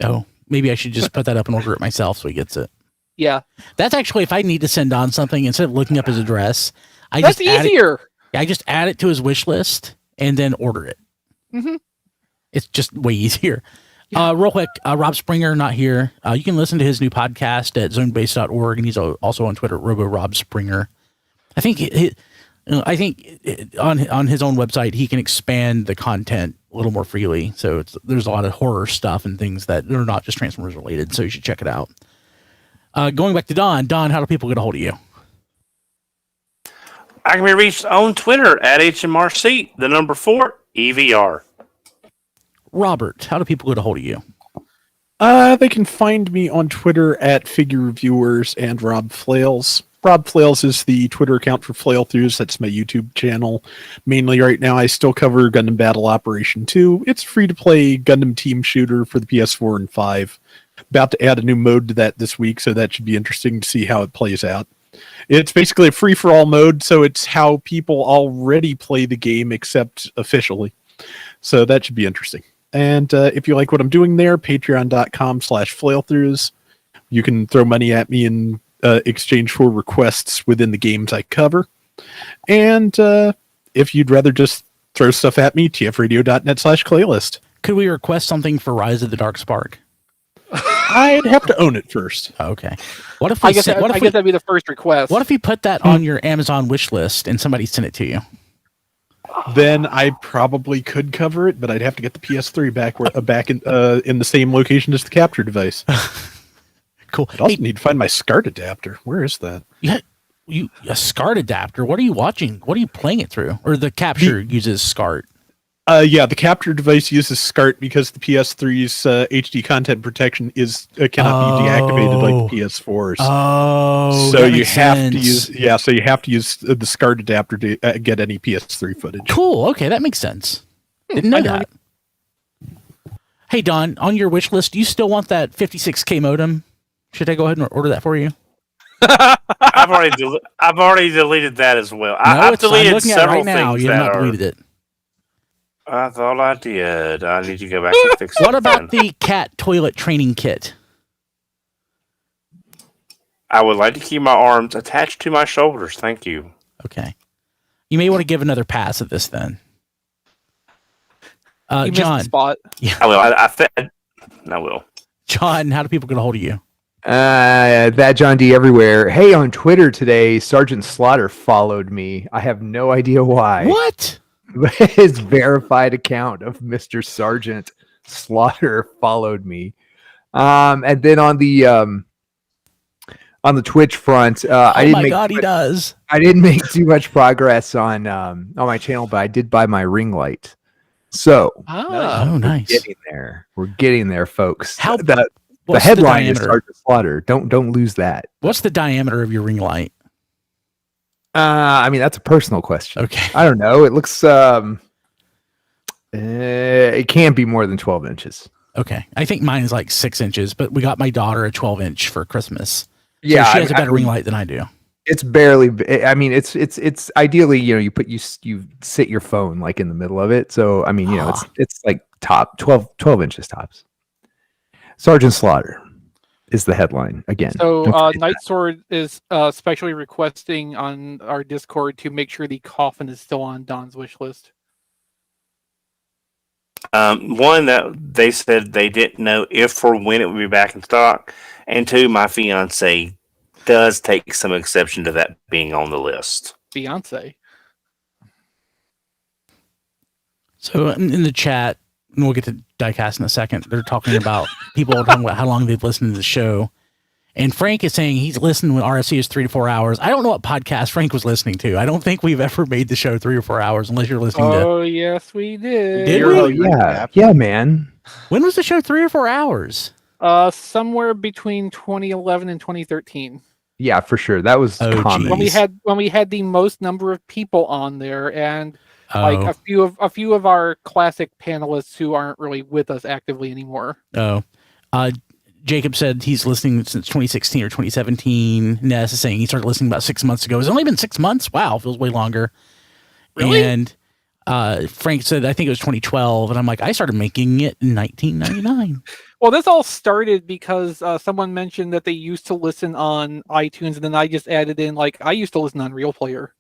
Oh, maybe I should just put that up and order it myself so he gets it.
Yeah.
That's actually, if I need to send Don something, instead of looking up his address,
That's easier.
I just add it to his wish list and then order it.
Mm-hmm.
It's just way easier. Yeah. Real quick, Rob Springer, not here. You can listen to his new podcast at zonebase.org, and he's also on Twitter, RoboRobSpringer. I think on his own website, he can expand the content a little more freely. So there's a lot of horror stuff and things that are not just Transformers related. So you should check it out. Going back to Don, how do people get a hold of you?
I can be reached on Twitter at HMRC, the number 4, EVR.
Robert, how do people get a hold of you?
They can find me on Twitter at Figure Reviewers and Rob Flails. Rob Flails is the Twitter account for Flail Throughs. That's my YouTube channel. Mainly right now, I still cover Gundam Battle Operation 2. It's a free-to-play Gundam team shooter for the PS4 and 5. About to add a new mode to that this week, so that should be interesting to see how it plays out. It's basically a free-for-all mode, so it's how people already play the game, except officially. So that should be interesting. And if you like what I'm doing there, patreon.com/flailthroughs. You can throw money at me in exchange for requests within the games I cover. And if you'd rather just throw stuff at me, tfradio.net/playlist.
Could we request something for Rise of the Dark Spark?
I'd have to own it first.
Okay. What if
I guess that'd be the first request.
What if you put that on your Amazon wish list and somebody sent it to you?
Then I probably could cover it, but I'd have to get the PS3 back in the same location as the capture device.
Cool.
I also need to find my SCART adapter. Where is that?
Yeah, a SCART adapter. What are you watching? What are you playing it through? Or the capture uses SCART?
Yeah, the capture device uses SCART because the PS3's HD content protection cannot be deactivated like the PS4's.
Oh,
so you have to use the SCART adapter to get any PS3 footage.
Cool. Okay, that makes sense. Didn't know that. Hey Don, on your wish list, do you still want that 56K modem? Should I go ahead and order that for you?
I've already deleted that as well. I've deleted several things.
You have not deleted it.
I thought I did. I need to go back and fix it.
What about the cat toilet training kit?
I would like to keep my arms attached to my shoulders. Thank you.
Okay. You may want to give another pass at this then.
You
John.
missed the spot.
Yeah. I will. I will.
John, how do people get a hold of you?
That John D everywhere. Hey, on Twitter today, Sergeant Slaughter followed me. I have no idea why.
What?
His verified account of Mr. Sergeant Slaughter followed me. And then on the Twitch front,
he does.
I didn't make too much progress on my channel, but I did buy my ring light. So,
nice.
We're getting there, folks.
The
headline is Sergeant Slaughter. Don't lose that.
What's the diameter of your ring light?
I mean, that's a personal question.
Okay.
I don't know. It looks it can't be more than 12 inches.
Okay. I think mine is like 6 inches, but we got my daughter a 12-inch for Christmas.
Yeah,
so she has a better ring light than I do.
It's barely. I mean, it's ideally, you sit your phone like in the middle of it. So I mean, it's like top 12 inches tops. Sergeant Slaughter is the headline again.
So Night Sword is specially requesting on our Discord to make sure the coffin is still on Don's wish list.
One, that they said they didn't know if or when it would be back in stock, and two, my fiance does take some exception to that being on the list.
Fiance.
So in the chat, and we'll get to Diecast in a second, they're talking about people are talking about how long they've listened to the show. And Frank is saying he's listened when RFC is 3 to 4 hours. I don't know what podcast Frank was listening to. I don't think we've ever made the show 3 or 4 hours unless you're listening to.
Oh, yes, we did.
Did we?
Yeah, man.
When was the show 3 or 4 hours?
Somewhere between 2011 and 2013.
Yeah, for sure. That was
Oh,
common.
geez.
when we had the most number of people on there, and like
Oh,
a few of our classic panelists who aren't really with us actively anymore.
oh. Jacob said he's listening since 2016 or 2017. Ness is saying he started listening about 6 months ago. It's only been 6 months. Wow, feels way longer.
Really?
And Frank said I think it was 2012, and I'm like, I started making it in 1999.
Well, this all started because someone mentioned that they used to listen on iTunes, and then I just added in like I used to listen on Real Player,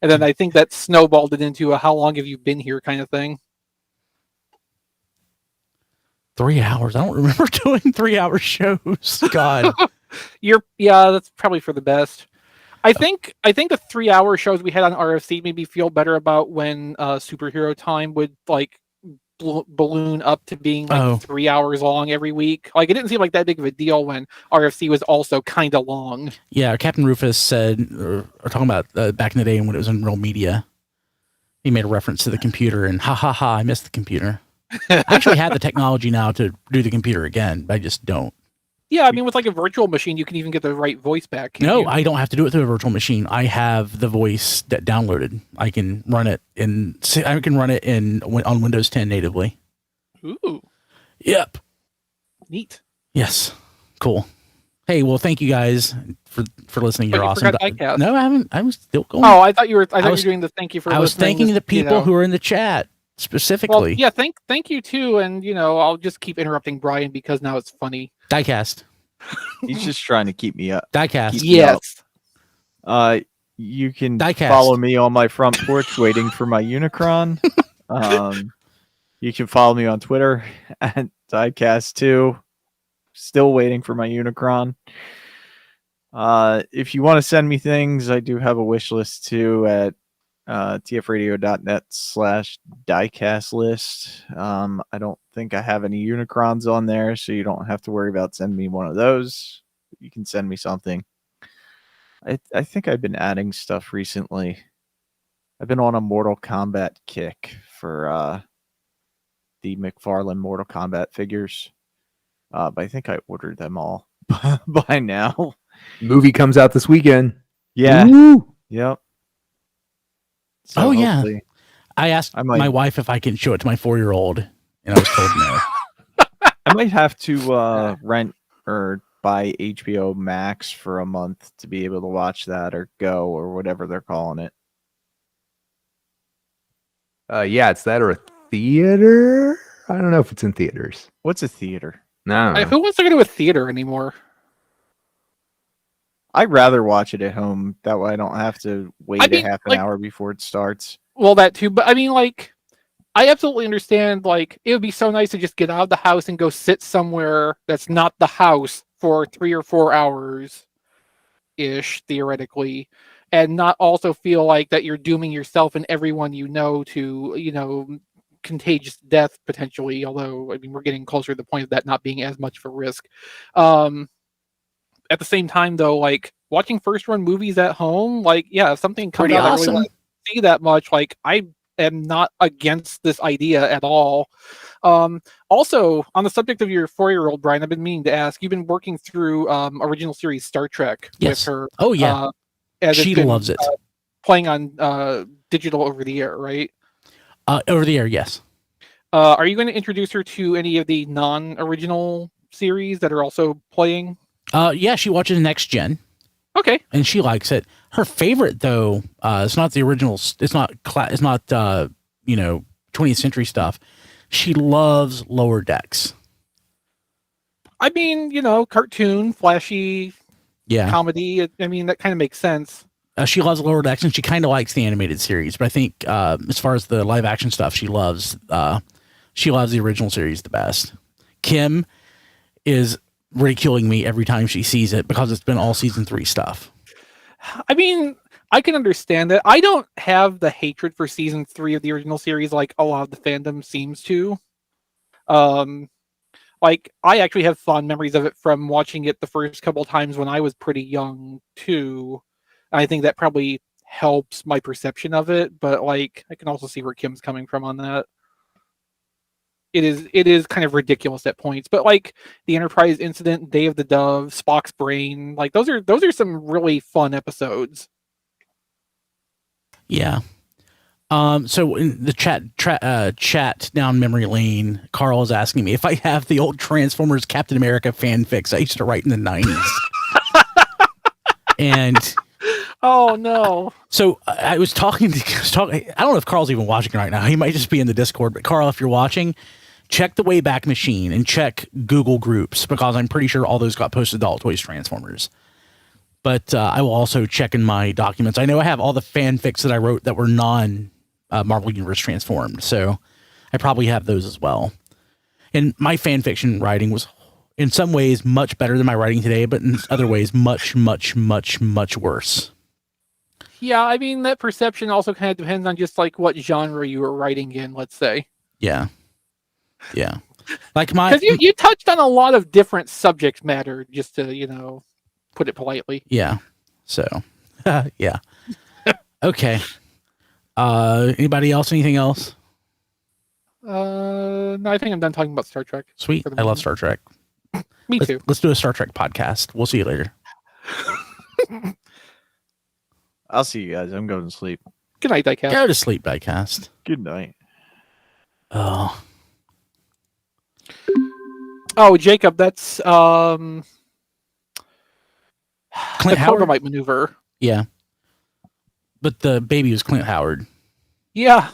and then I think that snowballed it into a "How long have you been here?" kind of thing.
3 hours. I don't remember doing 3 hour shows. God.
Yeah, that's probably for the best. I think the 3 hour shows we had on RFC made me feel better about when Superhero Time would like balloon up to being like 3 hours long every week. Like it didn't seem like that big of a deal when RFC was also kind of long.
Yeah, Captain Rufus said, or talking about back in the day when it was in Real Media, he made a reference to the computer and ha ha ha, I missed the computer. I actually have the technology now to do the computer again, but I just don't.
Yeah, I mean, with like a virtual machine, you can even get the right voice back.
No,
you?
I don't have to do it through a virtual machine. I have the voice that downloaded. I can run it on Windows 10 natively.
Ooh,
Yep.
neat.
Yes. Cool. Hey, well, thank you guys for listening. You're
But you
awesome.
forgot iCast.
No, I haven't. I was still going.
Oh, I thought you were doing the thank you for listening.
I was thanking the people who are in the chat specifically.
Well, yeah, thank you too, and I'll just keep interrupting Brian because now it's funny.
Diecast.
He's just trying to keep me up.
Diecast.
Yes.
You can
Diecast.
follow me on my front porch waiting for my Unicron. You can follow me on Twitter at Diecast2. Still waiting for my Unicron. If you want to send me things, I do have a wish list too at tfradio.net/diecast list. I don't think I have any Unicrons on there, so you don't have to worry about sending me one of those. You can send me something. I think I've been adding stuff recently. I've been on a Mortal Kombat kick for the McFarlane Mortal Kombat figures. But I think I ordered them all by now.
Movie comes out this weekend.
Yeah.
Woo!
Yep. So
yeah.
hopefully-
I asked my wife if I can show it to my 4-year-old, and I was told no.
I might have to rent or buy HBO Max for a month to be able to watch that, or Go, or whatever they're calling it.
Yeah, it's that or a theater. I don't know if it's in theaters.
What's a theater?
No.
Who wants to go to a theater anymore?
I'd rather watch it at home. That way I don't have to wait a half an hour before it starts.
Well, that too. But I mean, like, I absolutely understand. Like, it would be so nice to just get out of the house and go sit somewhere that's not the house for 3 or 4 hours ish, theoretically, and not also feel like that you're dooming yourself and everyone to, contagious death potentially. Although, I mean, we're getting closer to the point of that not being as much of a risk. At the same time, though, like watching first run movies at home, like, yeah, if something comes out I really want to see that much, like, I am not against this idea at all. Also, on the subject of your 4-year-old, Brian, I've been meaning to ask. You've been working through original series Star Trek with her.
Oh yeah, she loves it.
Playing on digital over the air, right?
Over the air, yes.
Are you going to introduce her to any of the non-original series that are also playing?
Yeah, she watches Next Gen.
Okay,
and she likes it. Her favorite, though, it's not the originals. It's not 20th century stuff. She loves Lower Decks.
I mean, cartoon, flashy, comedy. I mean, that kind of makes sense.
She loves Lower Decks, and she kind of likes the animated series. But I think, as far as the live action stuff, she loves the original series the best. Kim is ridiculing me every time she sees it because it's been all season 3 stuff.
I mean, I can understand that. I don't have the hatred for season 3 of the original series like a lot of the fandom seems to. Like, I actually have fond memories of it from watching it the first couple of times when I was pretty young too. I think that probably helps my perception of it, but like, I can also see where Kim's coming from on that. it is kind of ridiculous at points. But like the Enterprise incident, Day of the Dove, Spock's brain, like those are some really fun episodes.
Yeah. So in the chat down memory lane, Carl is asking me if I have the old Transformers Captain America fanfics I used to write in the 90s. And
oh no.
So I was talking. I don't know if Carl's even watching right now. He might just be in the Discord. But Carl, if you're watching, check the Wayback Machine and check Google Groups, because I'm pretty sure all those got posted to All Toys Transformers. But I will also check in my documents. I know I have all the fanfics that I wrote that were non-Marvel Universe transformed, so I probably have those as well. And my fanfiction writing was, in some ways, much better than my writing today, but in other ways, much, much, much, much worse.
Yeah, I mean, that perception also kind of depends on just like what genre you were writing in, let's say.
Yeah. Yeah. Like my...
Because you touched on a lot of different subject matter, just to, put it politely.
Yeah. So, yeah. Okay. Anybody else? Anything else?
No, I think I'm done talking about Star Trek.
Sweet. I love Star Trek.
Me too.
Let's do a Star Trek podcast. We'll see you later.
I'll see you guys. I'm going to sleep.
Good night, Diecast.
Go to sleep, Diecast.
Good night.
Oh.
Oh, Jacob, that's
Clint
the
Howard?
Corbomite maneuver.
Yeah. But the baby was Clint Howard.
Yeah.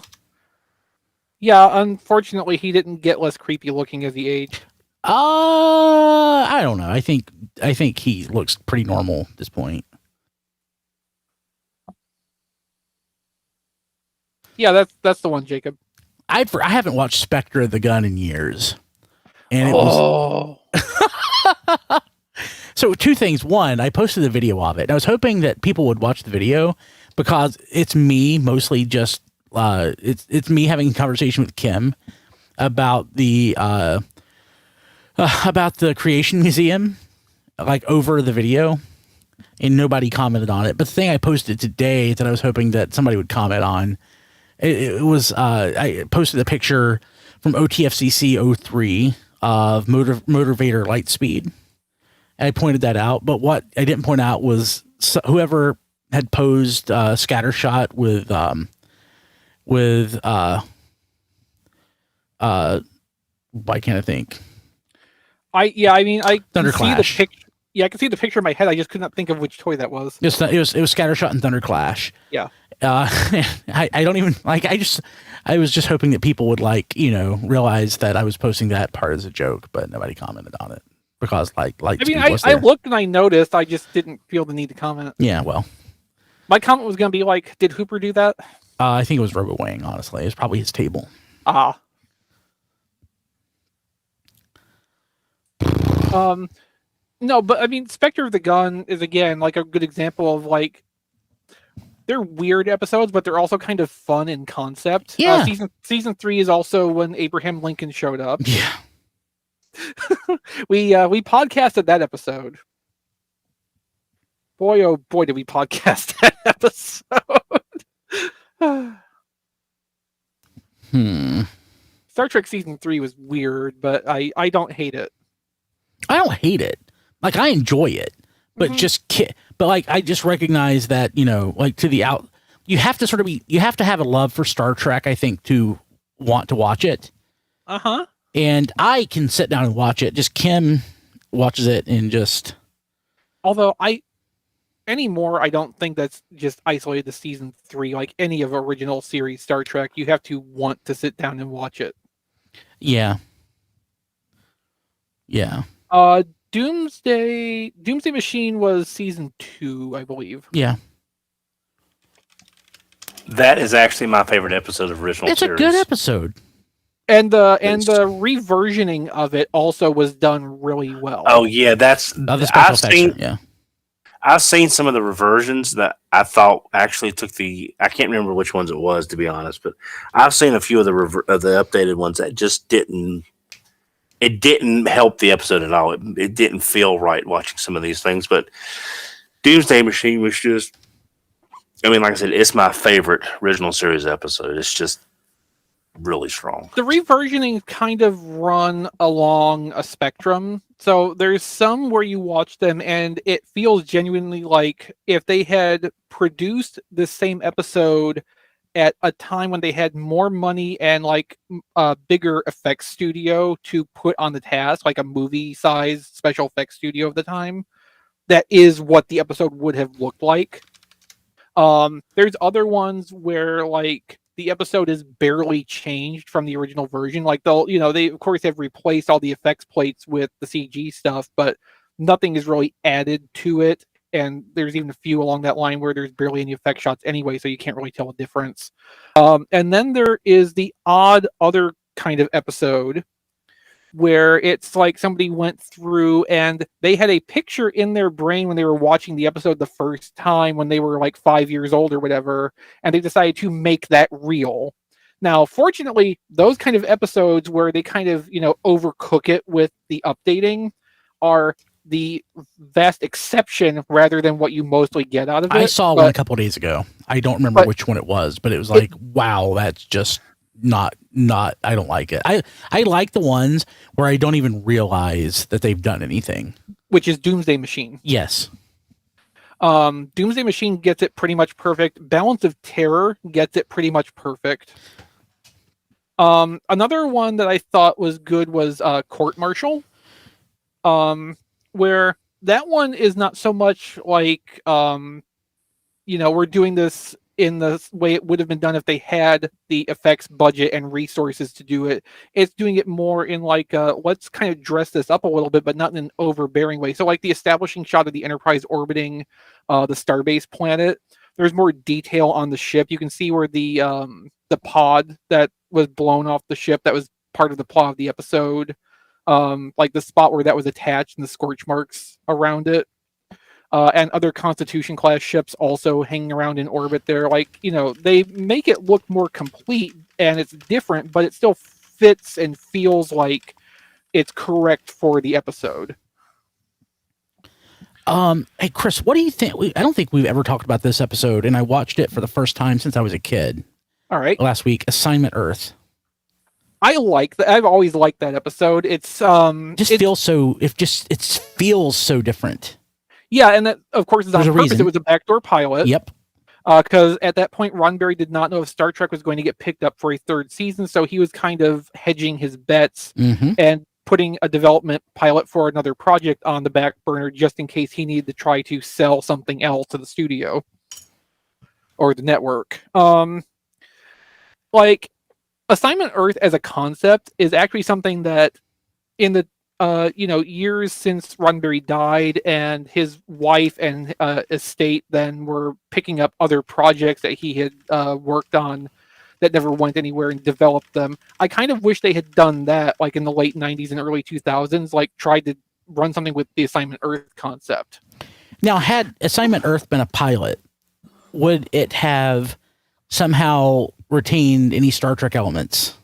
Yeah, unfortunately, he didn't get less creepy looking as he aged.
I don't know. I think he looks pretty normal at this point.
Yeah, that's the one, Jacob.
I haven't watched Spectre of the Gun in years. And it was... So two things. One, I posted a video of it. And I was hoping that people would watch the video, because it's me mostly just it's me having a conversation with Kim about the Creation Museum, like, over the video, and nobody commented on it. But the thing I posted today that I was hoping that somebody would comment on, it was I posted a picture from OTFCC 03 of Motivator Lightspeed. And I pointed that out, but what I didn't point out was whoever had posed Scattershot with why can't I think? I can see the
picture. Yeah, I can see the picture in my head. I just could not think of which toy that was.
It was Scattershot and Thunderclash.
Yeah.
I don't even like. I was just hoping that people would realize that I was posting that part as a joke, but nobody commented on it because I
looked and I noticed. I just didn't feel the need to comment.
Yeah, well,
my comment was going to be like, "Did Hooper do that?"
I think it was Robo Wang. Honestly, it's probably his table.
No, but I mean, Spectre of the Gun is again like a good example of like, they're weird episodes, but they're also kind of fun in concept.
Yeah.
Season 3 is also when Abraham Lincoln showed up.
Yeah.
we podcasted that episode. Boy, oh boy, did we podcast that episode. Star Trek Season 3 was weird, but I don't hate it.
I don't hate it. Like, I enjoy it, but I just recognize that, you have to you have to have a love for Star Trek, I think, to want to watch it.
Uh-huh.
And I can sit down and watch it. Just Kim watches it and just...
Although anymore, I don't think that's just isolated to Season 3. Like any of original series Star Trek, you have to want to sit down and watch it.
Yeah. Yeah.
Doomsday Machine was Season 2, I believe.
Yeah.
That is actually my favorite episode of original series.
It's a good episode.
And the reversioning of it also was done really well.
Oh yeah, that's
the special effects. Yeah.
I've seen some of the reversions that I thought actually took I can't remember which ones it was, to be honest, but I've seen a few of the updated ones that just didn't help the episode at all. It didn't feel right watching some of these things, but Doomsday Machine was just, I mean, like I said, it's my favorite original series episode. It's just, really strong.
The reversioning kind of run along a spectrum. So there's some where you watch them and it feels genuinely like if they had produced the same episode at a time when they had more money and like a bigger effects studio to put on the task, like a movie size special effects studio of the time, that is what the episode would have looked like. There's other ones where like the episode is barely changed from the original version. Like they of course have replaced all the effects plates with the CG stuff, but nothing is really added to it. And there's even a few along that line where there's barely any effect shots anyway, so you can't really tell a difference. And then there is the odd other kind of episode where it's like somebody went through and they had a picture in their brain when they were watching the episode the first time when they were like 5 years old or whatever, and they decided to make that real. Now, fortunately, those kind of episodes where they kind of, overcook it with the updating are the vast exception rather than what you mostly get out of it.
I saw one a couple of days ago. I don't remember which one it was, but it was like, wow, that's just not I don't like it. I like the ones where I don't even realize that they've done anything.
Which is Doomsday Machine.
Yes.
Doomsday Machine gets it pretty much perfect. Balance of Terror gets it pretty much perfect. Another one that I thought was good was Court Martial. Where that one is not so much like we're doing this in the way it would have been done if they had the effects budget and resources to do it. It's doing it more in like let's kind of dress this up a little bit, but not in an overbearing way. So like the establishing shot of the Enterprise orbiting the starbase planet, there's more detail on the ship. You can see where the pod that was blown off the ship, that was part of the plot of the episode, like the spot where that was attached and the scorch marks around it. And other Constitution class ships also hanging around in orbit there. Like, they make it look more complete and it's different, but it still fits and feels like it's correct for the episode.
Hey, Chris, what do you think? I don't think we've ever talked about this episode, and I watched it for the first time since I was a kid.
All right.
Last week, Assignment Earth.
I like that. I've always liked that episode. It feels
so different.
Yeah, and that, of course, is on purpose.
Reason.
It was a backdoor pilot.
Yep.
Because at that point, Roddenberry did not know if Star Trek was going to get picked up for a third season, so he was kind of hedging his bets and putting a development pilot for another project on the back burner just in case he needed to try to sell something else to the studio or the network. Like, Assignment Earth as a concept is actually something that in the years since Roddenberry died and his wife and estate then were picking up other projects that he had worked on that never went anywhere and developed them. I kind of wish they had done that like in the late 90s and early 2000s, like tried to run something with the Assignment Earth concept.
Now, had Assignment Earth been a pilot, would it have somehow retained any Star Trek elements?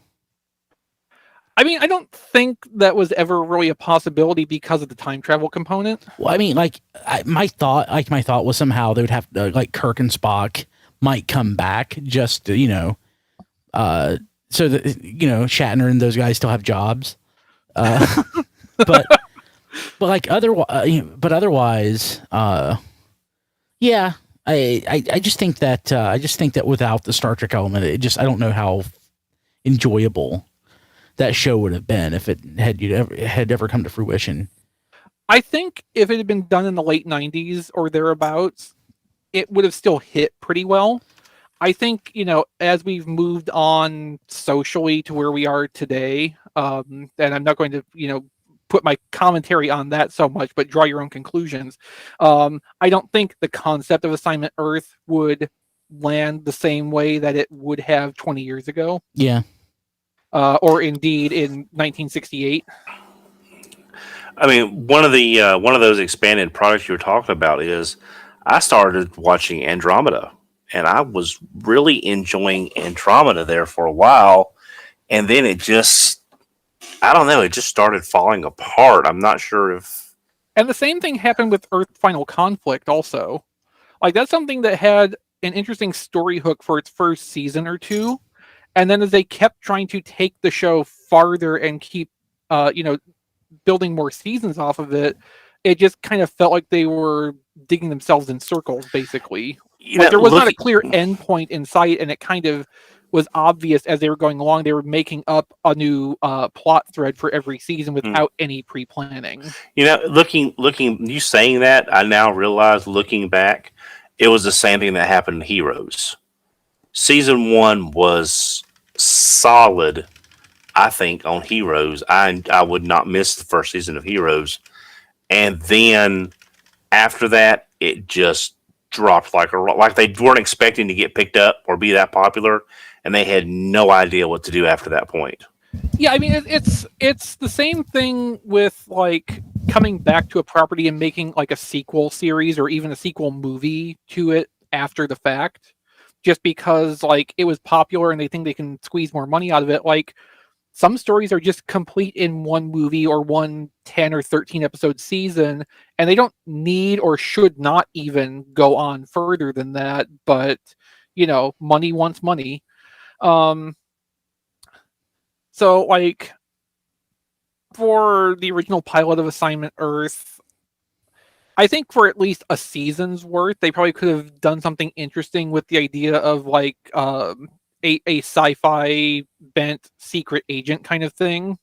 I mean, I don't think that was ever really a possibility because of the time travel component.
Well, I mean, my thought was somehow they would have like Kirk and Spock might come back just to, so that Shatner and those guys still have jobs, but otherwise, yeah. I just think that without the Star Trek element, I don't know how enjoyable that show would have been if it had ever come to fruition.
I think if it had been done in the late 90s or thereabouts, it would have still hit pretty well. I think, as we've moved on socially to where we are today, and I'm not going to, put my commentary on that so much, but draw your own conclusions. I don't think the concept of Assignment Earth would land the same way that it would have 20 years ago.
Yeah.
Or indeed in 1968.
I mean, one of those expanded products you were talking about is I started watching Andromeda, and I was really enjoying Andromeda there for a while, and then it just started falling apart. I'm not sure if...
And the same thing happened with Earth Final Conflict also. Like, that's something that had an interesting story hook for its first season or two, And then as they kept trying to take the show farther and keep, building more seasons off of it, it just kind of felt like they were digging themselves in circles, basically. There was not a clear end point in sight, and it kind of was obvious as they were going along. They were making up a new plot thread for every season without any pre-planning.
Looking, you saying that, I now realize, looking back, it was the same thing that happened in Heroes. Season 1 was solid, I think, on Heroes. I would not miss the first season of Heroes. And then after that, it just dropped like they weren't expecting to get picked up or be that popular, and they had no idea what to do after that point.
Yeah, I mean, it's the same thing with like coming back to a property and making like a sequel series or even a sequel movie to it after the fact, just because like it was popular and they think they can squeeze more money out of it. Like some stories are just complete in one movie or one 10 or 13 episode season, and they don't need or should not even go on further than that. But, money wants money. So, like, for the original pilot of Assignment Earth, I think for at least a season's worth, they probably could have done something interesting with the idea of, like, a sci-fi bent secret agent kind of thing.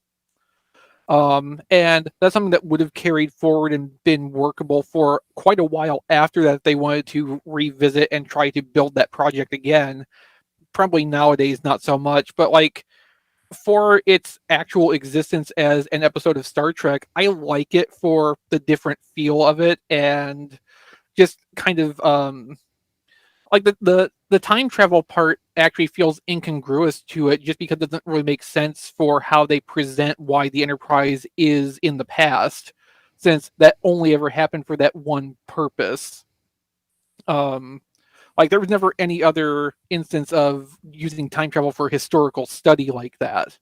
And that's something that would have carried forward and been workable for quite a while after that if they wanted to revisit and try to build that project again. Probably nowadays, not so much, but like for its actual existence as an episode of Star Trek, I like it for the different feel of it and just kind of like the time travel part actually feels incongruous to it just because it doesn't really make sense for how they present why the Enterprise is in the past, since that only ever happened for that one purpose. Like there was never any other instance of using time travel for historical study like that.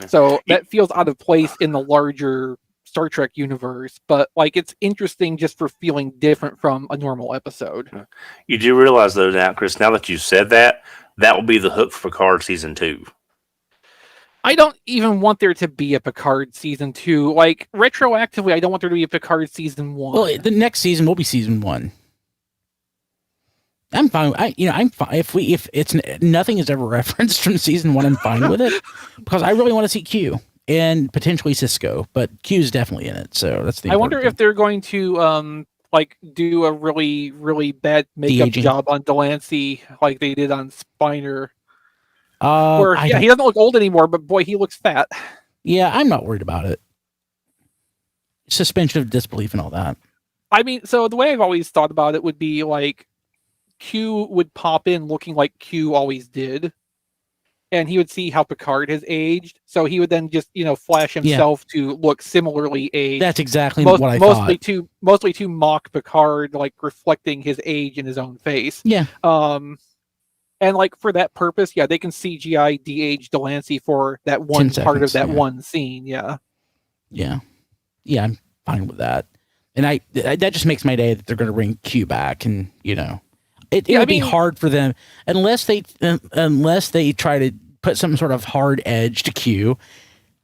So that feels out of place in the larger Star Trek universe, but like it's interesting just for feeling different from a normal episode.
You do realize though now, Chris, now that you said that, that will be the hook for Picard season 2.
I don't even want there to be a Picard season 2. Like retroactively, I don't want there to be a Picard season 1.
Well, the next season will be season 1. I'm fine. I'm fine if it's nothing is ever referenced from season 1. I'm fine with it because I really want to see Q and potentially Cisco, but Q's definitely in it. So that's the.
I wonder if they're going to like do a really really bad makeup
De-aging.
job on Delancey like they did on Spiner. He doesn't look old anymore, but boy, he looks fat.
Yeah, I'm not worried about it. Suspension of disbelief and all that.
I mean, so the way I've always thought about it would be like Q would pop in looking like Q always did, and he would see how Picard has aged, so he would then just flash himself to look similarly aged.
That's exactly what I thought.
Mostly to mock Picard, like reflecting his age in his own face.
Yeah.
And like for that purpose, yeah, they can CGI de-age Delancey for that one part of that one scene. Yeah.
Yeah. Yeah, I'm fine with that. And that just makes my day that they're going to bring Q back, and it would be hard for them unless they try to put some sort of hard edge to Q,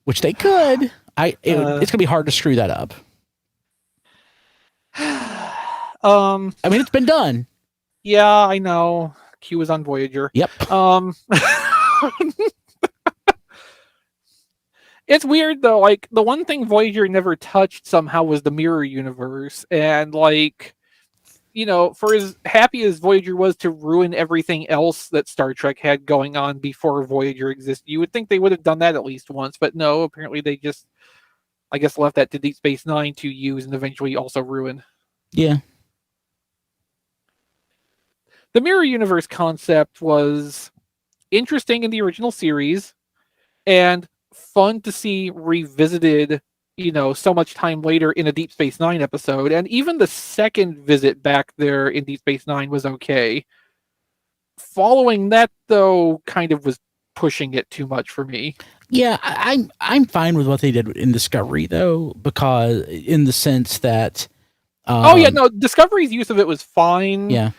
which they could. It's going to be hard to screw that up. I mean, it's been done.
Yeah, I know. Q was on Voyager.
Yep.
It's weird though. Like the one thing Voyager never touched somehow was the mirror universe, and like, for as happy as Voyager was to ruin everything else that Star Trek had going on before Voyager existed, you would think they would have done that at least once, but no. Apparently, they just, I guess, left that to Deep Space Nine to use and eventually also ruin.
Yeah.
The mirror universe concept was interesting in the original series and fun to see revisited, so much time later in a Deep Space Nine episode. And even the second visit back there in Deep Space Nine was okay. Following that, though, kind of was pushing it too much for me.
Yeah, I'm fine with what they did in Discovery, though, because in the sense that...
Discovery's use of it was fine.
Yeah.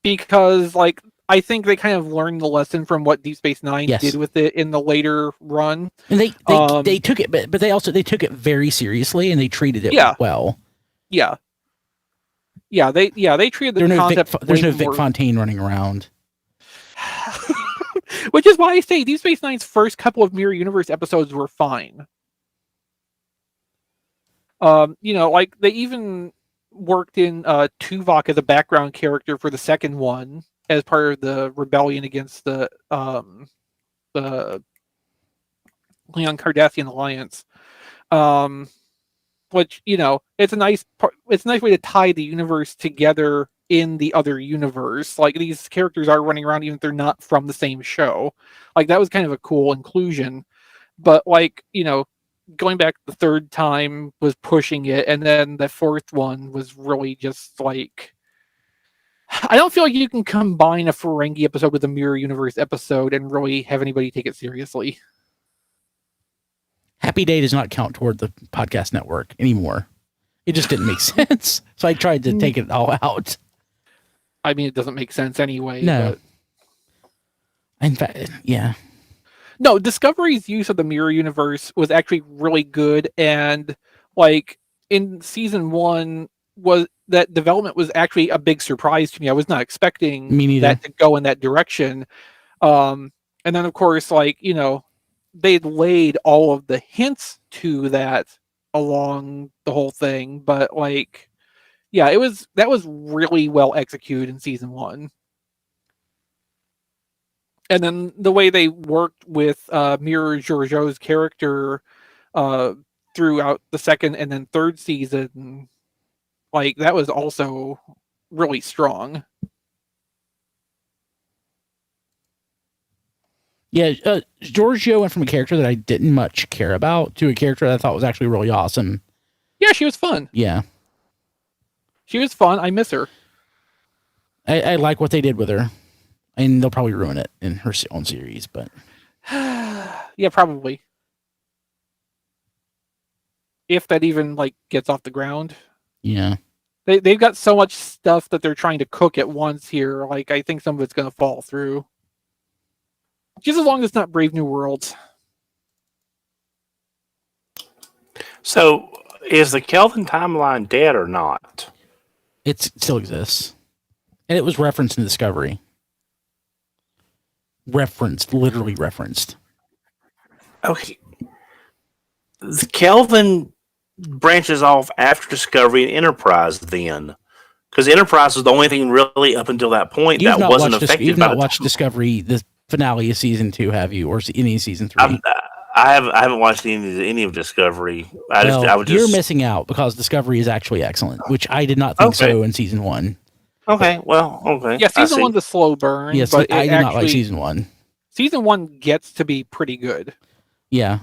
Because, like, I think they kind of learned the lesson from what Deep Space Nine did with it in the later run.
And they took it, but they also took it very seriously and they treated it well.
Yeah. They treated the concept.
There's no Vic Fontaine running around.
Which is why I say Deep Space Nine's first couple of Mirror Universe episodes were fine. Like they even worked in Tuvok as a background character for the second one as part of the rebellion against the Leon Cardassian alliance. Which it's a nice way to tie the universe together in the other universe. Like these characters are running around even if they're not from the same show. Like that was kind of a cool inclusion. But like, going back the third time was pushing it, and then the fourth one was really just like, I don't feel like you can combine a Ferengi episode with a Mirror Universe episode and really have anybody take it seriously.
Happy Day does not count toward the podcast network anymore. It just didn't make sense. So I tried to take it all out.
I mean, it doesn't make sense anyway.
No. But... In fact, yeah.
No, Discovery's use of the Mirror Universe was actually really good. And like in season 1, that development was actually a big surprise to me. I was not expecting that to go in that direction. And then of course, like, they'd laid all of the hints to that along the whole thing, but like, yeah, that was really well executed in season 1. And then the way they worked with Mirror Georgiou's character throughout the second and then third season, like that was also really strong.
Yeah, Giorgio went from a character that I didn't much care about to a character that I thought was actually really awesome.
Yeah, she was fun.
Yeah.
She was fun. I miss her.
I like what they did with her. And they'll probably ruin it in her own series, but...
yeah, probably. If that even, like, gets off the ground.
Yeah.
They've got so much stuff that they're trying to cook at once here. Like, I think some of it's going to fall through. Just as long as it's not Brave New Worlds.
So, is the Kelvin timeline dead or not?
It still exists. And it was referenced in Discovery. Literally referenced.
Okay. The Kelvin branches off after Discovery and Enterprise then. Because Enterprise was the only thing really up until that point that wasn't affected.
You've not watched Discovery, the finale of season 2, have you? Or any of season 3?
I haven't watched any of Discovery.
You're missing out because Discovery is actually excellent, which I did not think so in season 1.
Okay, well, okay.
Yeah, season 1's a slow burn.
Yes, but I did not like season 1.
Season 1 gets to be pretty good.
Yeah,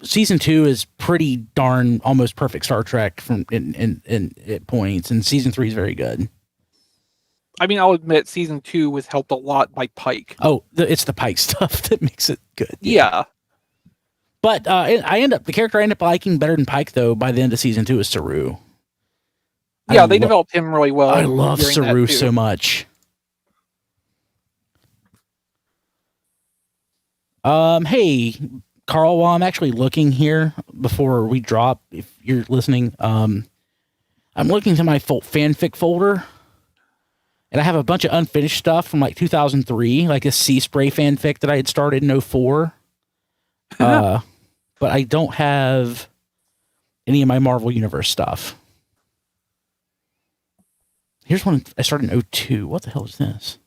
season 2 is pretty darn almost perfect Star Trek from in points, and season 3 is very good.
I mean, I'll admit season 2 was helped a lot by Pike.
Oh, it's the Pike stuff that makes it good.
Yeah.
But the character I end up liking better than Pike though by the end of season 2 is Saru.
Yeah, they developed him really well.
I love Saru so much. Hey, Carl, while I'm actually looking here before we drop, if you're listening, I'm looking to my fanfic folder, and I have a bunch of unfinished stuff from like 2003, like a Sea Spray fanfic that I had started in 2004. But I don't have any of my Marvel Universe stuff. Here's one I started in 2002. What the hell is this?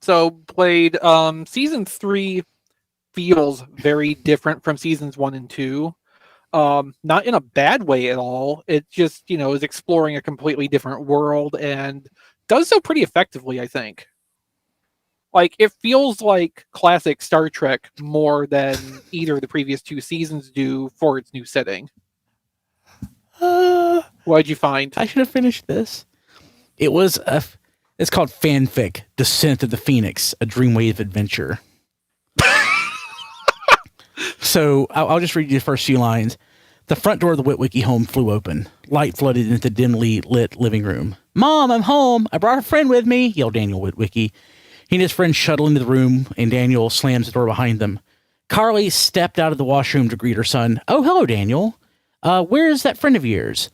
So played season 3 feels very different from seasons 1 and 2. Not in a bad way at all. It just, is exploring a completely different world and does so pretty effectively, I think. Like, it feels like classic Star Trek more than either of the previous 2 seasons do for its new setting. What'd you find?
I should have finished this. It's called Fanfic, Descent of the Phoenix, a Dreamwave Adventure. So I'll just read you the first few lines. The front door of the Witwicky home flew open. Light flooded into the dimly lit living room. "Mom, I'm home. I brought a friend with me," yelled Daniel Witwicky. He and his friend shuttle into the room, and Daniel slams the door behind them. Carly stepped out of the washroom to greet her son. "Oh, hello, Daniel. Where's that friend of yours?"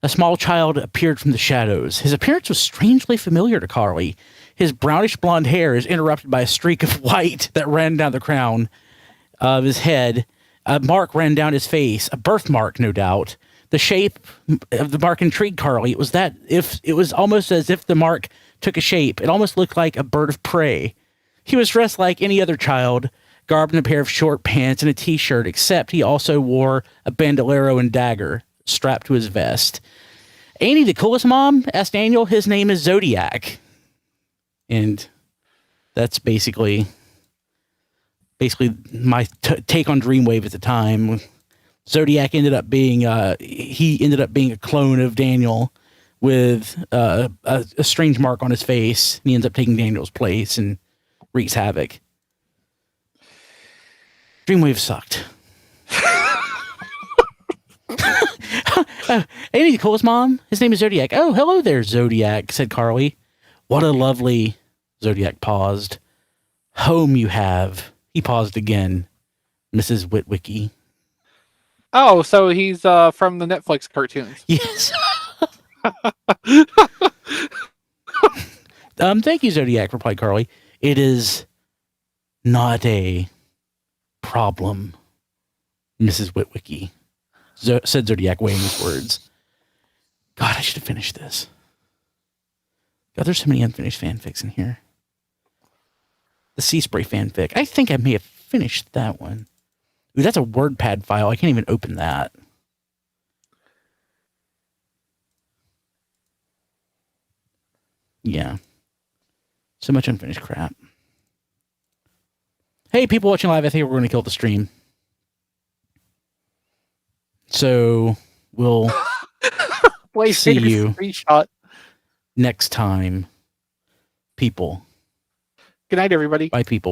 A small child appeared from the shadows. His appearance was strangely familiar to Carly. His brownish blonde hair is interrupted by a streak of white that ran down the crown of his head. A mark ran down his face, a birthmark, no doubt. The shape of the mark intrigued Carly. It was almost as if the mark took a shape. It almost looked like a bird of prey. He was dressed like any other child, garbed in a pair of short pants and a t-shirt, except he also wore a bandolero and dagger strapped to his vest. "Ain't he the coolest, Mom?" asked Daniel. "His name is Zodiac." And that's basically my take on Dreamwave at the time. Zodiac ended up being a clone of Daniel with a strange mark on his face. He ends up taking Daniel's place and wreaks havoc. Dreamwave sucked. "Ain't he the coolest, Mom? His name is Zodiac." "Oh, hello there, Zodiac," said Carly. "What a lovely..." Zodiac paused. "Home you have." He paused again. "Mrs. Witwicky."
Oh, so he's from the Netflix cartoons.
Yes. Thank you, Zodiac, replied Carly. "It is not a problem, Mrs. Witwicky," said Zodiac, weighing his words. God, I should have finished this. God, there's so many unfinished fanfics in here. The Sea Spray fanfic. I think I may have finished that one. Ooh, that's a WordPad file. I can't even open that. Yeah. So much unfinished crap. Hey, people watching live, I think we're going to kill the stream. So we'll see you
Screenshot.
next time. People.
Good night, everybody.
Bye, people. Bye.